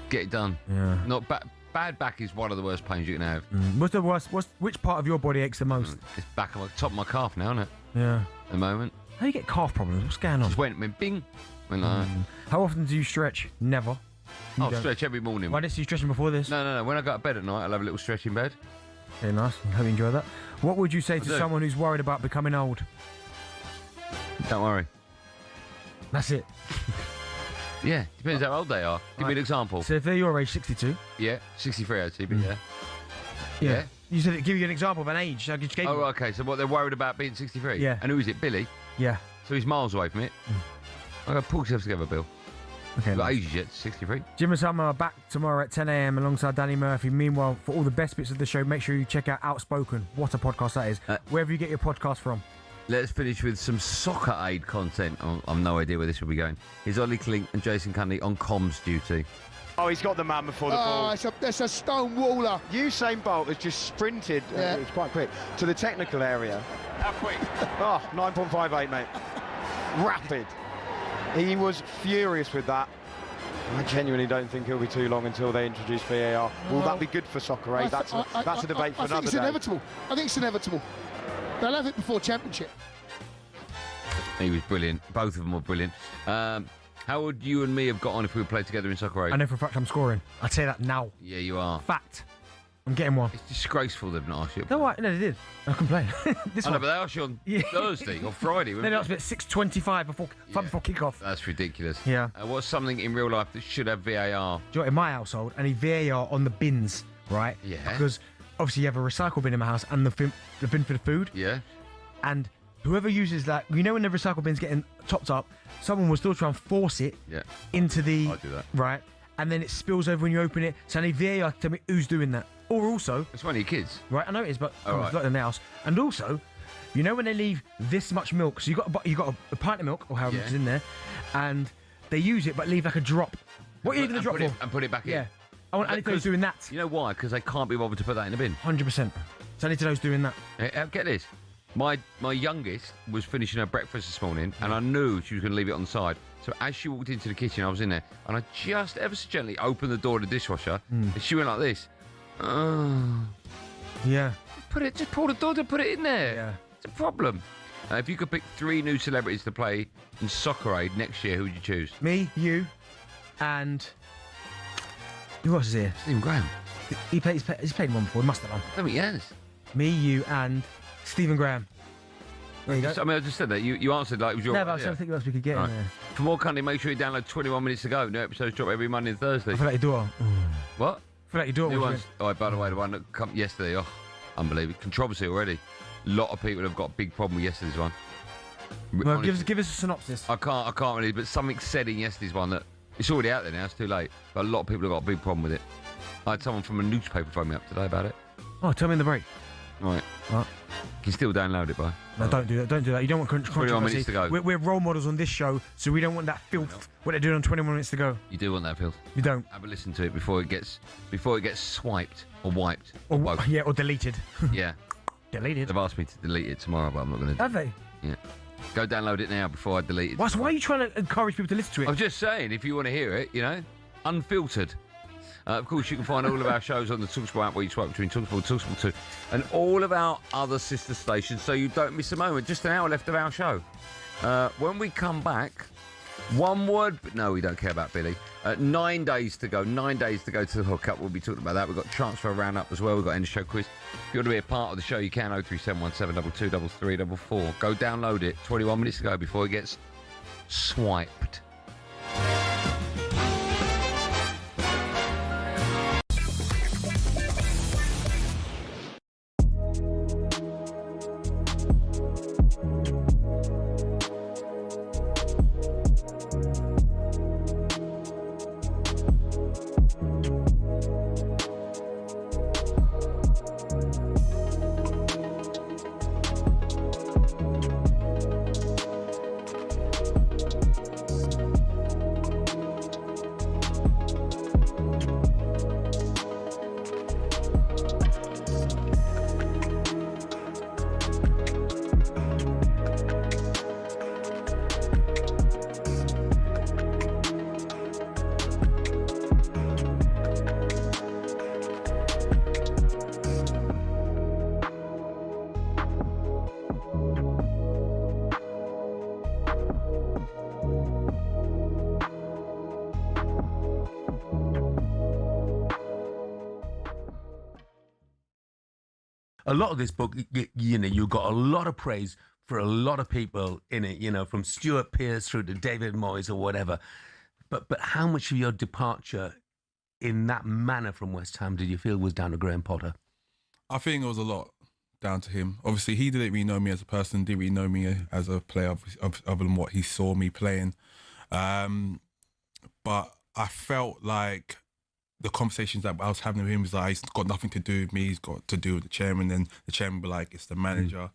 Get it done. Yeah. Not bad back is one of the worst pains you can have. What's the worst? Which part of your body aches the most? It's back on the top of my calf now, isn't it? Yeah. At the moment. How do you get calf problems? What's going on? Just went bing. Went like that. How often do you stretch? Never. You I'll don't. stretch every morning. Why didn't you stretching before this? No. When I go to bed at night, I'll have a little stretch in bed. Okay, nice. Hope you enjoy that. What would you say to do. someone who's worried about becoming old? Don't worry. That's it. Yeah, depends how old they are. Give me an example. So if they're your age, 62. Yeah, 63 actually, but yeah. Yeah. You said give you an example of an age. I just gave you. Okay, so what they're worried about being 63? Yeah. And who is it, Billy? Yeah. So he's miles away from it. Okay, pull yourself together, Bill. Okay. You've got nice. ages yet, 63. Jim and Summer are back tomorrow at 10 a.m. alongside Danny Murphy. Meanwhile, for all the best bits of the show, make sure you check out Outspoken. What a podcast that is. Wherever you get your podcast from. Let's finish with some soccer aid content. I've no idea where this will be going. Here's Ollie Klink and Jason Cundy on comms duty. Oh, he's got the man before the ball. That's a stone waller. Usain Bolt has just sprinted, it's quite quick, to the technical area. How quick? 9.58, mate. Rapid. He was furious with that. I genuinely don't think it'll be too long until they introduce VAR. Will that be good for soccer aid? That's a debate for another day. I think it's inevitable. I think it's inevitable. They'll have it before championship. He was brilliant. Both of them were brilliant. How would you and me have got on if we played together in soccer aid? I know for a fact I'm scoring. I'd say that now. Yeah, you are. Fact. I'm getting one. It's disgraceful they've not asked you. No, they did. I can play. This I know, one. but they asked you on Thursday or Friday. Then it was about 6:25 before kick-off. That's ridiculous. Yeah. What's something in real life that should have VAR? Do you know, in my household, I need VAR on the bins, right? Yeah. Because obviously you have a recycle bin in my house and the bin for the food. Yeah. And whoever uses that, you know when the recycle bin's getting topped up, someone will still try and force it into the... I do that. Right? And then it spills over when you open it. So I need VAR to tell me who's doing that. Or also... It's one of your kids. Right, I know it is, but Oh, right. it's not in the house. And also, you know when they leave this much milk, so you got a pint of milk, or however much is in there, and they use it but leave like a drop. What are you leaving the drop for? And put it back in. Yeah. I want Andy to know who's doing that. You know why? Because they can't be bothered to put that in the bin. 100%. So I need to know who's doing that. Get this. My youngest was finishing her breakfast this morning, and I knew she was going to leave it on the side. So as she walked into the kitchen, I was in there, and I just ever so gently opened the door of the dishwasher, and she went like this. Oh. Yeah. Just pull the door to put it in there. Yeah. It's a problem. If you could pick 3 new celebrities to play in Soccer Aid next year, who would you choose? Me, you, and... Who else is here? Stephen Graham. He's played one before, he must have done. I think he has. Me, you, and Stephen Graham. There you go. I mean, I just said that. You answered like it was your No, but I was idea. trying to think what else we could get Right. in there. For more content, make sure you download 21 Minutes to Go. New episodes drop every Monday and Thursday. I feel like your daughter. What? I feel like your daughter New was ones. Oh, by the way, the one that come yesterday. Oh, unbelievable. Controversy already. A lot of people have got a big problem with yesterday's one. Well, Honestly. give us a synopsis. I can't really, but something said in yesterday's one that it's already out there now, it's too late. But a lot of people have got a big problem with it. I had someone from a newspaper phone me up today about it. Oh, tell me in the break. Right. What? You can still download it, by. No, don't do that. Don't do that. You don't want 21 minutes controversy. to go. We're role models on this show, so we don't want that filth. What they're doing on 21 minutes to go. You do want that, Phil. You don't. Have a listen to it before it gets swiped or wiped or, Or both. yeah, or deleted. Yeah. Deleted. They've asked me to delete it tomorrow, but I'm not going to. Have they? Yeah. Go download it now before I delete it. Why are you trying to encourage people to listen to it? I'm just saying, if you want to hear it, unfiltered. Of course, you can find all of our shows on the talkSPORT app where you swipe between talkSPORT and talkSPORT 2 and all of our other sister stations so you don't miss a moment. Just an hour left of our show. When we come back, one word... No, we don't care about Billy. 9 days to go. 9 days to go to the hookup. We'll be talking about that. We've got transfer roundup as well. We've got end of show quiz. If you want to be a part of the show, you can. 03717 22 33 Go download it. 21 minutes to go before it gets swiped. a lot of this book, you got a lot of praise for a lot of people in it, from Stuart Pearce through to David Moyes or whatever. But how much of your departure in that manner from West Ham did you feel was down to Graham Potter? I think it was a lot down to him. Obviously, he didn't really know me as a person, didn't really know me as a player, other than what he saw me playing. But I felt like the conversations that I was having with him was like, he's got nothing to do with me, he's got to do with the chairman. Then the chairman would be like, it's the manager.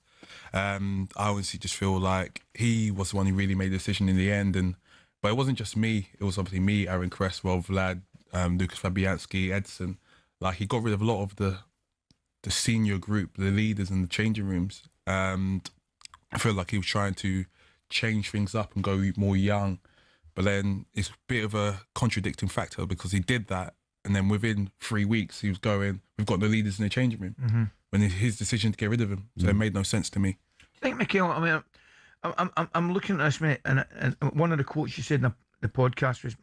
I honestly just feel like he was the one who really made the decision in the end. But it wasn't just me. It was obviously me, Aaron Cresswell, Vlad, Lucas Fabianski, Edson. Like, he got rid of a lot of the senior group, the leaders in the changing rooms. And I feel like he was trying to change things up and go more young. But then it's a bit of a contradicting factor because he did that. And then within 3 weeks, he was going, we've got the leaders in the changing room. Mm-hmm. When it's his decision to get rid of him. So it made no sense to me. I think, Michael, I mean, I'm looking at this, mate, and one of the quotes you said in the podcast was,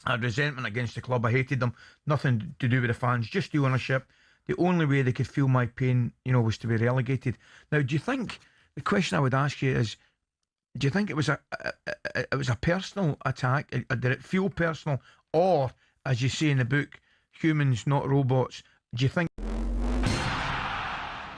I had resentment against the club. I hated them. Nothing to do with the fans, just the ownership. The only way they could feel my pain, was to be relegated. Now, do you think, the question I would ask you is, do you think it was a personal attack? Did it feel personal? Or, as you say in the book, humans, not robots, do you think...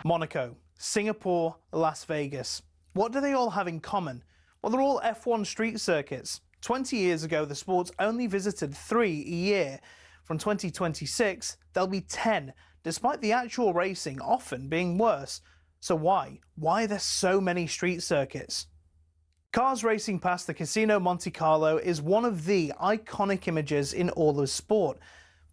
Monaco, Singapore, Las Vegas. What do they all have in common? Well, they're all F1 street circuits. 20 years ago, the sports only visited 3 a year. From 2026, there'll be 10, despite the actual racing often being worse. So why? Why are there so many street circuits? Cars racing past the Casino Monte Carlo is one of the iconic images in all of sport.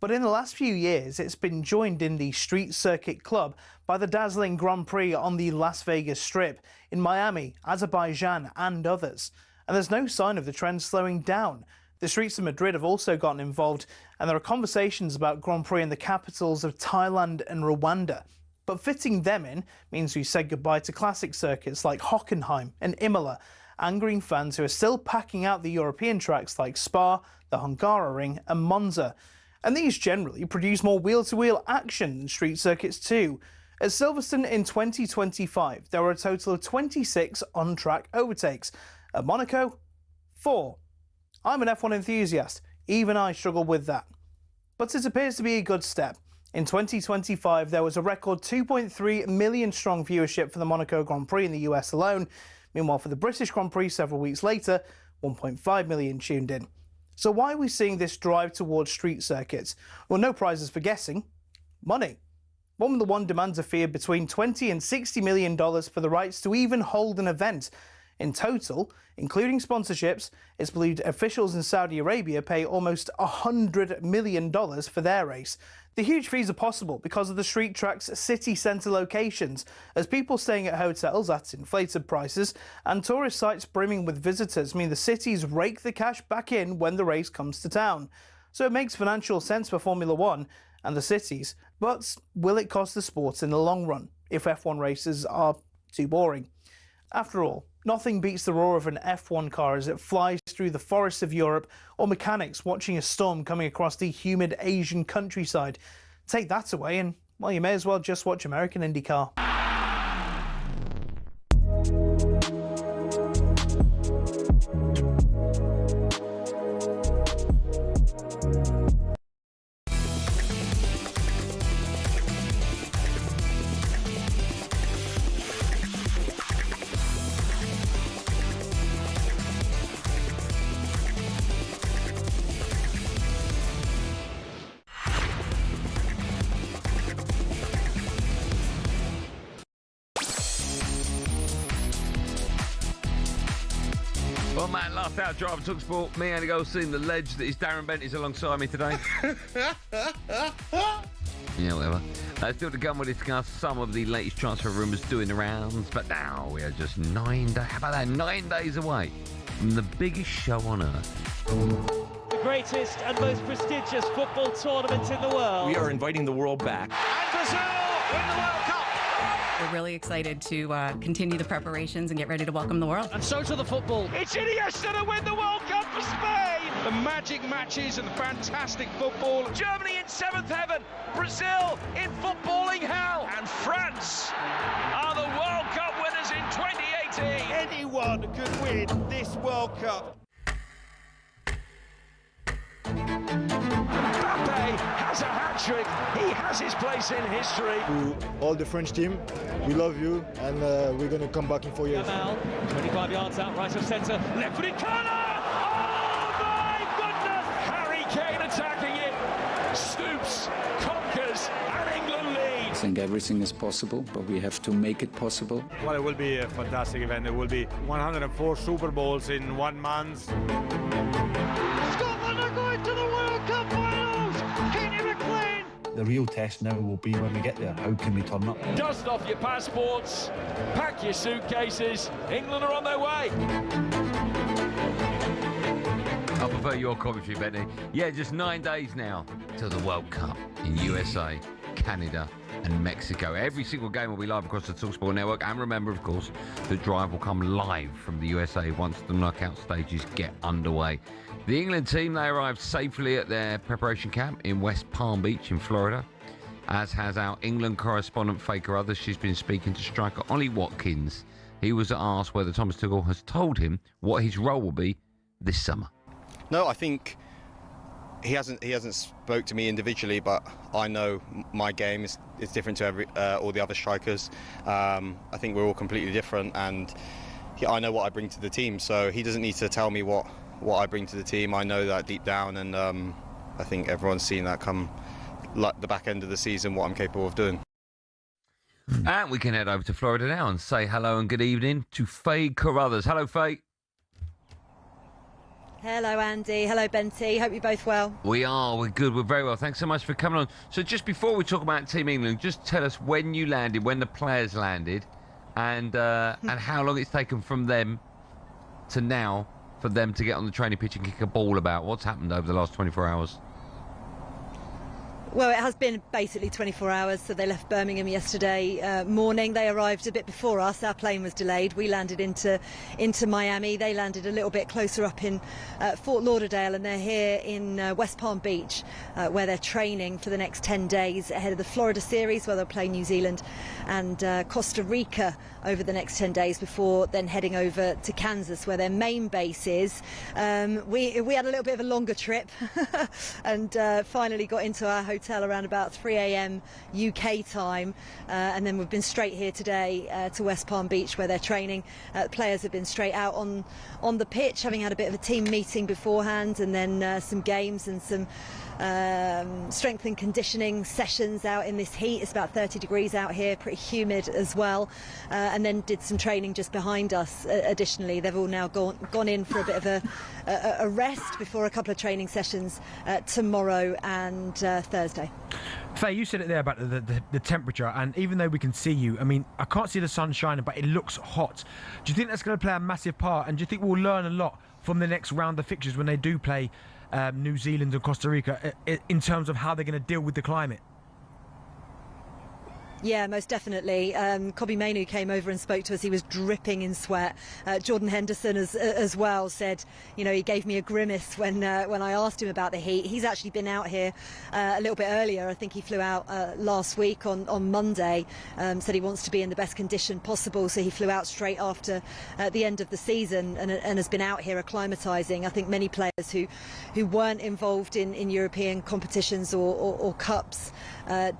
But in the last few years, it's been joined in the Street Circuit Club by the dazzling Grand Prix on the Las Vegas Strip, in Miami, Azerbaijan and others. And there's no sign of the trend slowing down. The streets of Madrid have also gotten involved, and there are conversations about Grand Prix in the capitals of Thailand and Rwanda. But fitting them in means we said goodbye to classic circuits like Hockenheim and Imola, angering fans who are still packing out the European tracks like Spa, the Hungaroring and Monza. And these generally produce more wheel-to-wheel action than street circuits too. At Silverstone in 2025, there were a total of 26 on-track overtakes. At Monaco, 4. I'm an F1 enthusiast. Even I struggle with that. But it appears to be a good step. In 2025, there was a record 2.3 million strong viewership for the Monaco Grand Prix in the US alone. Meanwhile, for the British Grand Prix several weeks later, 1.5 million tuned in. So why are we seeing this drive towards street circuits? Well, no prizes for guessing. Money. Formula One demands a fee of between $20 and $60 million for the rights to even hold an event. In total, including sponsorships, it's believed officials in Saudi Arabia pay almost $100 million for their race. The huge fees are possible because of the street track's city centre locations, as people staying at hotels at inflated prices and tourist sites brimming with visitors mean the cities rake the cash back in when the race comes to town. So it makes financial sense for Formula One and the cities, but will it cost the sport in the long run if F1 races are too boring? After all, nothing beats the roar of an F1 car as it flies through the forests of Europe, or mechanics watching a storm coming across the humid Asian countryside. Take that away and, well, you may as well just watch American IndyCar. Well, Matt, last out drive of talkSPORT. Me, Andy Goldstein, the ledge that is Darren Bent is alongside me today. Yeah, whatever. Still to come, we'll discuss some of the latest transfer rumours doing the rounds. But now we are just 9 days, how about that, 9 days away from the biggest show on earth. The greatest and most prestigious football tournament in the world. We are inviting the world back. And Brazil win the World Cup. We're really excited to continue the preparations and get ready to welcome the world. And so to the football. It's Iniesta to win the World Cup for Spain. the magic matches and the fantastic football. Germany in seventh heaven, Brazil in footballing hell, and France are the World Cup winners in 2018. Anyone could win this World Cup. Mbappe has a hat-trick. He has his place in history. To all the French team, we love you, and we're going to come back in 4 years. Now, 25 yards out, right of centre, left-footed corner! Oh my goodness! Harry Kane attacking it, stoops, conquers, and England lead. I think everything is possible, but we have to make it possible. Well, it will be a fantastic event. It will be 104 Super Bowls in 1 month. Scotland are going to the World Cup finals! Katie McLean! The real test now will be when we get there. How can we turn up? Dust off your passports, pack your suitcases. England are on their way. I prefer your commentary, Benny. Yeah, just 9 days now till the World Cup in USA, Canada and Mexico. Every single game will be live across the talkSPORT network. And remember, of course, the drive will come live from the USA once the knockout stages get underway. The England team, they arrived safely at their preparation camp in West Palm Beach in Florida, as has our England correspondent Faye Carruthers. She's been speaking to striker Ollie Watkins. He was asked whether Thomas Tuchel has told him what his role will be this summer. No, I think he hasn't spoke to me individually, but I know my game is different to all the other strikers. I think we're all completely different, and I know what I bring to the team. So he doesn't need to tell me what I bring to the team. I know that deep down, and I think everyone's seen that come like the back end of the season, what I'm capable of doing. And we can head over to Florida now and say hello and good evening to Faye Carruthers. Hello, Faye. Hello, Andy. Hello, Benty. Hope you're both well. We're good. We're very well. Thanks so much for coming on. So just before we talk about Team England, just tell us when you landed, when the players landed, and how long it's taken from them to now for them to get on the training pitch and kick a ball about. What's happened over the last 24 hours? Well, it has been basically 24 hours. So they left Birmingham yesterday morning. They arrived a bit before us. Our plane was delayed. We landed into Miami. They landed a little bit closer up in Fort Lauderdale, and they're here in West Palm Beach, where they're training for the next 10 days ahead of the Florida series, where they'll play New Zealand and Costa Rica over the next 10 days before then heading over to Kansas, where their main base is. We had a little bit of a longer trip and finally got into our hotel around about 3 a.m. UK time, and then we've been straight here today to West Palm Beach, where they're training. Players have been straight out on the pitch, having had a bit of a team meeting beforehand, and then some games and some strength and conditioning sessions out in this heat. It's about 30 degrees out here, pretty humid as well, and then did some training just behind us. Additionally, they've all now gone in for a bit of a rest before a couple of training sessions tomorrow and Thursday. Faye, you said it there about the temperature, and even though we can see you, I mean, I can't see the sun shining, but it looks hot. Do you think that's going to play a massive part, and do you think we'll learn a lot from the next round of fixtures when they do play New Zealand and Costa Rica in terms of how they're going to deal with the climate? Yeah, most definitely. Kobbie Mainoo came over and spoke to us. He was dripping in sweat. Jordan Henderson as well said, you know, he gave me a grimace when I asked him about the heat. He's actually been out here a little bit earlier. I think he flew out last week on Monday. Said he wants to be in the best condition possible, so he flew out straight after the end of the season and has been out here acclimatising. I think many players who weren't involved in European competitions or cups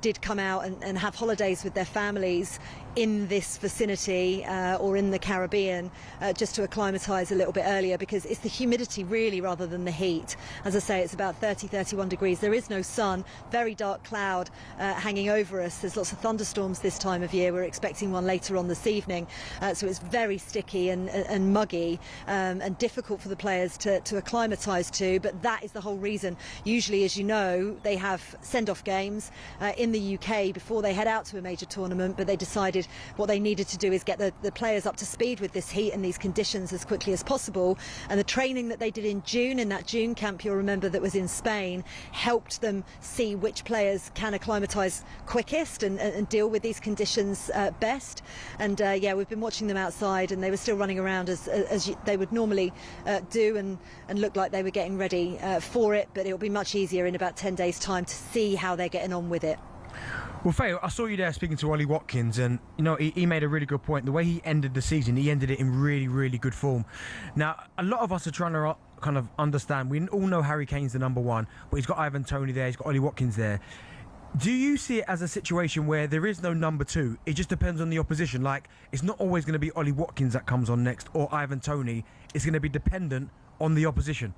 did come out and have holidays with their families in this vicinity or in the Caribbean just to acclimatise a little bit earlier, because it's the humidity really rather than the heat. As I say, it's about 30-31 degrees. There is no sun, very dark cloud hanging over us. There's lots of thunderstorms this time of year. We're expecting one later on this evening, so it's very sticky and muggy and difficult for the players to acclimatise to, but that is the whole reason. Usually, as you know, they have send-off games in the UK before they head out to a major tournament, but they decided decided what they needed to do is get the players up to speed with this heat and these conditions as quickly as possible. And the training that they did in June, in that June camp, you'll remember, that was in Spain, helped them see which players can acclimatise quickest and deal with these conditions best. And yeah, we've been watching them outside, and they were still running around as they would normally do, and looked like they were getting ready for it. But it'll be much easier in about 10 days' time to see how they're getting on with it. Well, Faye, I saw you there speaking to Ollie Watkins, and he made a really good point. The way he ended the season, he ended it in really, really good form. Now, a lot of us are trying to kind of understand. We all know Harry Kane's the number one, but he's got Ivan Toney there, he's got Ollie Watkins there. Do you see it as a situation where there is no number two? It just depends on the opposition. Like, it's not always going to be Ollie Watkins that comes on next or Ivan Toney. It's going to be dependent on the opposition.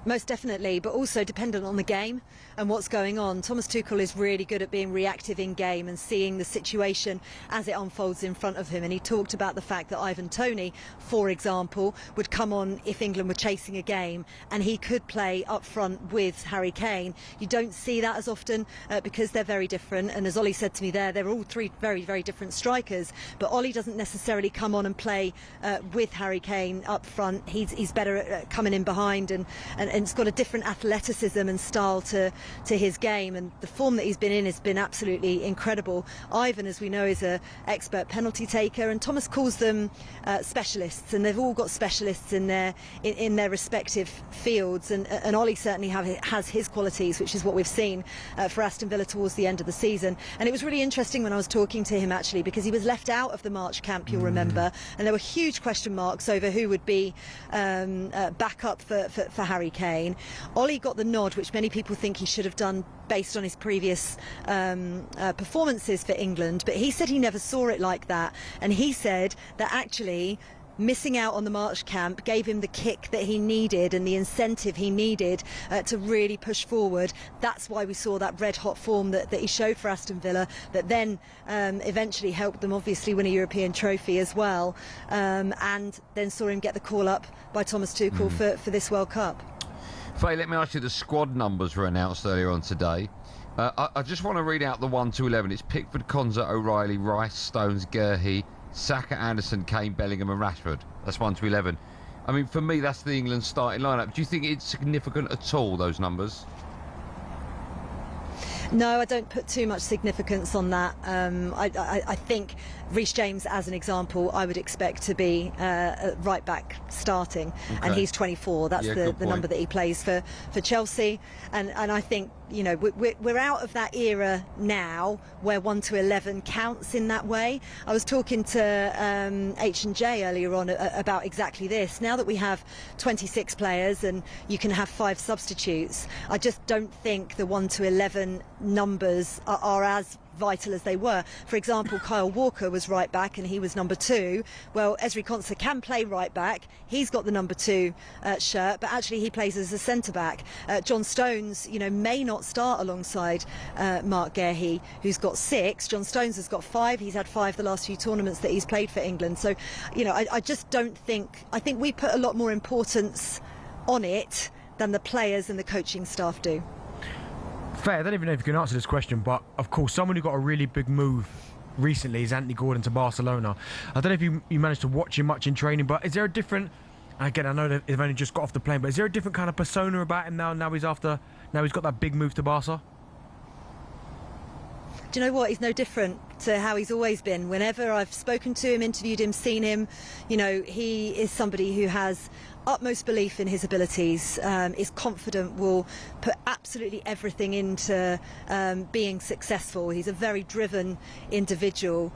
Most definitely, but also dependent on the game and what's going on. Thomas Tuchel is really good at being reactive in game and seeing the situation as it unfolds in front of him. And he talked about the fact that Ivan Toney, for example, would come on if England were chasing a game, and he could play up front with Harry Kane. You don't see that as often because they're very different. And as Ollie said to me there, they're all three very, very different strikers. But Ollie doesn't necessarily come on and play with Harry Kane up front. He's better at coming in behind, and it's got a different athleticism and style to his game, and the form that he's been in has been absolutely incredible. Ivan, as we know, is an expert penalty taker, and Thomas calls them specialists, and they've all got specialists in their respective fields, and Ollie certainly has his qualities, which is what we've seen for Aston Villa towards the end of the season. And it was really interesting when I was talking to him, actually, because he was left out of the March camp, you'll remember, and there were huge question marks over who would be backup for Harry Kane. Ollie got the nod, which many people think he should have done based on his previous performances for England, but he said he never saw it like that, and he said that actually missing out on the March camp gave him the kick that he needed and the incentive he needed to really push forward. That's why we saw that red hot form that he showed for Aston Villa, that then eventually helped them obviously win a European trophy as well, and then saw him get the call up by Thomas Tuchel for this World Cup. Faye, let me ask you, the squad numbers were announced earlier on today. I just want to read out the 1 to 11. It's Pickford, Konza, O'Reilly, Rice, Stones, Guehi, Saka, Anderson, Kane, Bellingham and Rashford. That's 1 to 11. I mean, for me, that's the England starting lineup. Do you think it's significant at all, those numbers? No, I don't put too much significance on that. I think Reece James, as an example, I would expect to be right back starting, and he's 24. That's the number that he plays for Chelsea, and I think, you know, we're out of that era now where 1 to 11 counts in that way. I was talking to H&J earlier on about exactly this. Now that we have 26 players and you can have 5 substitutes, I just don't think the 1 to 11 numbers are as vital as they were. For example, Kyle Walker was right back and he was number 2. Well, Ezri Konsa can play right back. He's got the number 2 shirt, but actually he plays as a centre back. John Stones, you know, may not start alongside Mark Guehi, who's got 6. John Stones has got 5. He's had 5 the last few tournaments that he's played for England. So, you know, I just don't think, I think we put a lot more importance on it than the players and the coaching staff do. Fair, I don't even know if you can answer this question, but of course someone who got a really big move recently is Andy Gordon to Barcelona. I don't know if you managed to watch him much in training, but is there a different, again, I know that they've only just got off the plane, but is there a different kind of persona about him now he's got that big move to Barca? Do you know what? He's no different to how he's always been. Whenever I've spoken to him, interviewed him, seen him, you know, he is somebody who has utmost belief in his abilities, is confident, will put absolutely everything into being successful. He's a very driven individual.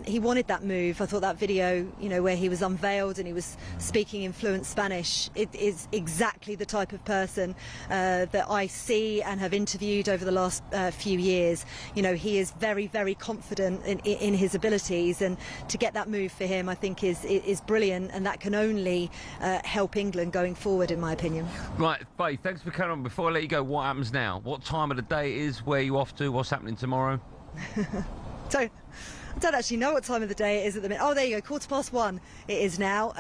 He wanted that move. I thought that video, you know, where he was unveiled and he was speaking in fluent Spanish, it is exactly the type of person that I see and have interviewed over the last few years. You know, he is very, very confident in his abilities, and to get that move for him, I think is brilliant, and that can only help England going forward, in my opinion. Right, Faye, thanks for coming on. Before I let you go, what happens now? What time of the day it is? Where are you off to? What's happening tomorrow? I don't actually know what time of the day it is at the minute. Oh, there you go, 1:15 it is now.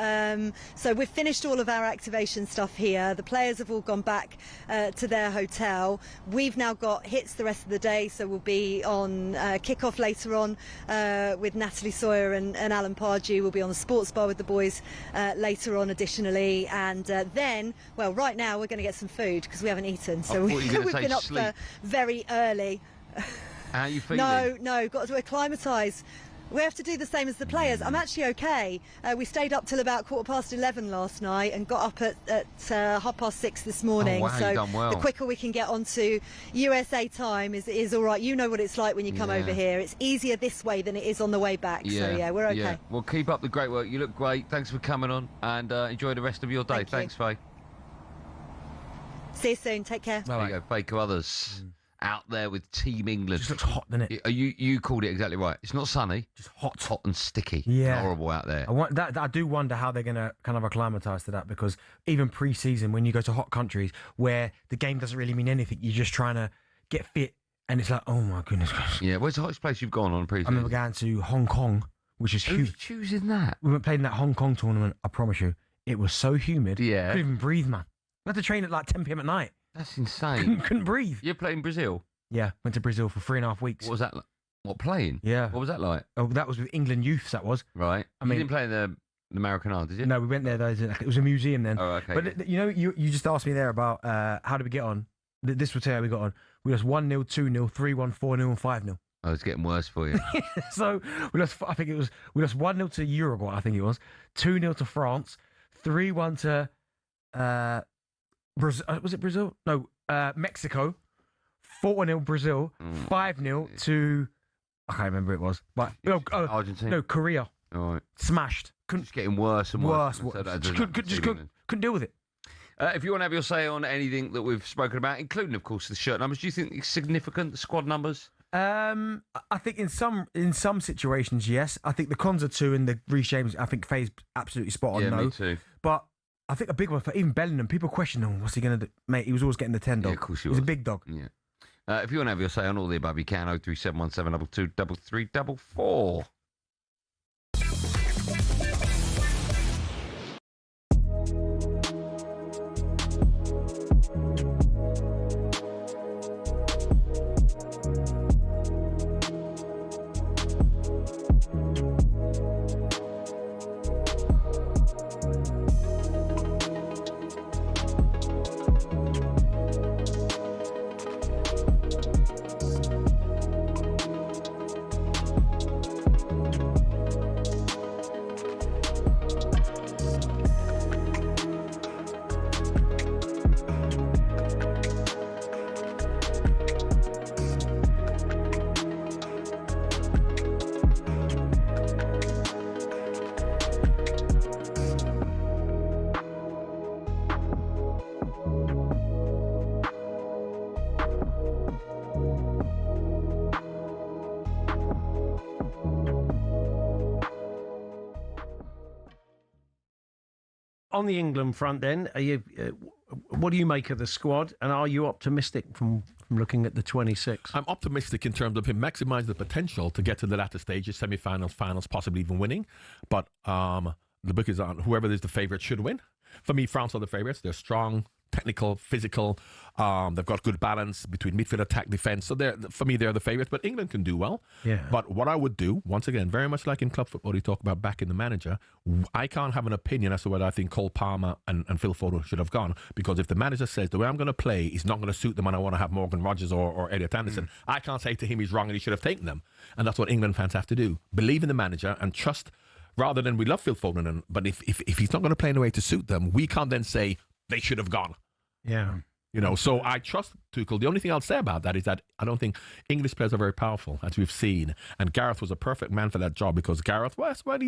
So we've finished all of our activation stuff here. The players have all gone back to their hotel. We've now got hits the rest of the day, so we'll be on kick-off later on with Natalie Sawyer and Alan Pardew. We'll be on the sports bar with the boys later on additionally. And then, well, right now we're going to get some food because we haven't eaten. So we've been up for very early. How are you feeling? No, got to acclimatise. We have to do the same as the players. I'm actually okay. We stayed up till about 11:15 last night and got up at 6:30 this morning. Oh, wow, so you've done well. The quicker we can get onto USA time is all right. You know what it's like when you come over here. It's easier this way than it is on the way back. So yeah, we're okay. Yeah. Well, keep up the great work. You look great. Thanks for coming on and enjoy the rest of your day. Thanks, Faye. See you soon. Take care. There you go, Faye Carruthers. Out there with Team England. Just looks hot, doesn't it? You called it exactly right. It's not sunny, just hot and sticky. Yeah, horrible out there. I do wonder how they're going to kind of acclimatise to that, because even pre-season, when you go to hot countries where the game doesn't really mean anything, you're just trying to get fit, and it's like, oh my goodness. Yeah, where's the hottest place you've gone on pre-season? I remember going to Hong Kong, which is huge. Who's choosing that? We went playing that Hong Kong tournament. I promise you, it was so humid. Yeah, couldn't even breathe, man. I had to train at like 10 p.m. at night. That's insane. Couldn't breathe. You're playing Brazil. Yeah, went to Brazil for 3.5 weeks. What was that like? What, playing? Yeah. What was that like? Oh, that was with England youths, that was. Right. You didn't play in the American Isle, did you? No, we went there. It was a museum then. Oh, okay. But you just asked me there about how did we get on. This will tell you how we got on. We lost 1-0, 2-0, 3-1, 4-0 and 5-0. Oh, it's getting worse for you. So we lost 1-0 to Uruguay, I think it was. 2-0 to France. 3-1 to Brazil. Was it Brazil? No, Mexico. 4-0 Brazil, 5-0 to I can't remember it was, but Argentina. No, Korea. All right, smashed. It's getting worse and worse. Couldn't deal with it. If you want to have your say on anything that we've spoken about, including of course the shirt numbers, do you think it's significant, the squad numbers? I think in some situations, yes. I think the cons are two, and the Reece James, I think Faye's absolutely spot on. Yeah, no. Me too. But I think a big one for even Bellingham. People question, what's he going to do? Mate, he was always getting the 10 dog. Yeah, of course he was. was. He's a big dog. Yeah. If you want to have your say on all the above, you can. 03717 22 33 On the England front, then, what do you make of the squad, and are you optimistic from looking at the 26? I'm optimistic in terms of him maximising the potential to get to the latter stages, semi-finals, finals, possibly even winning. But the book is on whoever is the favourite should win. For me, France are the favourites. They're strong, technical, physical. They've got good balance between midfield, attack, defence. So for me, they're the favourites. But England can do well. Yeah. But what I would do, once again, very much like in club football, you talk about backing the manager. I can't have an opinion as to whether I think Cole Palmer and Phil Foden should have gone. Because if the manager says the way I'm going to play is not going to suit them and I want to have Morgan Rogers or Elliot Anderson, I can't say to him he's wrong and he should have taken them. And that's what England fans have to do. Believe in the manager and trust, rather than we love Phil Foden. But if he's not going to play in a way to suit them, we can't then say they should have gone. Yeah. So I trust Tuchel. The only thing I'll say about that is that I don't think English players are very powerful, as we've seen. And Gareth was a perfect man for that job, because Gareth,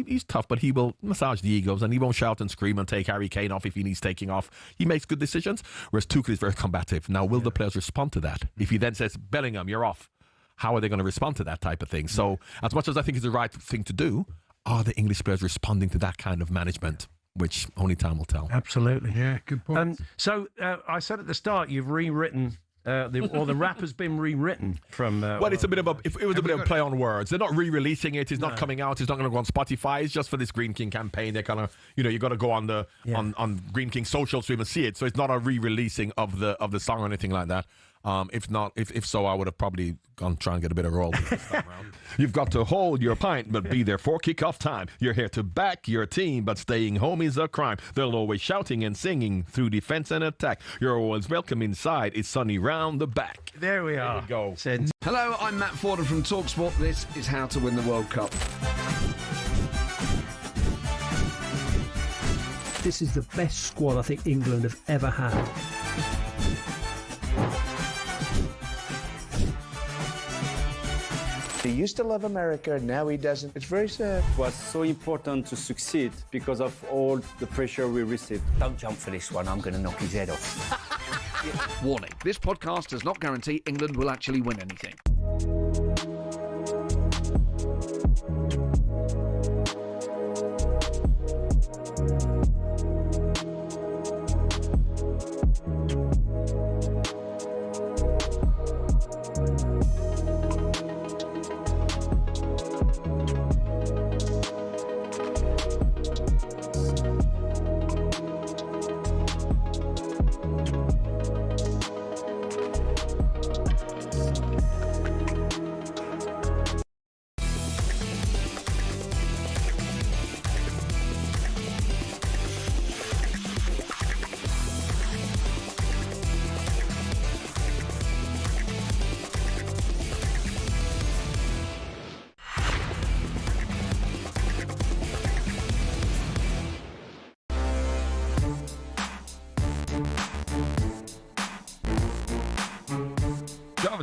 he's tough, but he will massage the egos and he won't shout and scream and take Harry Kane off if he needs taking off. He makes good decisions, whereas Tuchel is very combative. Now, will the players respond to that? If he then says, Bellingham, you're off, how are they going to respond to that type of thing? So as much as I think it's the right thing to do, are the English players responding to that kind of management? Which only time will tell. Absolutely. Yeah, good point. So I said at the start, you've rewritten or the rap has been rewritten from. Well, it's a bit of a. It was a bit of a play on words. They're not re-releasing it. It's not coming out. It's not going to go on Spotify. It's just for this Green King campaign. They're kind of, you got to go on the on Green King social to even see it. So it's not a re-releasing of the song or anything like that. If so, I would have probably gone try and get a bit of royalty this time around. You've got to hold your pint, but be there for kickoff time. You're here to back your team, but staying home is a crime. They'll always shouting and singing through defense and attack. You're always welcome inside. It's sunny round the back. There we are. There we go. Hello, I'm Matt Forden from talkSPORT. This is How to Win the World Cup. This is the best squad I think England have ever had. He used to love America, now he doesn't. It's very sad. It was so important to succeed because of all the pressure we received. Don't jump for this one, I'm going to knock his head off. Warning, this podcast does not guarantee England will actually win anything.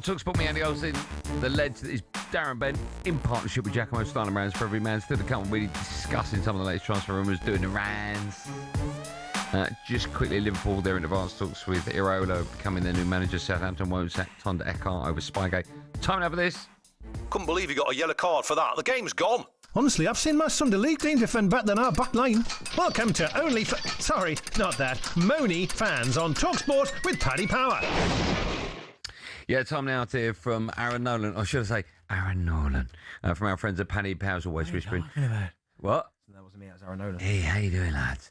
talkSPORT, me, Andy Goldstein, the lead is Darren Bent in partnership with Giacomo Starling Brands for every man. Still to come, really discussing some of the latest transfer rumours, doing the rounds. Just quickly, Liverpool, they're in advanced talks with Iraola becoming their new manager. Southampton won't sack Tonda Eckhart over Spygate. Time now for this. Couldn't believe he got a yellow card for that. The game's gone. Honestly, I've seen my Sunday League team defend better than our back line. Welcome to Sorry, not that. Moany fans on talkSPORT with Paddy Power. Yeah, time now to hear from Aaron Nolan, or should I say Aaron Nolan, from our friends at Paddy Power's Always Whispering. What? That wasn't me, that was Aaron Nolan. Hey, how you doing, lads?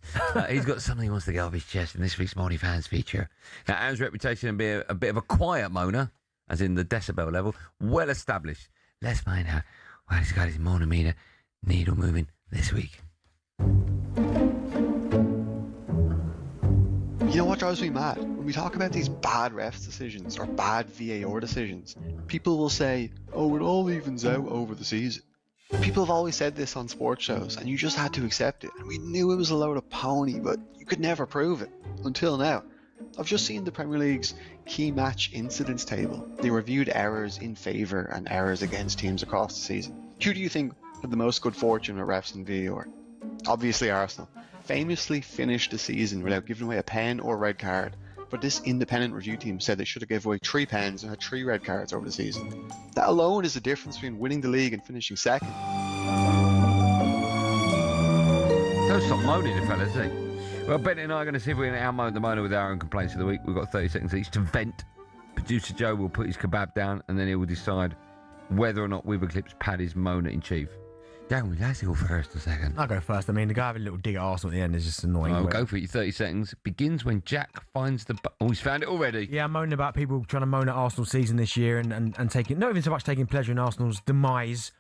He's got something he wants to get off his chest in this week's Morning Fans feature. Now, Aaron's reputation to be a bit of a quiet moaner, as in the decibel level, well established. Let's find out why he's got his morning meter needle moving this week. You know what drives me mad? When we talk about these bad refs decisions or bad VAR decisions, people will say, oh, it all evens out over the season. People have always said this on sports shows, and you just had to accept it. And we knew it was a load of pony, but you could never prove it. Until now. I've just seen the Premier League's key match incidents table. They reviewed errors in favour and errors against teams across the season. Who do you think had the most good fortune with refs and VAR? Obviously Arsenal. Famously finished the season without giving away a pen or red card, but this independent review team said they should have given away 3 pens and had 3 red cards over the season. That alone is the difference between winning the league and finishing second. Don't stop moaning, fellas, eh? Well, Bent and I are going to see if we can outmoan the moaner with our own complaints of the week. We've got 30 seconds each to vent. Producer Joe will put his kebab down, and then he will decide whether or not we've eclipsed Paddy's moaner in chief. Darren, would you like to go first or second? I'll go first. I mean, the guy having a little dig at Arsenal at the end is just annoying. Oh, go for it. Your 30 seconds begins when Jack finds the... Oh, he's found it already. Yeah, I'm moaning about people trying to moan at Arsenal's season this year and taking... Not even so much taking pleasure in Arsenal's demise,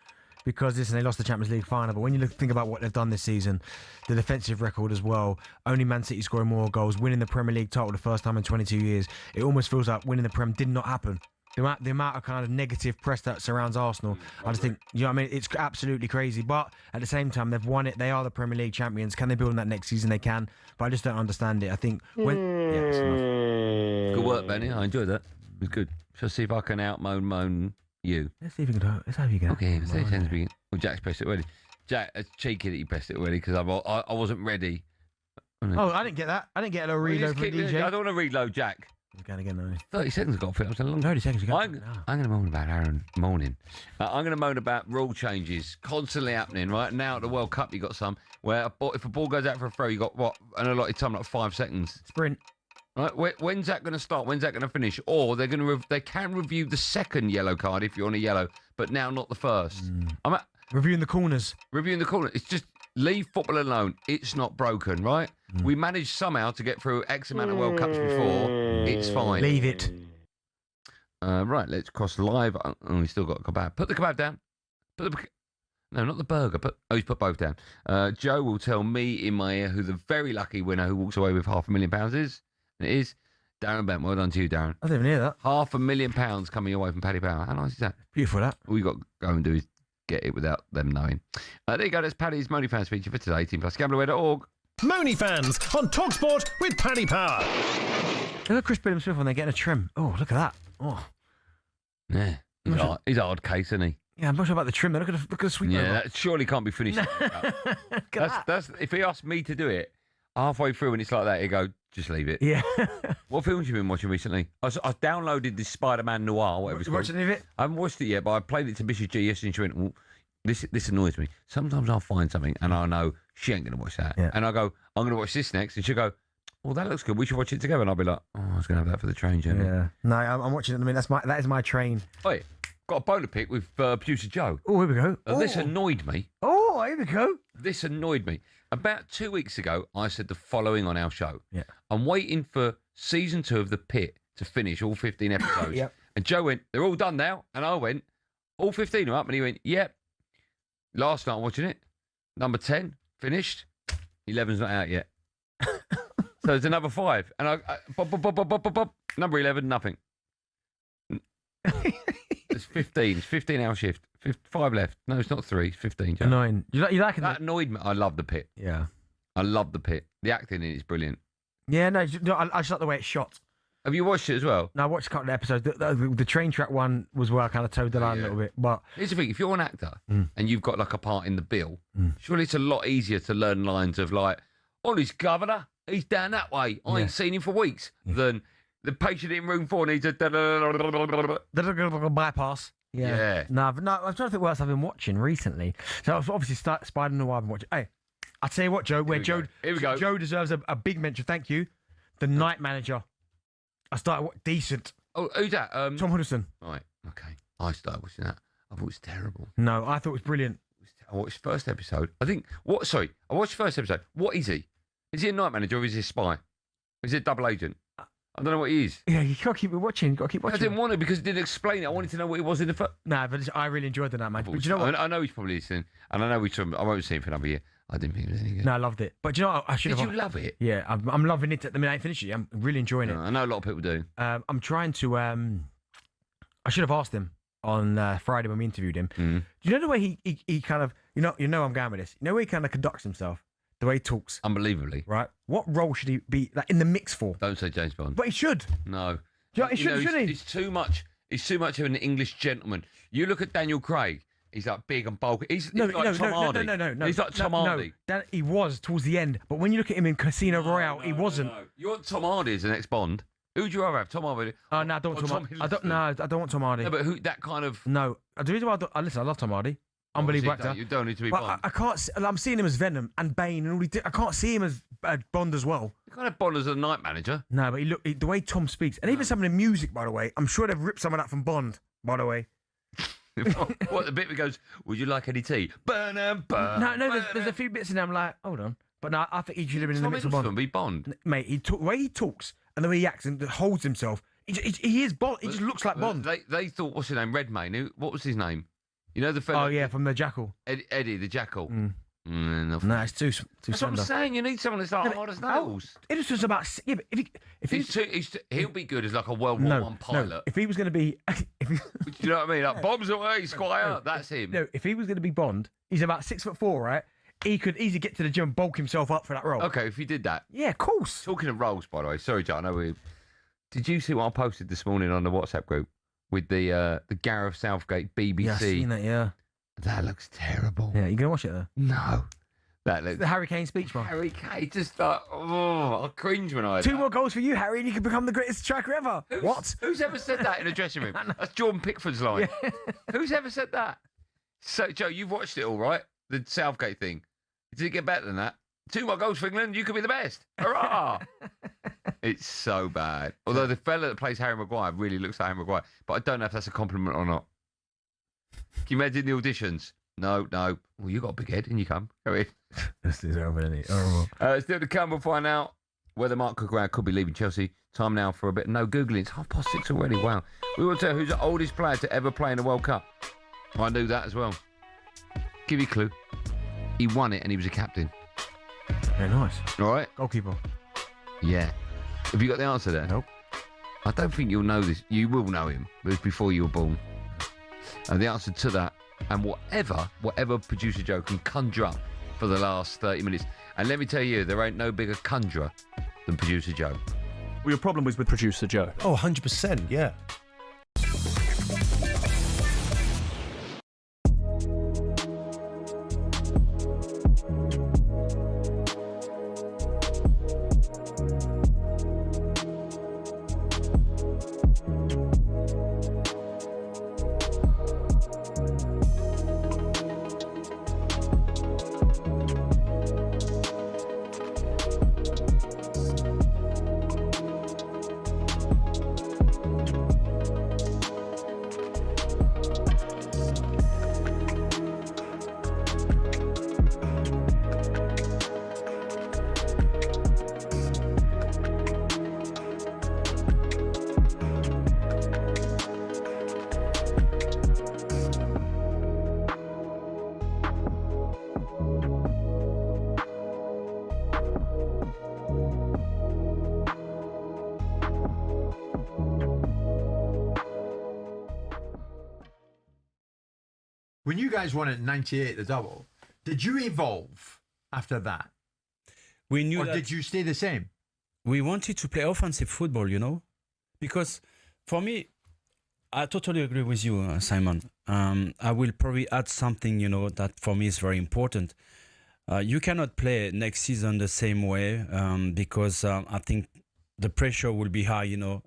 because, listen, they lost the Champions League final, but when you think about what they've done this season, the defensive record as well, only Man City scoring more goals, winning the Premier League title the first time in 22 years, it almost feels like winning the Prem did not happen. The amount of kind of negative press that surrounds Arsenal, I just think, you know what I mean, it's absolutely crazy. But at the same time, they've won it. They are the Premier League champions. Can they build on that next season? They can. But I just don't understand it. I think when... Yeah, it's enough. Good work, Benny. I enjoyed that. It was good. Shall I see if I can moan you? Let's see if you can. Let's hope you can. Okay, let's begin. Well, Jack's pressed it already. Jack, it's cheeky that you pressed it already because I wasn't ready. Oh, I didn't get that. I didn't get a little reload from DJ. I don't want to reload, Jack. Going again, though. 30 seconds got fit. 30 seconds ago. I'm going to moan about Aaron moaning. I'm going to moan about rule changes constantly happening. Right now at the World Cup, you got some where if a ball goes out for a throw, you got what an allotted time like 5 seconds. Sprint. Right, when's that going to start? When's that going to finish? Or they're going to they can review the second yellow card if you're on a yellow, but now not the first. Reviewing the corners. Reviewing the corner. It's just leave football alone. It's not broken, right? We managed somehow to get through X amount of World Cups before. It's fine. Leave it. Right, let's cross live. Oh, we still got a kebab. Put the kebab down. No, not the burger. He's put both down. Joe will tell me in my ear who the very lucky winner who walks away with £500,000 is. And it is Darren Bent. Well done to you, Darren. I didn't even hear that. £500,000 coming away from Paddy Power. How nice is that? Beautiful, that. All you got to go and do is get it without them knowing. There you go. That's Paddy's Money Fans feature for today. 18 plus gamblerware.org. Money Fans on talkSPORT with Paddy Power. Look at Chris Billiam-Smith when they're getting a trim. Oh, look at that. Oh. Yeah. He's a hard case, isn't he? Yeah, I'm not sure about the trim. Look at the sweep. Yeah, that surely can't be finished. That's if he asked me to do it halfway through and it's like that, he'd go, just leave it. Yeah. What films have you been watching recently? I downloaded this Spider-Man Noir, whatever it's called. Watching any of it? I haven't watched it yet, but I played it to Mrs. G yesterday and she went, well, this annoys me. Sometimes I'll find something and I know she ain't going to watch that. Yeah. And I go, I'm going to watch this next. And she'll go, well, that looks good. We should watch it together. And I'll be like, oh, I was going to have that for the train journey. Yeah. No, I'm watching it. I mean, that is my train. Wait, got a bowler pick with producer Joe. Oh, here we go. This annoyed me. Oh, here we go. This annoyed me. About 2 weeks ago, I said the following on our show. Yeah. I'm waiting for season 2 of The Pit to finish all 15 episodes. Yep. And Joe went, they're all done now. And I went, all 15 are up. And he went, yep. Last night I'm watching it. Number 10, finished. 11's not out yet. So there's another 5. And number 11, nothing. It's 15. It's 15-hour shift. 5 left. No, it's not 3. It's 15. Joe. Annoying. You like that? Annoyed me. I love The Pit. Yeah. I love The Pit. The acting in it is brilliant. Yeah, no, I just like the way it's shot. Have you watched it as well? No, I watched a couple of episodes. The train track one was where I kind of towed the line a little bit. But here's the thing: if you're an actor and you've got like a part in the bill, surely it's a lot easier to learn lines of like, "Oh, this governor, he's down that way. I ain't seen him for weeks." Than the patient in room 4 needs a bypass. Yeah. No, I'm trying to think what else I've been watching recently. So I've obviously Spider-Noir I've been watching. Hey, I tell you what, Joe. Here we go. Joe deserves a big mention. Thank you. The Night Manager. I started decent. Oh, who's that? Tom Hiddleston. Right, okay. I started watching that. I thought it was terrible. No, I thought it was brilliant. I watched the first episode. I watched the first episode. What is he? Is he a night manager or is he a spy? Is he a double agent? I don't know what he is. Yeah, you got to keep watching. I didn't want to because it didn't explain it. I wanted to know what he was in the first. Nah, but I really enjoyed the Night Manager. But you know what? I know he's probably listening, and I know I won't see him for another year. I didn't think it was any good. No, I loved it. But do you know what? I should have. Did you love it? Yeah, I'm loving it. I mean, I ain't finished it. I'm really enjoying it. I know a lot of people do. I'm trying to. I should have asked him on Friday when we interviewed him. Do you know the way he kind of you know I'm going with this? You know where he kind of conducts himself, the way he talks, unbelievably. Right? What role should he be like in the mix for? Don't say James Bond. But he should. No. He should. He's too much. He's too much of an English gentleman. You look at Daniel Craig. He's like big and bulky. He's like Tom Hardy. No. He's like Tom Hardy. He was towards the end, but when you look at him in Casino Royale, he wasn't. No. You want Tom Hardy as an ex-Bond? Who'd you rather have, Tom Hardy? Oh no, I don't want Tom Hardy. I don't want Tom Hardy. No, but who? That kind of. No, the reason why listen, I love Tom Hardy. Unbelievable actor. You don't need to be but Bond. I can't. I'm seeing him as Venom and Bane and all. I can't see him as Bond as well. You can't have Bond as a night manager. No, but the way Tom speaks, and even some of the music, by the way, I'm sure they've ripped some of that from Bond. By the way. What the bit that goes? Would you like any tea? No, there's a few bits in there. I'm like, hold on, but no, I think he should have been in the mix of Bond. Be Bond, mate. The way he talks and the way he acts and holds himself, he is Bond. He just looks like Bond. They thought, what's his name? Redmayne. What was his name? You know the fellow. Oh yeah, from the Jackal. Eddie the Jackal. No, it's too. That's what I'm saying. You need someone that's like hard as nails. It was just about. Yeah, but he'll be good as like a World War I pilot. No, if he was going to be, you know what I mean? Like bombs away, Squire. That's him. No, if he was going to be Bond, he's about 6'4", right? He could easily get to the gym and bulk himself up for that role. Okay, if he did that. Yeah, of course. Talking of roles, by the way. Sorry, John. I know Did you see what I posted this morning on the WhatsApp group with the Gareth Southgate BBC? Yeah, I've seen that. Yeah. That looks terrible. Yeah, you gonna watch it though? No. That looks... The Harry Kane speech, man. Harry Kane, just like, I cringe when I... 2 more goals for you, Harry, and you can become the greatest striker ever. Who's ever said that in a dressing room? That's Jordan Pickford's line. Yeah. Who's ever said that? So, Joe, you've watched it all, right? The Southgate thing. Did it get better than that? 2 more goals for England, you could be the best. Hurrah! It's so bad. Although the fella that plays Harry Maguire really looks like Harry Maguire, but I don't know if that's a compliment or not. Can you imagine the auditions? No. Well, you got a big head, and you come. Go in. This is over, isn't it? Horrible. Still to come, we'll find out whether Mark Cucurella could be leaving Chelsea. Time now for a bit. No Googling. It's 6:30 already. Wow. We will tell who's the oldest player to ever play in the World Cup. I knew that as well. Give you a clue. He won it, and he was a captain. Very nice. All right. Goalkeeper. Yeah. Have you got the answer there? Nope. I don't think you'll know this. You will know him, but it's before you were born. And the answer to that, and whatever producer Joe can conjure up for the last 30 minutes. And let me tell you, there ain't no bigger conjurer than producer Joe. Well, your problem was with producer Joe. Oh, 100%, yeah. When you guys won it in '98, the double, did you evolve after that? We knew or that did you stay the same? We wanted to play offensive football, you know, because for me, I totally agree with you, Simon. I will probably add something, you know, that for me is very important. You cannot play next season the same way because I think the pressure will be high, you know,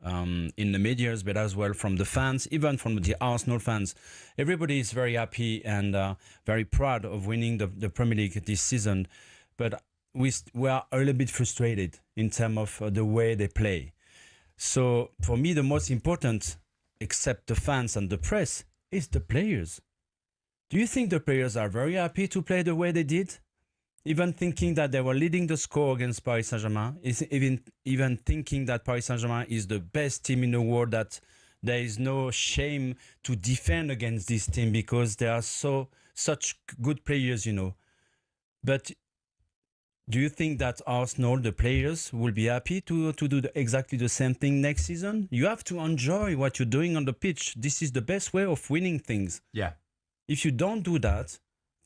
in the medias, but as well from the fans, even from the Arsenal fans. Everybody is very happy and very proud of winning the Premier League this season. But we are a little bit frustrated in terms of the way they play. So for me, the most important, except the fans and the press, is the players. Do you think the players are very happy to play the way they did? Even thinking that they were leading the score against Paris Saint-Germain, even thinking that Paris Saint-Germain is the best team in the world, that there is no shame to defend against this team because they are such good players, you know. But do you think that Arsenal, the players, will be happy to do exactly the same thing next season? You have to enjoy what you're doing on the pitch. This is the best way of winning things. Yeah. If you don't do that,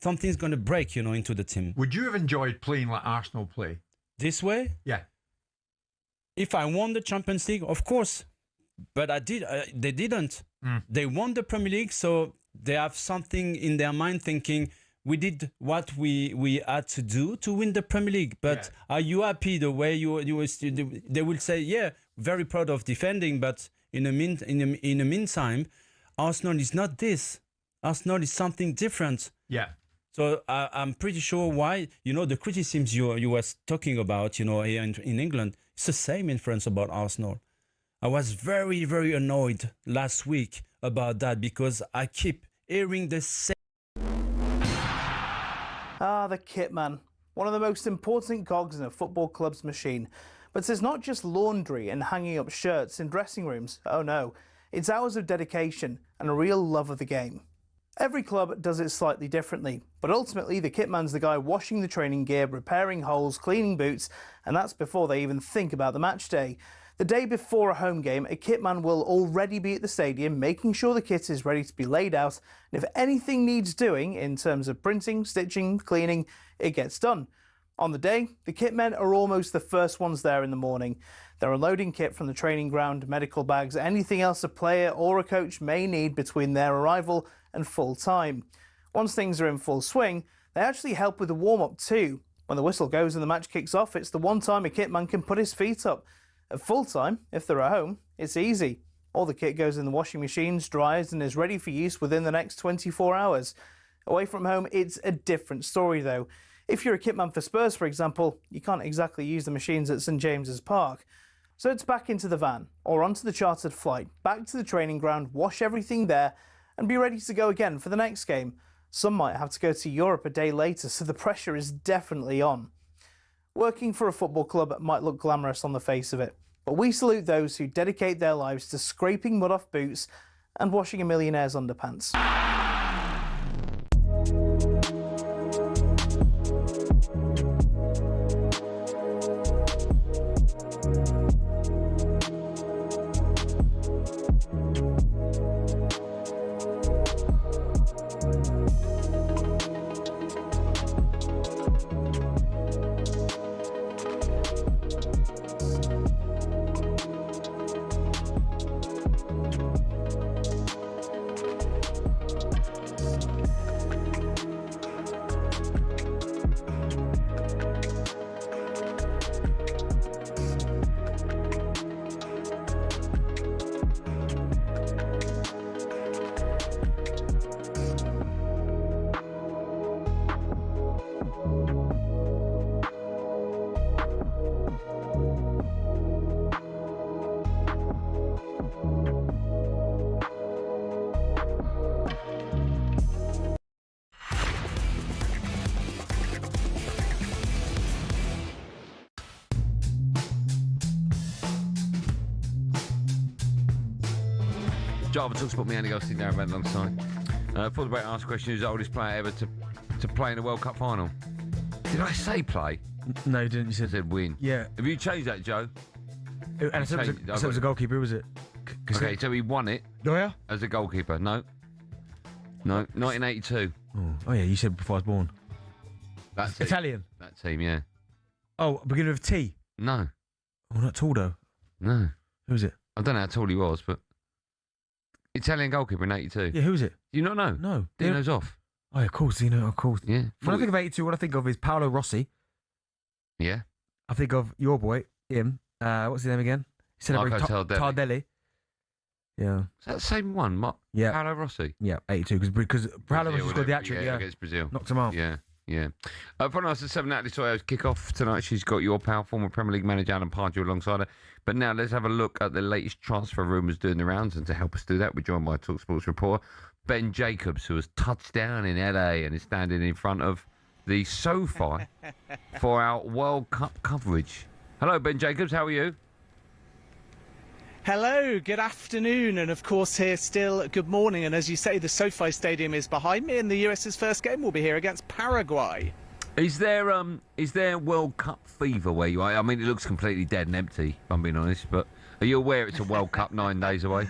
something's going to break, you know, into the team. Would you have enjoyed playing like Arsenal play? This way? Yeah. If I won the Champions League, of course. But they didn't. They won the Premier League, so they have something in their mind thinking, we did what we had to do to win the Premier League. But are you happy the way you they will say, yeah, very proud of defending, but in the meantime, Arsenal is not this. Arsenal is something different. Yeah. So I'm pretty sure why, you know, the criticisms you were talking about, you know, here in England, it's the same in France about Arsenal. I was very, very annoyed last week about that because I keep hearing the same. The kit man, one of the most important cogs in a football club's machine. But it's not just laundry and hanging up shirts in dressing rooms. Oh no, it's hours of dedication and a real love of the game. Every club does it slightly differently, but ultimately the kit man's the guy washing the training gear, repairing holes, cleaning boots, and that's before they even think about the match day. The day before a home game, a kit man will already be at the stadium making sure the kit is ready to be laid out, and if anything needs doing in terms of printing, stitching, cleaning, it gets done. On the day, the kit men are almost the first ones there in the morning. They're unloading kit from the training ground, medical bags, anything else a player or a coach may need between their arrival and full time. Once things are in full swing, they actually help with the warm-up too. When the whistle goes and the match kicks off, it's the one time a kit man can put his feet up. At full time, if they're at home, it's easy. All the kit goes in the washing machines, dries and is ready for use within the next 24 hours. Away from home, it's a different story though. If you're a kit man for Spurs, for example, you can't exactly use the machines at St James's Park. So it's back into the van, or onto the chartered flight, back to the training ground, wash everything there, and be ready to go again for the next game. Some might have to go to Europe a day later, so the pressure is definitely on. Working for a football club might look glamorous on the face of it, but we salute those who dedicate their lives to scraping mud off boots and washing a millionaire's underpants. Java talks about me, Andy Goldstein Darren Bent alongside. For the break, I asked a question: who's the oldest player ever to play in a World Cup final? Did I say play? No, you didn't. You said, I said win. Yeah. Have you changed that, Joe? And I said it was a goalkeeper, was it? Okay, so he won it. Oh, yeah? As a goalkeeper. No. No, 1982. Oh, yeah, you said before I was born. That's Italian? That team, yeah. Oh, beginning with T? No. Oh, not tall, though. No. Who was it? I don't know how tall he was, but... Italian goalkeeper in 82. Yeah, who was it? Do you not know? No. Dino's off. Oh, yeah, of course, Dino, of course. Yeah. When I think of 82, what I think of is Paolo Rossi. Yeah. I think of your boy, him. What's his name again? Marco Tardelli. Yeah. Is that the same one? Yeah. Paolo Rossi? Yeah, 82, because Paolo Rossi scored the hat-trick, yeah. Against Brazil. Knocked him out. Yeah, yeah. From us at 7, Natalie Toyo's kick-off tonight. She's got your pal, former Premier League manager Alan Pardew alongside her. But now let's have a look at the latest transfer rumours doing the rounds. And to help us do that, we're joined by talkSPORT reporter Ben Jacobs, who has touched down in LA and is standing in front of the SoFi for our World Cup coverage. Hello, Ben Jacobs. How are you? Hello, good afternoon, and of course here still good morning. And as you say, the SoFi Stadium is behind me, and the US's first game will be here against Paraguay. Is there World Cup fever where you are? I mean, it looks completely dead and empty, if I'm being honest, but are you aware it's a World Cup 9 days away?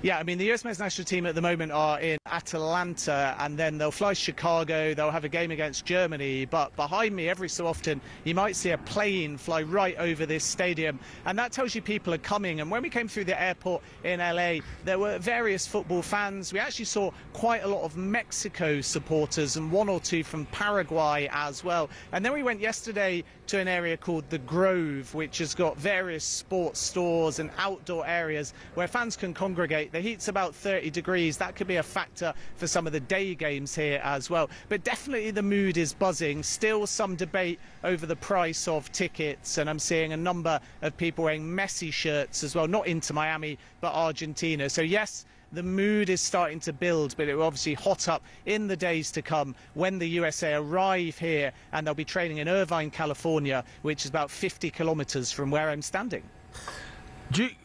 Yeah, I mean, the US men's national team at the moment are in Atlanta, and then they'll fly to Chicago, they'll have a game against Germany, but behind me every so often you might see a plane fly right over this stadium, and that tells you people are coming. And when we came through the airport in LA, there were various football fans. We actually saw quite a lot of Mexico supporters and 1 or 2 from Paraguay as well. And then we went yesterday to an area called the Grove, which has got various sports stores and outdoor areas where fans can congregate. The heat's about 30 degrees. That could be a factor for some of the day games here as well. But definitely the mood is buzzing. Still some debate over the price of tickets, and I'm seeing a number of people wearing Messi shirts as well, not Inter Miami, but Argentina. So yes, the mood is starting to build, but it will obviously hot up in the days to come when the USA arrive here, and they'll be training in Irvine, California, which is about 50 kilometres from where I'm standing.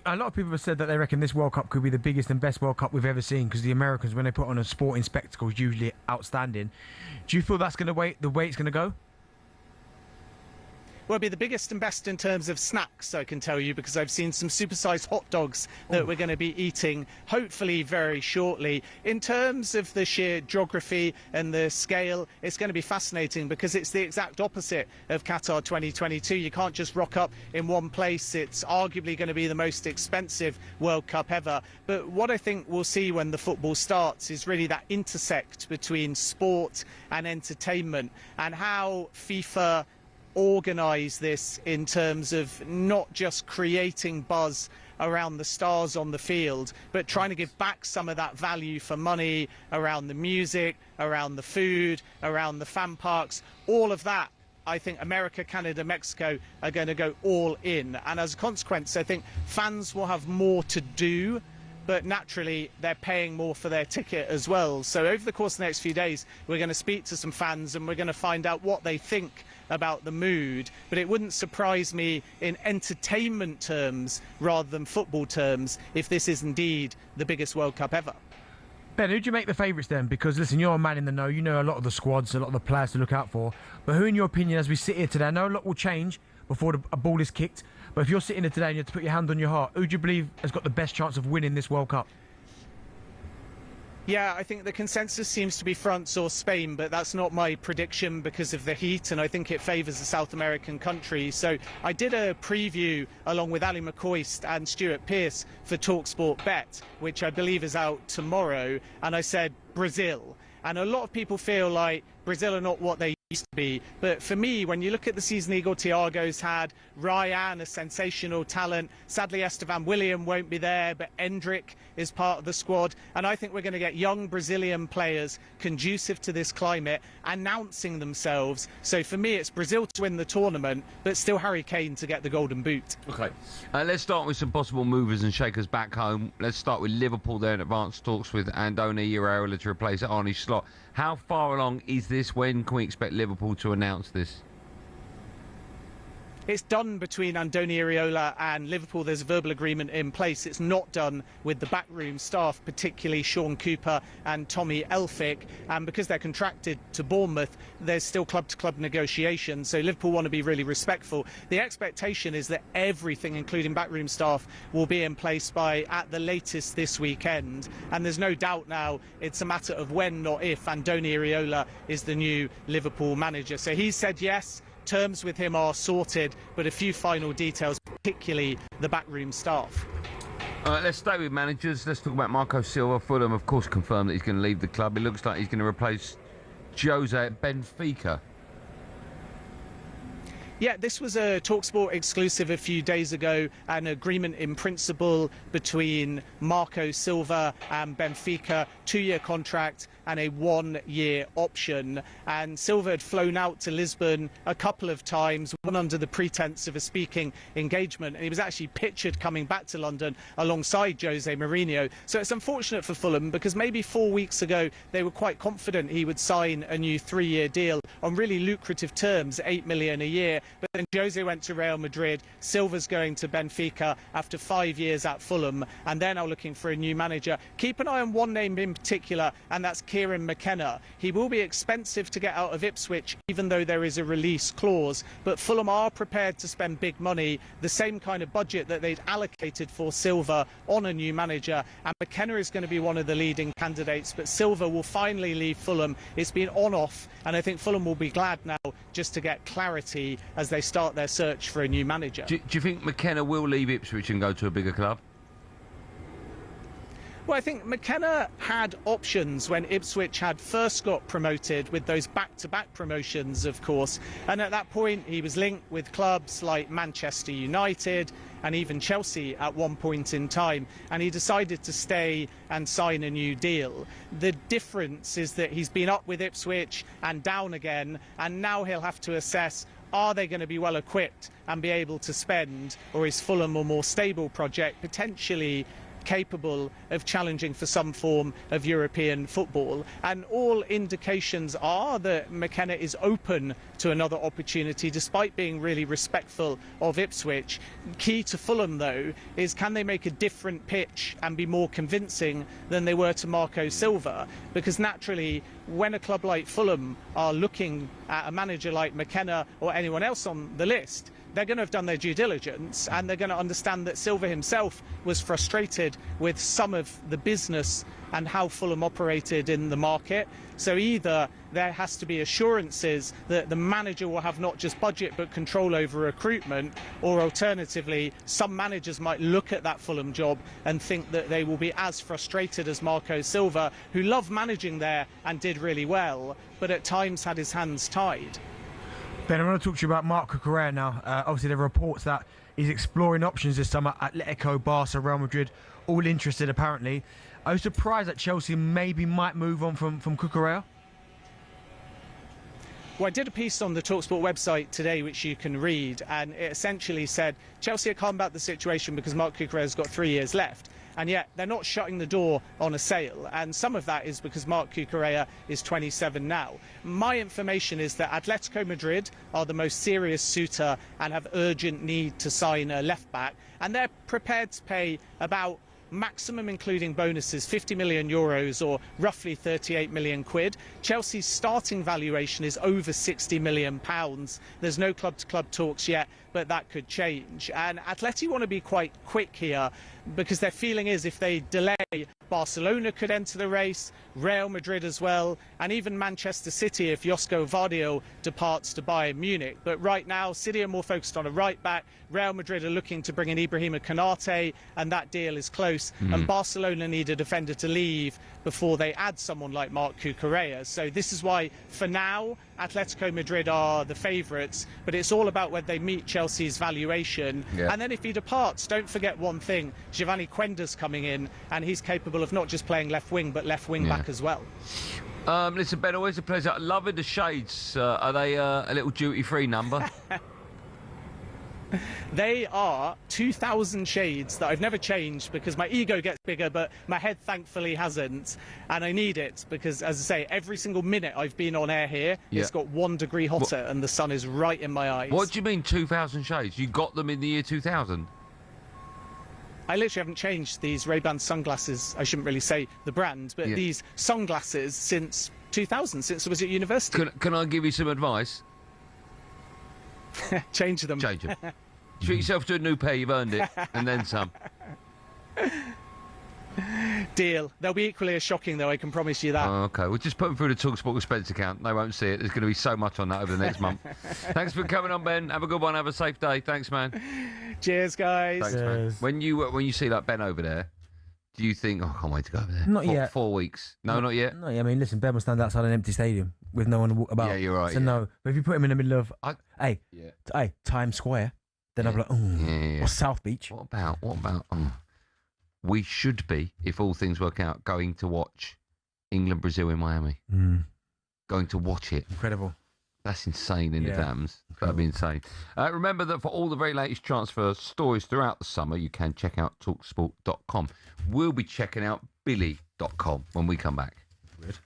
A lot of people have said that they reckon this World Cup could be the biggest and best World Cup we've ever seen, because the Americans, when they put on a sporting spectacle, is usually outstanding. Do you feel that's going to the way it's going to go? Well, it'll be the biggest and best in terms of snacks, I can tell you, because I've seen some supersized hot dogs that we're going to be eating, hopefully very shortly. In terms of the sheer geography and the scale, it's going to be fascinating, because it's the exact opposite of Qatar 2022. You can't just rock up in one place. It's arguably going to be the most expensive World Cup ever. But what I think we'll see when the football starts is really that intersect between sport and entertainment, and how FIFA organise this in terms of not just creating buzz around the stars on the field, but trying to give back some of that value for money around the music, around the food, around the fan parks. All of that I think America, Canada, Mexico are going to go all in. And as a consequence, I think fans will have more to do, but naturally they're paying more for their ticket as well. So over the course of the next few days, we're going to speak to some fans and we're going to find out what they think about the mood. But it wouldn't surprise me in entertainment terms rather than football terms if this is indeed the biggest World Cup ever. Ben, who do you make the favourites then? Because listen, you're a man in the know. You know a lot of the squads, a lot of the players to look out for. But who, in your opinion, as we sit here today, I know a lot will change before a ball is kicked. But if you're sitting here today and you have to put your hand on your heart, who do you believe has got the best chance of winning this World Cup? Yeah, I think the consensus seems to be France or Spain, but that's not my prediction because of the heat, and I think it favours the South American country. So I did a preview along with Ali McCoist and Stuart Pearce for talkSPORT Bet, which I believe is out tomorrow, and I said Brazil. And a lot of people feel like Brazil are not what they used to be. But for me, when you look at the season Igor Thiago's had, Ryan, a sensational talent. Sadly, Estevan William won't be there, but Endrick is part of the squad. And I think we're going to get young Brazilian players conducive to this climate, announcing themselves. So for me, it's Brazil to win the tournament, but still Harry Kane to get the golden boot. OK. Let's start with some possible movers and shakers back home. Let's start with Liverpool there in advanced talks with Andoni Iraola to replace Arne Slot. How far along is this? When can we expect Liverpool to announce this? It's done between Andoni Iraola and Liverpool. There's a verbal agreement in place. It's not done with the backroom staff, particularly Sean Cooper and Tommy Elphick. And because they're contracted to Bournemouth, there's still club-to-club negotiations. So Liverpool want to be really respectful. The expectation is that everything, including backroom staff, will be in place by at the latest this weekend. And there's no doubt now it's a matter of when, not if, Andoni Iraola is the new Liverpool manager. So he said yes. Terms with him are sorted, but a few final details, particularly the backroom staff. Let's stay with managers. Let's talk about Marco Silva. Fulham, of course, confirmed that he's going to leave the club. It looks like he's going to replace Jose at Benfica. Yeah, this was a talkSPORT exclusive a few days ago, an agreement in principle between Marco Silva and Benfica, 2-year contract and a 1-year option. And Silva had flown out to Lisbon a couple of times, one under the pretense of a speaking engagement, and he was actually pictured coming back to London alongside Jose Mourinho. So it's unfortunate for Fulham because maybe 4 weeks ago they were quite confident he would sign a new 3-year deal on really lucrative terms, $8 million a year. But then Jose went to Real Madrid, Silva's going to Benfica after 5 years at Fulham, and they're now looking for a new manager. Keep an eye on one name in particular, and that's Kieran McKenna. He will be expensive to get out of Ipswich, even though there is a release clause, but Fulham are prepared to spend big money, the same kind of budget that they'd allocated for Silva on a new manager, and McKenna is going to be one of the leading candidates, but Silva will finally leave Fulham. It's been on-off, and I think Fulham will be glad now just to get clarity as they start their search for a new manager. Do you think McKenna will leave Ipswich and go to a bigger club? Well, I think McKenna had options when Ipswich had first got promoted with those back-to-back promotions, of course. And at that point, he was linked with clubs like Manchester United and even Chelsea at one point in time. And he decided to stay and sign a new deal. The difference is that he's been up with Ipswich and down again. And now he'll have to assess, are they going to be well equipped and be able to spend, or is Fulham a more stable project, potentially capable of challenging for some form of European football? And all indications are that McKenna is open to another opportunity, despite being really respectful of Ipswich. Key to Fulham, though, is can they make a different pitch and be more convincing than they were to Marco Silva? Because naturally, when a club like Fulham are looking at a manager like McKenna or anyone else on the list, they're going to have done their due diligence, and they're going to understand that Silva himself was frustrated with some of the business and how Fulham operated in the market. So either there has to be assurances that the manager will have not just budget but control over recruitment, or alternatively some managers might look at that Fulham job and think that they will be as frustrated as Marco Silva, who loved managing there and did really well, but at times had his hands tied. Ben, I want to talk to you about Marc Cucurella now. Obviously, there are reports that he's exploring options this summer. Atletico, Barca, Real Madrid, all interested apparently. I was surprised that Chelsea maybe might move on from Cucurella. Well, I did a piece on the talkSPORT website today, which you can read, and it essentially said Chelsea are calm about the situation because Marc Cucurella's got 3 years left. And yet they're not shutting the door on a sale. And some of that is because Marc Cucurella is 27 now. My information is that Atletico Madrid are the most serious suitor and have urgent need to sign a left-back. And they're prepared to pay about maximum including bonuses 50 million euros or roughly 38 million quid. Chelsea's starting valuation is over 60 million pounds. There's no club-to-club talks yet, but that could change. And Atleti want to be quite quick here because their feeling is if they delay, Barcelona could enter the race, Real Madrid as well, and even Manchester City if Josko Vardio departs to Bayern Munich. But right now, City are more focused on a right-back. Real Madrid are looking to bring in Ibrahima Konate, and that deal is close. And Barcelona need a defender to leave before they add someone like Marc Cucurella. So this is why, for now, Atletico Madrid are the favourites, but it's all about whether they meet Chelsea's valuation. Yeah. And then if he departs, don't forget one thing, Giovanni Quenda's coming in, and he's capable of not just playing left wing, but left wing back as well. Listen, Ben, always a pleasure. Loving the shades. Are they a little duty-free number? They are 2,000 shades that I've never changed because my ego gets bigger, but my head thankfully hasn't. And I need it because, as I say, every single minute I've been on air here, it's got 1 degree hotter and the sun is right in my eyes. What do you mean 2,000 shades? You got them in the year 2000? I literally haven't changed these Ray-Ban sunglasses. I shouldn't really say the brand, but these sunglasses since 2000, since I was at university. Can I give you some advice? Change them. Change them. Treat yourself to a new pair, you've earned it, and then some. Deal. They'll be equally as shocking, though, I can promise you that. OK, we'll just put them through the talkSPORT expense account. They won't see it. There's going to be so much on that over the next month. Thanks for coming on, Ben. Have a good one. Have a safe day. Thanks, man. Cheers, guys. Thanks, man. When you see like Ben over there, do you think, oh, I can't wait to go over there? Not yet. 4 weeks. No, not yet? No, I mean, listen, Ben will stand outside an empty stadium with no one to walk about. Yeah, you're right. So, no. But if you put him in the middle of, Times Square, then I'll be like, or South Beach. What about, we should be, if all things work out, going to watch England-Brazil in Miami. Going to watch it. Incredible. That's insane in the dams. That'd be insane. Remember that for all the very latest transfer stories throughout the summer, you can check out talksport.com. We'll be checking out billy.com when we come back. Good.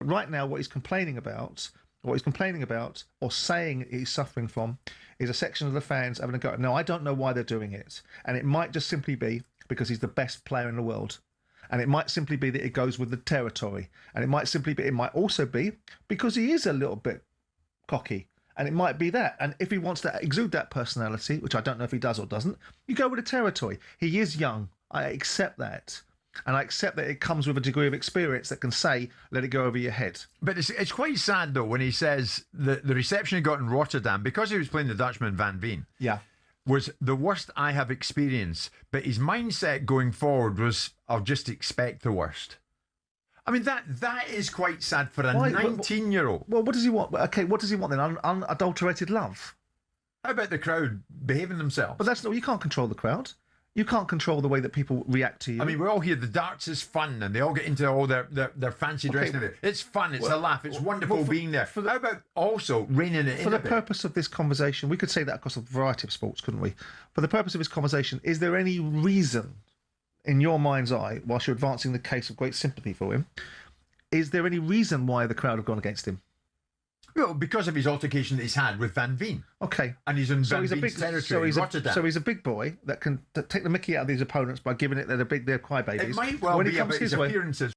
Right now, what he's complaining about, or saying he's suffering from, is a section of the fans having a go. Now, I don't know why they're doing it, and it might just simply be because he's the best player in the world, and it might simply be that it goes with the territory, and it might also be because he is a little bit cocky, and it might be that. And if he wants to exude that personality, which I don't know if he does or doesn't, you go with the territory. He is young. I accept that. And I accept that it comes with a degree of experience that can say, let it go over your head. But it's quite sad, though, when he says the reception he got in Rotterdam, because he was playing the Dutchman Van Veen, was the worst I have experienced. But his mindset going forward was, I'll just expect the worst. I mean, that is quite sad for a 19-year-old. Well, what does he want? Okay, what does he want then? Unadulterated love? How about the crowd behaving themselves? But that's not, you can't control the crowd. You can't control the way that people react to you. I mean, we all hear the darts is fun, and they all get into all their fancy dressing of it. It's fun, it's a laugh, it's wonderful being there. How about also reining it in for the purpose of this conversation, we could say that across a variety of sports, couldn't we? For the purpose of this conversation, is there any reason, in your mind's eye, whilst you're advancing the case of great sympathy for him, Is there any reason why the crowd have gone against him? Well, because of his altercation that he's had with Van Veen. Okay. And he's in Van Veen's territory, Rotterdam. So he's a big boy that can take the mickey out of these opponents by giving it they're crybabies. It might well be about his appearances.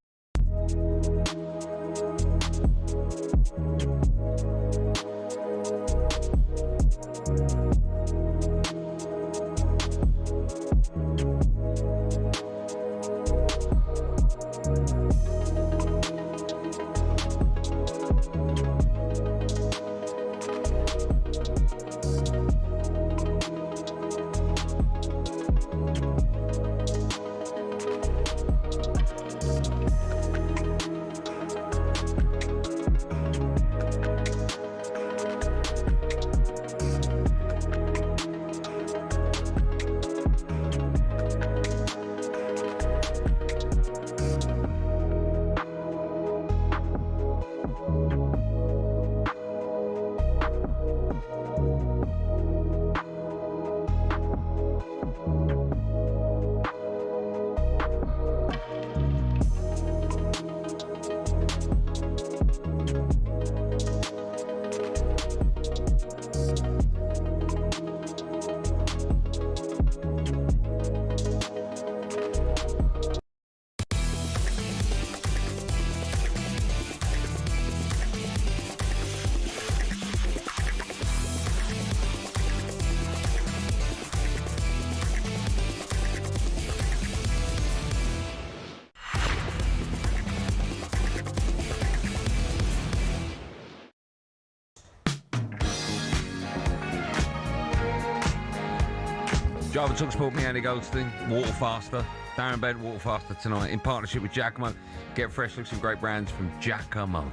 Driver talkSPORT, me, Andy Goldstein, water faster. Darren Bent, water faster tonight in partnership with Giacomo. Get fresh looks and great brands from Giacomo.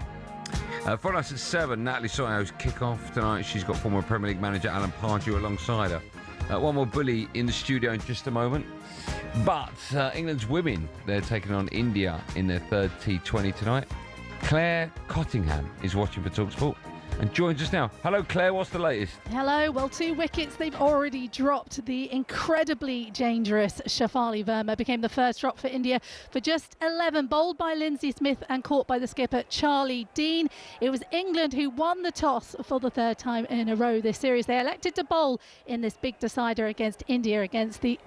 For us at 7, Natalie Soyo's kick-off tonight. She's got former Premier League manager Alan Pardew alongside her. One more bully in the studio in just a moment. But England's women, they're taking on India in their third T20 tonight. Claire Cottingham is watching for talkSPORT and joins us now. Hello, Claire. What's the latest? Hello. Well, 2 wickets they've already dropped. The incredibly dangerous Shafali Verma became the first drop for India for just 11, bowled by Lindsay Smith and caught by the skipper Charlie Dean. It was England who won the toss for the 3rd time in a row this series. They elected to bowl in this big decider against India, against the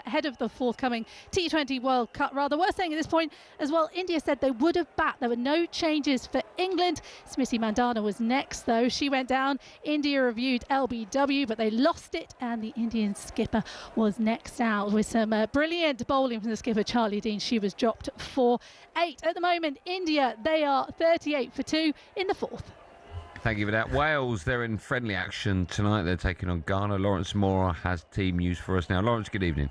head of the forthcoming T20 World Cup. Rather, we're saying at this point as well, India said they would have bat. There were no changes for England. Smriti Mandana was next, though. She went down. India reviewed LBW, but they lost it, and the Indian skipper was next out with some brilliant bowling from the skipper Charlie Dean. She was dropped for 8. At the moment, India, they are 38 for 2 in the 4th. Thank you for that. Wales, they're in friendly action tonight. They're taking on Ghana. Lawrence Moore has team news for us now. Lawrence, good evening.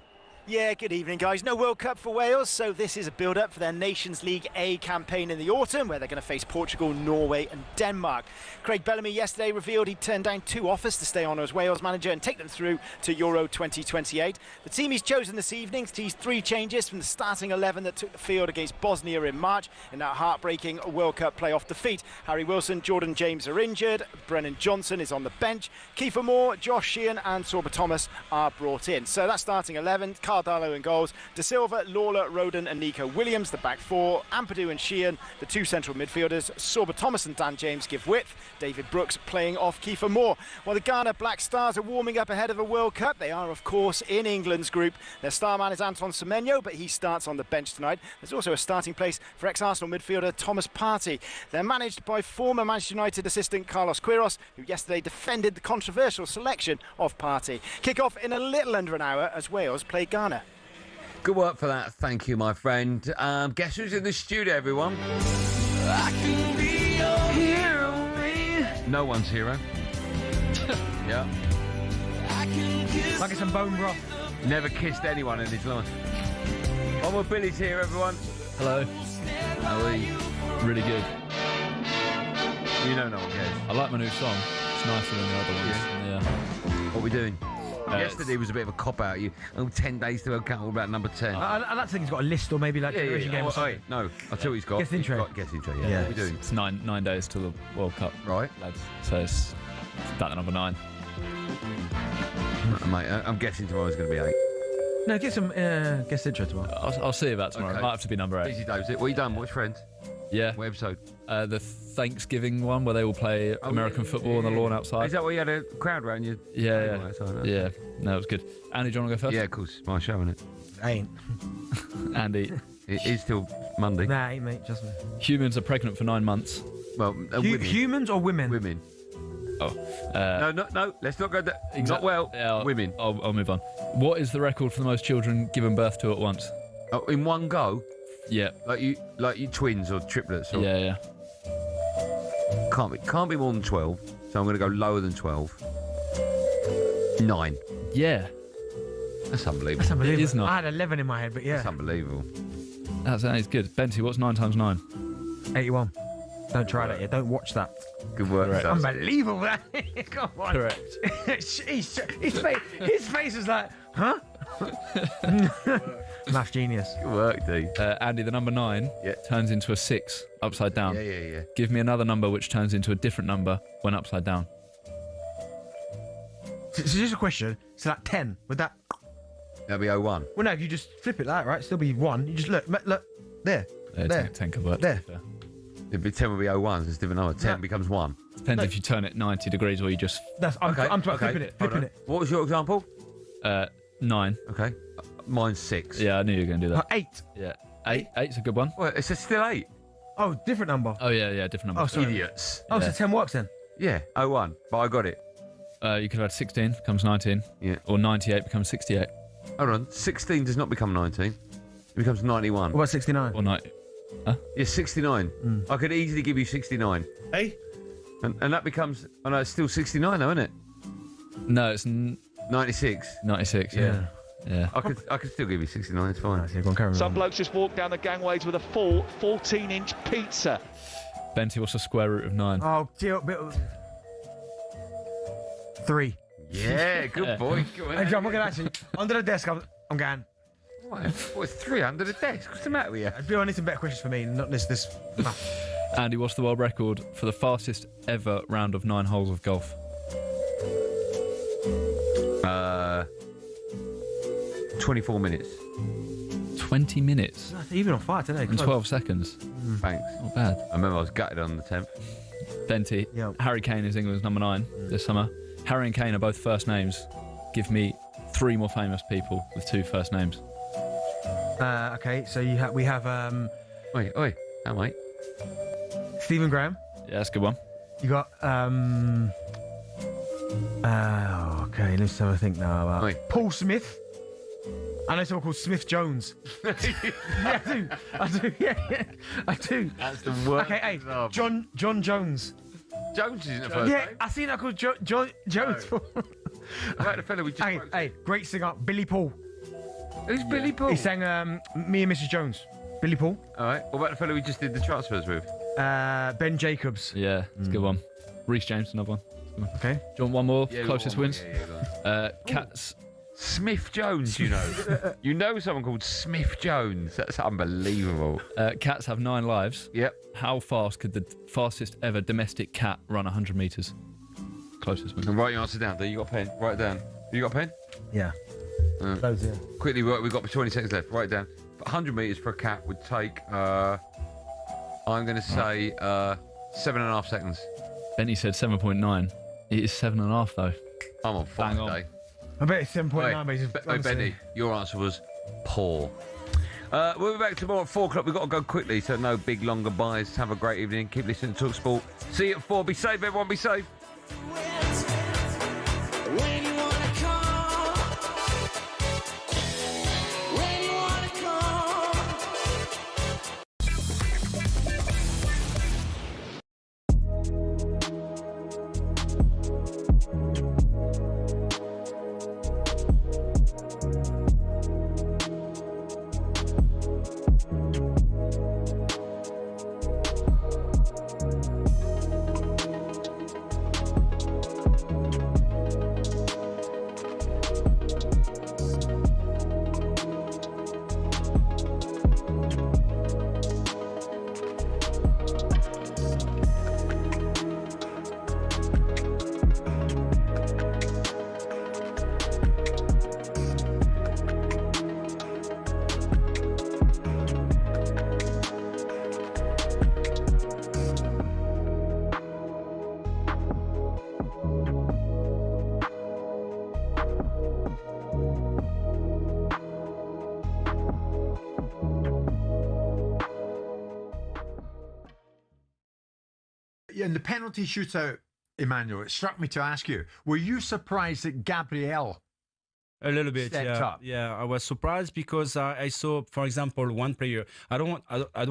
Yeah, good evening, guys. No World Cup for Wales, so this is a build-up for their Nations League A campaign in the autumn, where they're going to face Portugal, Norway and Denmark. Craig Bellamy yesterday revealed he'd turned down 2 offers to stay on as Wales manager and take them through to Euro 2028. The team he's chosen this evening sees 3 changes from the starting 11 that took the field against Bosnia in March in that heartbreaking World Cup playoff defeat. Harry Wilson, Jordan James are injured, Brennan Johnson is on the bench, Kiefer Moore, Josh Sheehan and Sorba Thomas are brought in. So that's starting 11. Cardano in goals, De Silva, Lawler, Roden and Nico Williams, the back 4, Ampadu and Sheehan, the 2 central midfielders. Sorba Thomas and Dan James give width, David Brooks playing off Kiefer Moore. While the Ghana Black Stars are warming up ahead of a World Cup, they are of course in England's group. Their star man is Anton Semenyo, but he starts on the bench tonight. There's also a starting place for ex-Arsenal midfielder Thomas Partey. They're managed by former Manchester United assistant Carlos Queiroz, who yesterday defended the controversial selection of Partey. Kick-off in a little under an hour as Wales play Ghana. Good work for that. Thank you, my friend. Guess who's in the studio, everyone? I can be your hero, man. No one's hero. Yeah. Like it's some bone broth. Never kissed anyone in his life. One with Billy's here, everyone. Hello. How are you? Really good. You know no one cares. I like my new song. It's nicer than the other ones. Yeah. What are we doing? Yesterday was a bit of a cop-out. 10 days to account all about number 10. I like to think he's got a list or maybe like generation game or something. No, I'll tell you what he's got. Guess intro. Guess intro, yeah. What are we doing? It's 9 days till the World Cup. Right. Lads. So it's that number 9. Mate, I'm guessing tomorrow's going to be 8. No, get some guest intro tomorrow. I'll see you about tomorrow. Okay. It might have to be number 8. Easy days. What you done? Watch Friends? Yeah. What episode? The Thanksgiving one where they all play American football on the lawn outside. Is that where you had a crowd around you? Yeah. Outside, Yeah. No, it was good. Andy, do you want to go first? Yeah, of course. My show, isn't it? Ain't. Andy. It is still Monday. Nah, ain't, mate. Just me. Humans are pregnant for 9 months. Well, women. Humans or women? Women. Oh. No. Let's not go there. Not well. Women. I'll move on. What is the record for the most children given birth to at once? Oh, in one go? Yeah. Like you twins or triplets? Or... Yeah. Can't be more than 12. So I'm going to go lower than 12. 9. Yeah. That's unbelievable. That's unbelievable. It is not. I had 11 in my head, but yeah. That's unbelievable. That is good. Benty, what's 9 times 9? 81. Don't try that yet. Don't watch that. Good work. Correct. Unbelievable. Come on. Correct. his face was like, huh? Math genius. Good work, D. Andy, the number 9 turns into a 6 upside down. Yeah. Give me another number which turns into a different number when upside down. So just a question. So like 10, would that... That'll be 01. Well, no, if you just flip it like that, right? Still be 1. You just look. There. Yeah, there. 10 could work. There. It'd be 10 would be 01, so it's a different number. 10 becomes 1. Depends if you turn it 90 degrees or you just... I'm flipping it. Hold on. What was your example? 9. Okay. Mine's 6. Yeah, I knew you were going to do that. 8. Yeah. 8's a good one. Well, it's still 8. Oh, different number. Oh, yeah, different number. Oh, sorry. Idiots. Oh, so 10 works then? Yeah, 01. But I got it. You could have had 16, becomes 19. Yeah. Or 98 becomes 68. Hold on. 16 does not become 19. It becomes 91. What about 69? Or 90. Huh? Yeah, 69. I could easily give you 69. Hey? And that becomes... Oh, no, it's still 69 though, isn't it? No, it's... 96. 96, yeah. I could still give you 69, it's fine. Some blokes just walk down the gangways with a full 14-inch pizza. Benty, what's the square root of 9? Oh, 3. Yeah, good boy. Go on. Hey, John, look at actually. Under the desk, I'm going. What's 3 under the desk? What's the matter with you? I'd be honest, some better questions for me, not this. Andy, what's the world record for the fastest ever round of 9 holes of golf? 24 minutes. 20 minutes? That's even on fire today. In 12 seconds. Thanks. Not bad. I remember I was gutted on the 10th. Benty, Harry Kane is England's number 9 this summer. Harry and Kane are both first names. Give me 3 more famous people with 2 first names. Okay, so we have Oi, how mate? Stephen Graham. Yeah, that's a good one. You got okay, let's have a think now about Paul Smith. I know someone called Smith Jones. Yeah, I do. Yeah, I do. That's the worst. Okay, hey, John Jones. Jones isn't a first Yeah, name. I seen that called John Jones. Right, the fella we just hey, great singer, Billy Paul. Who's Billy Paul? He sang Me and Mrs. Jones. Billy Paul. All right. What about the fella we just did the transfers with? Ben Jacobs. Yeah, it's a good one. Reece James, another one. Okay. Do you want one more? Yeah, Closest one more. wins? Yeah, Cats. Smith Jones, you know. You know someone called Smith Jones. That's unbelievable. Cats have 9 lives. Yep. How fast could the fastest ever domestic cat run 100 metres? Closest wins. And write your answer down. You got a pen? Write it down. You got a pen? Yeah. Those, yeah. Quickly, we've got 20 seconds left. Write it down. 100 metres for a cat would take, I'm going to say, 7.5 seconds. Benny said 7.9. It is 7.5 though. I'm on fire Bang on. today. I bet it's 7.9, but he's Benny, your answer was poor. We'll be back tomorrow at 4 o'clock. We've got to go quickly, so no big long goodbyes. Have a great evening. Keep listening to talkSPORT. See you at 4. Be safe, everyone. Be safe. in the penalty shootout, Emmanuel, it struck me to ask you: were you surprised that Gabriel? A little bit, stepped yeah. up? Yeah, I was surprised because I saw, for example, one player. I don't